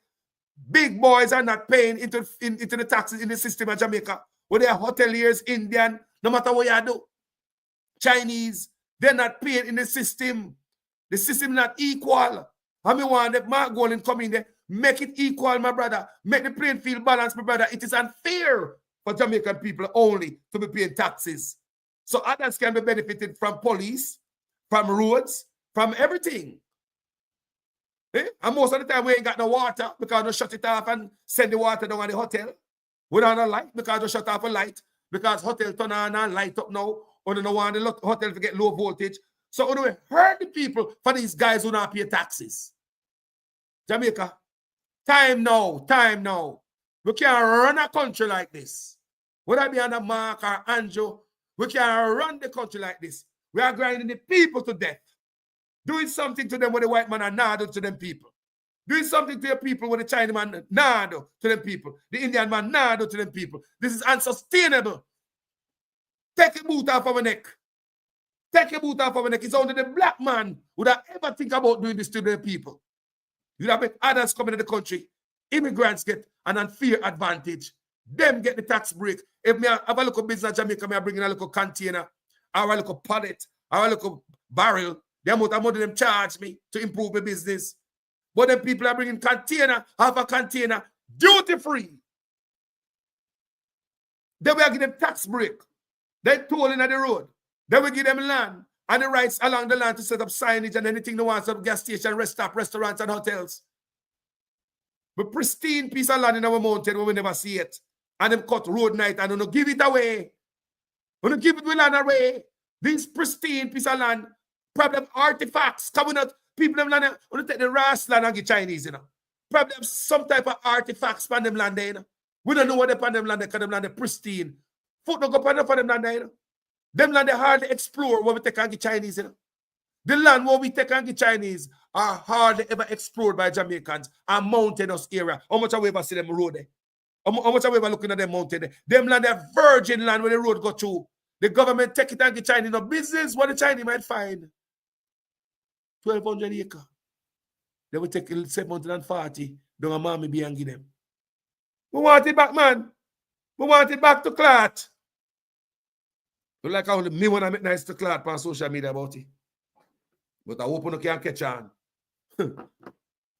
Big boys are not paying into the taxes in the system of Jamaica. Whether they are hoteliers, Indian, no matter what you do. Chinese, they're not paying in the system. The system not equal. I mean, want that Mark Golding come in there, make it equal, my brother. Make the playing field balance, my brother. It is unfair for Jamaican people only to be paying taxes. So others can be benefited from police, from roads, from everything. And most of the time we ain't got no water because they shut it off and send the water down at the hotel. We don't have no light because they shut off a light because hotel turn on and light up now. Or they don't want the hotel to get low voltage. So we hurt the people for these guys who don't pay taxes. Jamaica, time now. We can't run a country like this. Whether it be under Mark or Andrew, we can't run the country like this. We are grinding the people to death. Doing something to them what the white man are not do to them people. Doing something to your people what the Chinese man not do to them people. The Indian man not do to them people. This is unsustainable. Take a boot off our neck. Take a boot off our neck. It's only the black man would have ever think about doing this to their people. You'd have met others coming to the country. Immigrants get an unfair advantage. Them get the tax break. If me have a little business in Jamaica, I bring in a little container, or a little pallet, or a little barrel, the amount of money them charge me to improve my business. But then people are bringing container, half a container, duty-free. Then we are giving them tax break. They tolling at the road. Then we give them land and the rights along the land to set up signage and anything they want, some gas station, rest stop, restaurants and hotels. But pristine piece of land in our mountain where we never see it. And them cut road night and don't give it away. We don't give it with land away. This pristine piece of land, problem artifacts coming out. People them land, we take the Ras land and get Chinese, you know. Probably have some type of artifacts on them land there, you know. We don't know what they on them land because them land are pristine. Foot don't go on for them land there, you know. Them land they hardly explore what we take and get Chinese, you know. The land where we take and get Chinese are hardly ever explored by Jamaicans and mountainous area. How much have we ever see them road there? How much have we ever looking at them mountain there? Them land are virgin land where the road go through. The government take it and get Chinese. No business what the Chinese might find. 1,200 acres. They will take 740 down a Mammy Bay and give them. We want it back, man. We want it back to Clat. You like how me want to make nice to Clat on social media about it. But I hope you can't catch on.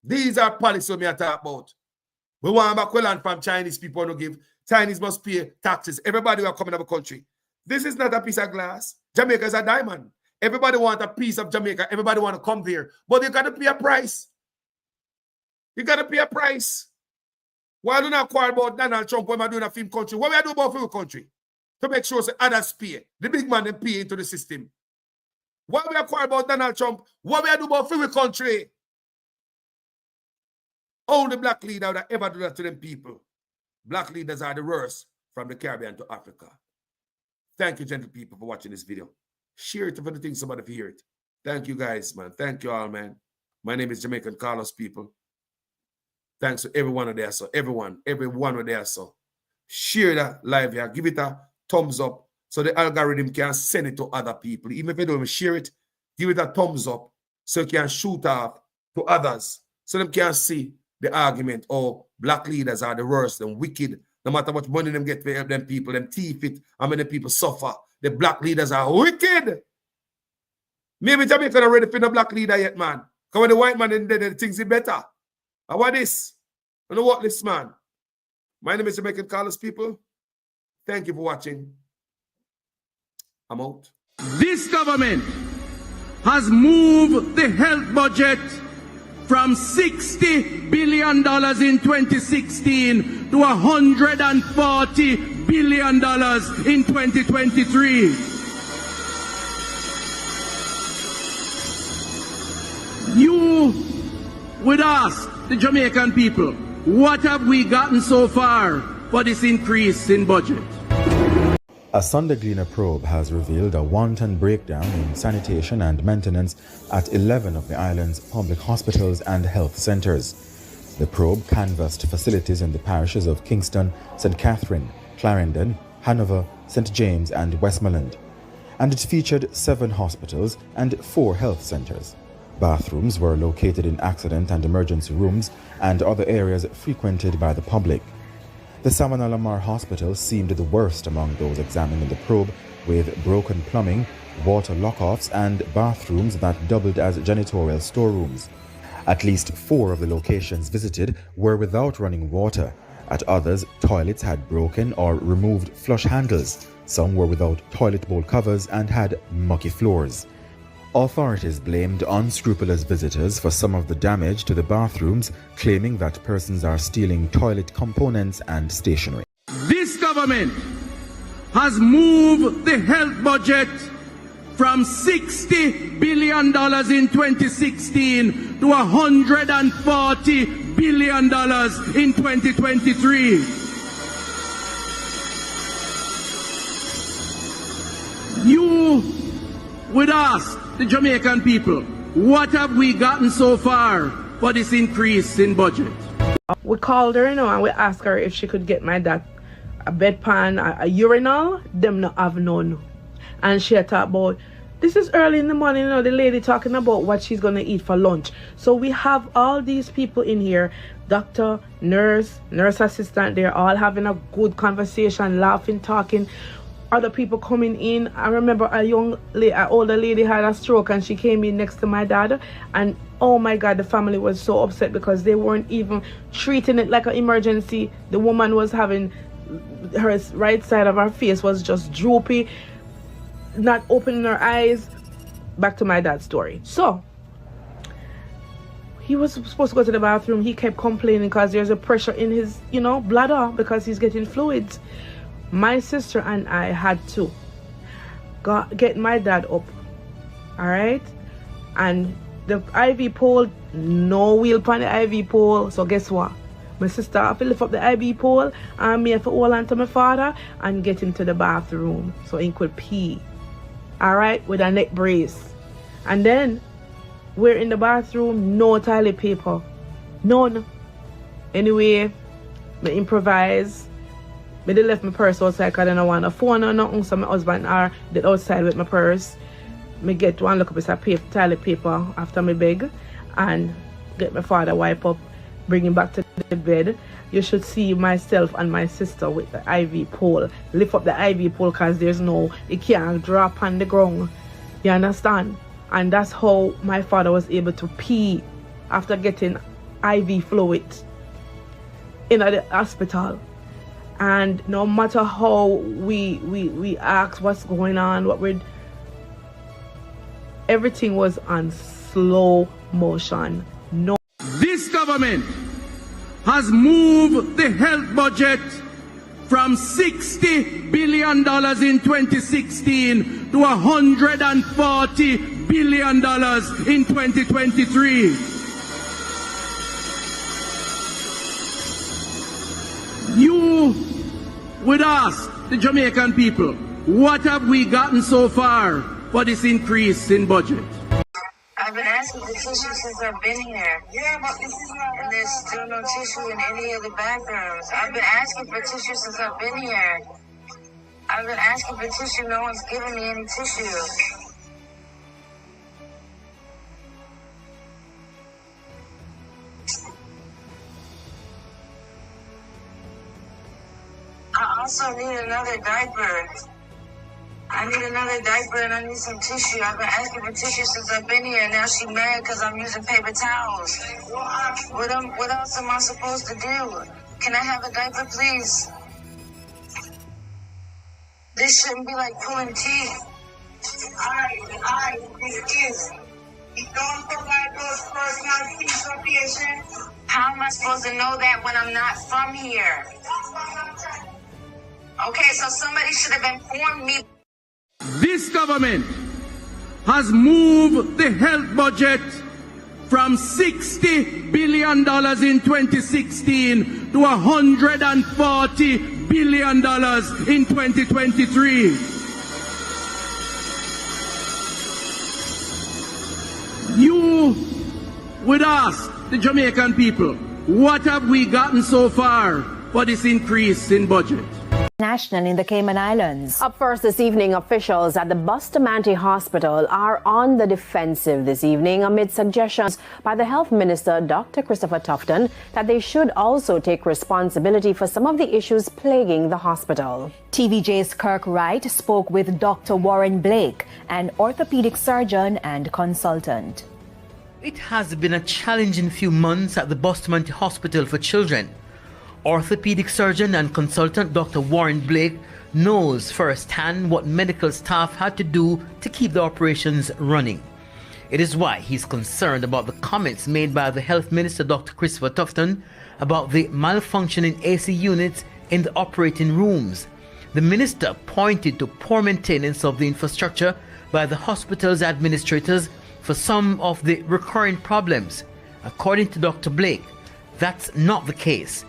These are policies we are talking about. We want back land from Chinese people to give. Chinese must pay taxes. Everybody who are coming to the country. This is not a piece of glass. Jamaica is a diamond. Everybody wants a piece of Jamaica. Everybody want to come there. But you got to pay a price. You got to pay a price. Why do not quarrel about Donald Trump when we're doing a film country? What we do about film country? To make sure that others pay. The big man them pay into the system. Why we are quarrel about Donald Trump? What we do about film country? Only black leader would ever do that to them people. Black leaders are the worst from the Caribbean to Africa. Thank you, gentle people, for watching this video. Share it if you think somebody will hear it. Thank you guys, man. Thank you all, man. My name is Jamaican Carlos, people. Thanks to everyone of there, so everyone of there, so share that live here. Give it a thumbs up so the algorithm can send it to other people. Even if you don't share it, give it a thumbs up so you can shoot off to others so them can see the argument. Oh, black leaders are the worst and wicked. No matter what money them get to help them people, them thief it, how many people suffer. The black leaders are wicked. Maybe Jamaica not ready for the black leader yet, man. Because when the white man in there, the things is better. How about this? You know what, this man? My name is Jamaican Carlos, people. Thank you for watching. I'm out. This government has moved the health budget from $60 billion in 2016 to $140 billion in 2023. You would ask the Jamaican people, what have we gotten so far for this increase in budget? A Sunday Gleaner probe has revealed a wanton breakdown in sanitation and maintenance at 11 of the island's public hospitals and health centres. The probe canvassed facilities in the parishes of Kingston, St. Catherine, Clarendon, Hanover, St. James and Westmoreland, and it featured 7 hospitals and 4 health centres. Bathrooms were located in accident and emergency rooms and other areas frequented by the public. The Salmon Alamar Hospital seemed the worst among those examined in the probe, with broken plumbing, water lock-offs and bathrooms that doubled as janitorial storerooms. At least 4 of the locations visited were without running water. At others, toilets had broken or removed flush handles. Some were without toilet bowl covers and had mucky floors. Authorities blamed unscrupulous visitors for some of the damage to the bathrooms, claiming that persons are stealing toilet components and stationery. This government has moved the health budget from $60 billion in 2016 to $140 billion in 2023. You would ask the Jamaican people, what have we gotten so far for this increase in budget? We called her, and we asked her if she could get my dad a bedpan, a urinal. Them not have none. And she had talked about, this is early in the morning, the lady talking about what she's going to eat for lunch. So we have all these people in here, doctor, nurse assistant, they're all having a good conversation, laughing, talking. Other people coming in. I remember an older lady had a stroke and she came in next to my dad, and oh my God, the family was so upset because they weren't even treating it like an emergency. The woman was having, her right side of her face was just droopy, not opening her eyes. Back to my dad's story. So he was supposed to go to the bathroom. He kept complaining because there's a pressure in his bladder because he's getting fluids. My sister and I had to get my dad up, all right? And the IV pole, no wheel on the IV pole. So guess what? My sister have to lift up the IV pole and me have to hold on to my father and get into the bathroom so he could pee, all right, with a neck brace. And then we're in the bathroom, no toilet paper, none. Anyway, I improvise. I left my purse outside because I didn't want a phone or nothing, so my husband are outside with my purse. I get one look up at toilet paper after my beg and get my father wipe up, bring him back to the bed. You should see myself and my sister with the IV pole. Lift up the IV pole because it can't drop on the ground. You understand? And that's how my father was able to pee after getting IV fluid in the hospital. And no matter how we ask what's going on, everything was on slow motion. No. This government has moved the health budget from $60 billion in 2016 to $140 billion in 2023. You would ask the Jamaican people, what have we gotten so far for this increase in budget? I've been asking for tissue since I've been here. Yeah, but this is not. And there's still no tissue in any of the bathrooms. I've been asking for tissue since I've been here. I've been asking for tissue. No one's giving me any tissue. I also need another diaper. I need another diaper and I need some tissue. I've been asking for tissue since I've been here, and now she's mad because I'm using paper towels. What else am I supposed to do? Can I have a diaper, please? This shouldn't be like pulling teeth. Alright, this is. You don't provide those personal piece of patients. How am I supposed to know that when I'm not from here? Okay, so somebody should have informed me. This government has moved the health budget from $60 billion in 2016 to $140 billion in 2023. You would ask the Jamaican people, what have we gotten so far for this increase in budget? National in the Cayman Islands. Up first this evening, officials at the Bustamante Hospital are on the defensive this evening amid suggestions by the Health Minister, Dr. Christopher Tufton, that they should also take responsibility for some of the issues plaguing the hospital. TVJ's Kirk Wright spoke with Dr. Warren Blake, an orthopedic surgeon and consultant. It has been a challenging few months at the Bustamante Hospital for Children. Orthopedic surgeon and consultant Dr. Warren Blake knows firsthand what medical staff had to do to keep the operations running. It is why he's concerned about the comments made by the Health Minister Dr. Christopher Tufton about the malfunctioning AC units in the operating rooms. The minister pointed to poor maintenance of the infrastructure by the hospital's administrators for some of the recurring problems. According to Dr. Blake, that's not the case.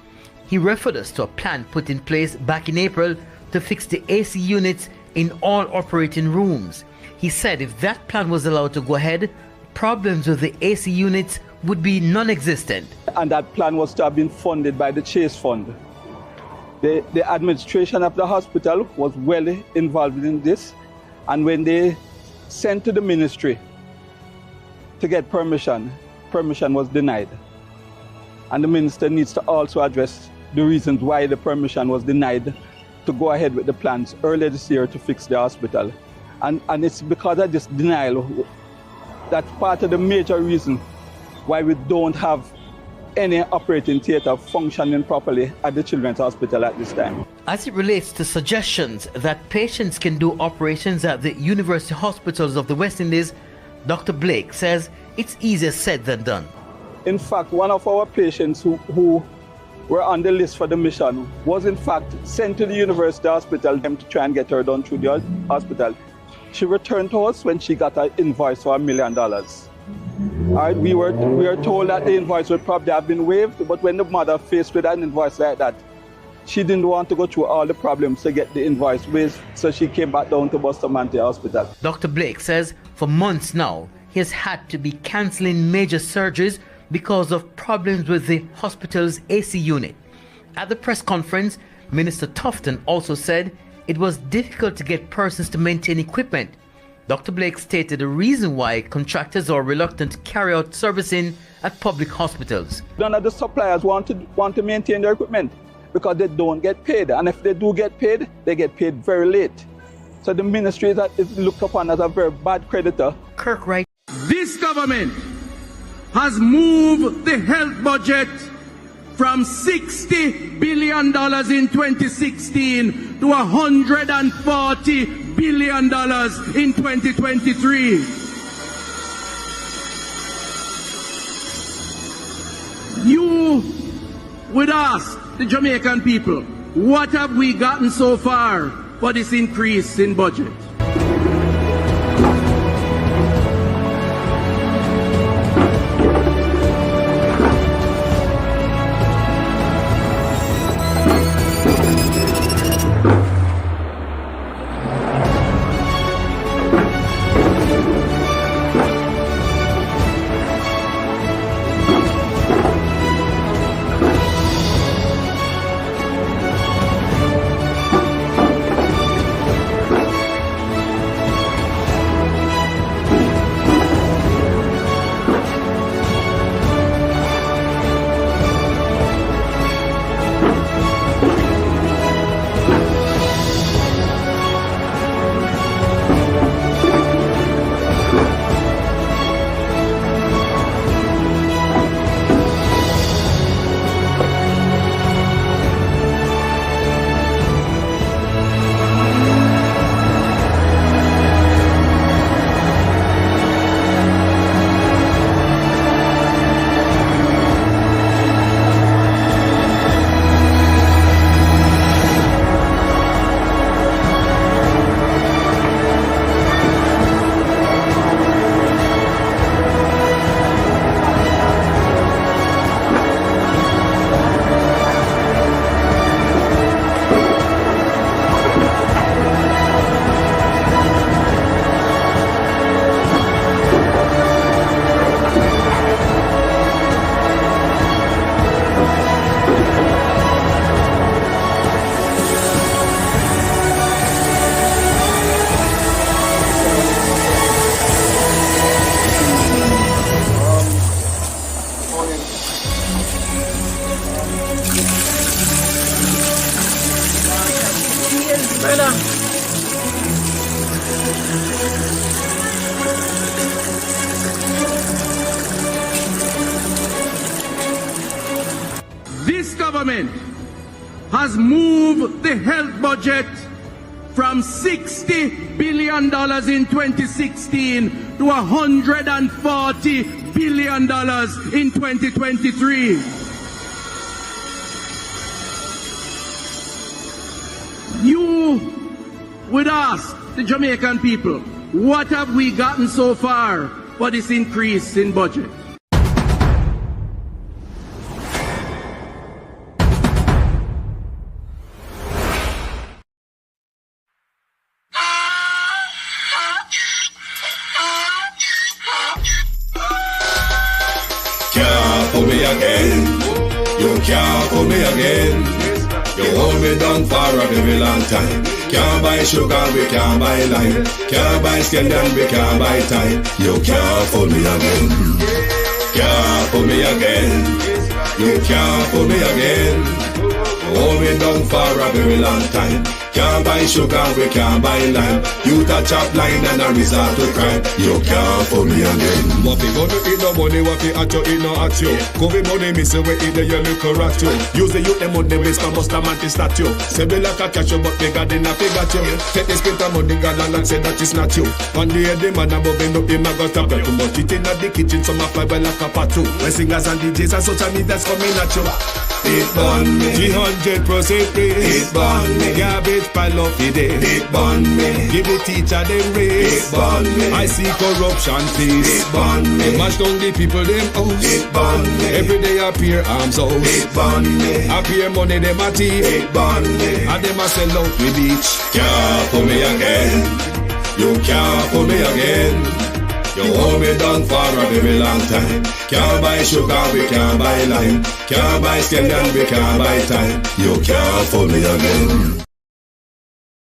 He referred us to a plan put in place back in April to fix the AC units in all operating rooms. He said if that plan was allowed to go ahead, problems with the AC units would be non-existent. And that plan was to have been funded by the Chase Fund. The administration of the hospital was well involved in this, and when they sent to the ministry to get permission was denied. And the minister needs to also address the reasons why the permission was denied to go ahead with the plans earlier this year to fix the hospital. And it's because of this denial that's part of the major reason why we don't have any operating theatre functioning properly at the Children's Hospital at this time. As it relates to suggestions that patients can do operations at the university hospitals of the West Indies, Dr. Blake says it's easier said than done. In fact, one of our patients who were on the list for the mission was in fact sent to the university hospital to try and get her done through the hospital. She returned to us when she got an invoice for $1 million. All right, we were told that the invoice would probably have been waived, but when the mother faced with an invoice like that, she didn't want to go through all the problems to get the invoice waived, so she came back down to Bustamante Hospital. Dr. Blake says for months now, he has had to be cancelling major surgeries because of problems with the hospital's AC unit. At the press conference, Minister Tufton also said it was difficult to get persons to maintain equipment. Dr. Blake stated the reason why contractors are reluctant to carry out servicing at public hospitals. None of the suppliers want to maintain their equipment because they don't get paid. And if they do get paid, they get paid very late. So the ministry is looked upon as a very bad creditor. Kirk Wright. This government has moved the health budget from $60 billion in 2016 to $140 billion in 2023. You would ask the Jamaican people, what have we gotten so far for this increase in budget? This government has moved the health budget from $60 billion in 2016 to $140 billion in 2023. You would ask the Jamaican people, what have we gotten so far for this increase in budget? Can't pull me again. You can't pull me again. You hold me down for a very long time. Can't buy sugar, we can't buy lime. Can't buy skin and we can't buy time. You can't pull me again. Can't pull me again. You can't pull me again. Hold me down for a very long time. Can't buy sugar, we can't buy lime. You touch up line and a resort to crime. You can't pull me again. What we gonna eat no money, what we at you, eat no at you. COVID money, miss away, eat the yellow correct you. Use the youth, the money, waste for most of the statue. Say we like a catch you, but we got enough, we got you. Take the spit of money, God, and say that is not you. One day, the man above end up, him a got up. Too much eating at the kitchen, some a fly by like a patu. When singers and DJs and social media's coming at you. It burn me 300% raise. It burn me garbage pile up the day. It burn me give the teacher them raise. It burn me I see corruption please. It burn me mash down the people them house. It burn me every day appear arms out. It burn me appear money them a thief. It burn me and them a sell out with each. Can't pull me again. You can't pull me again. You hold me down for a very long time. Can't buy sugar, we can't buy lime. Can't buy skin and we can't buy time. You can't fool me again.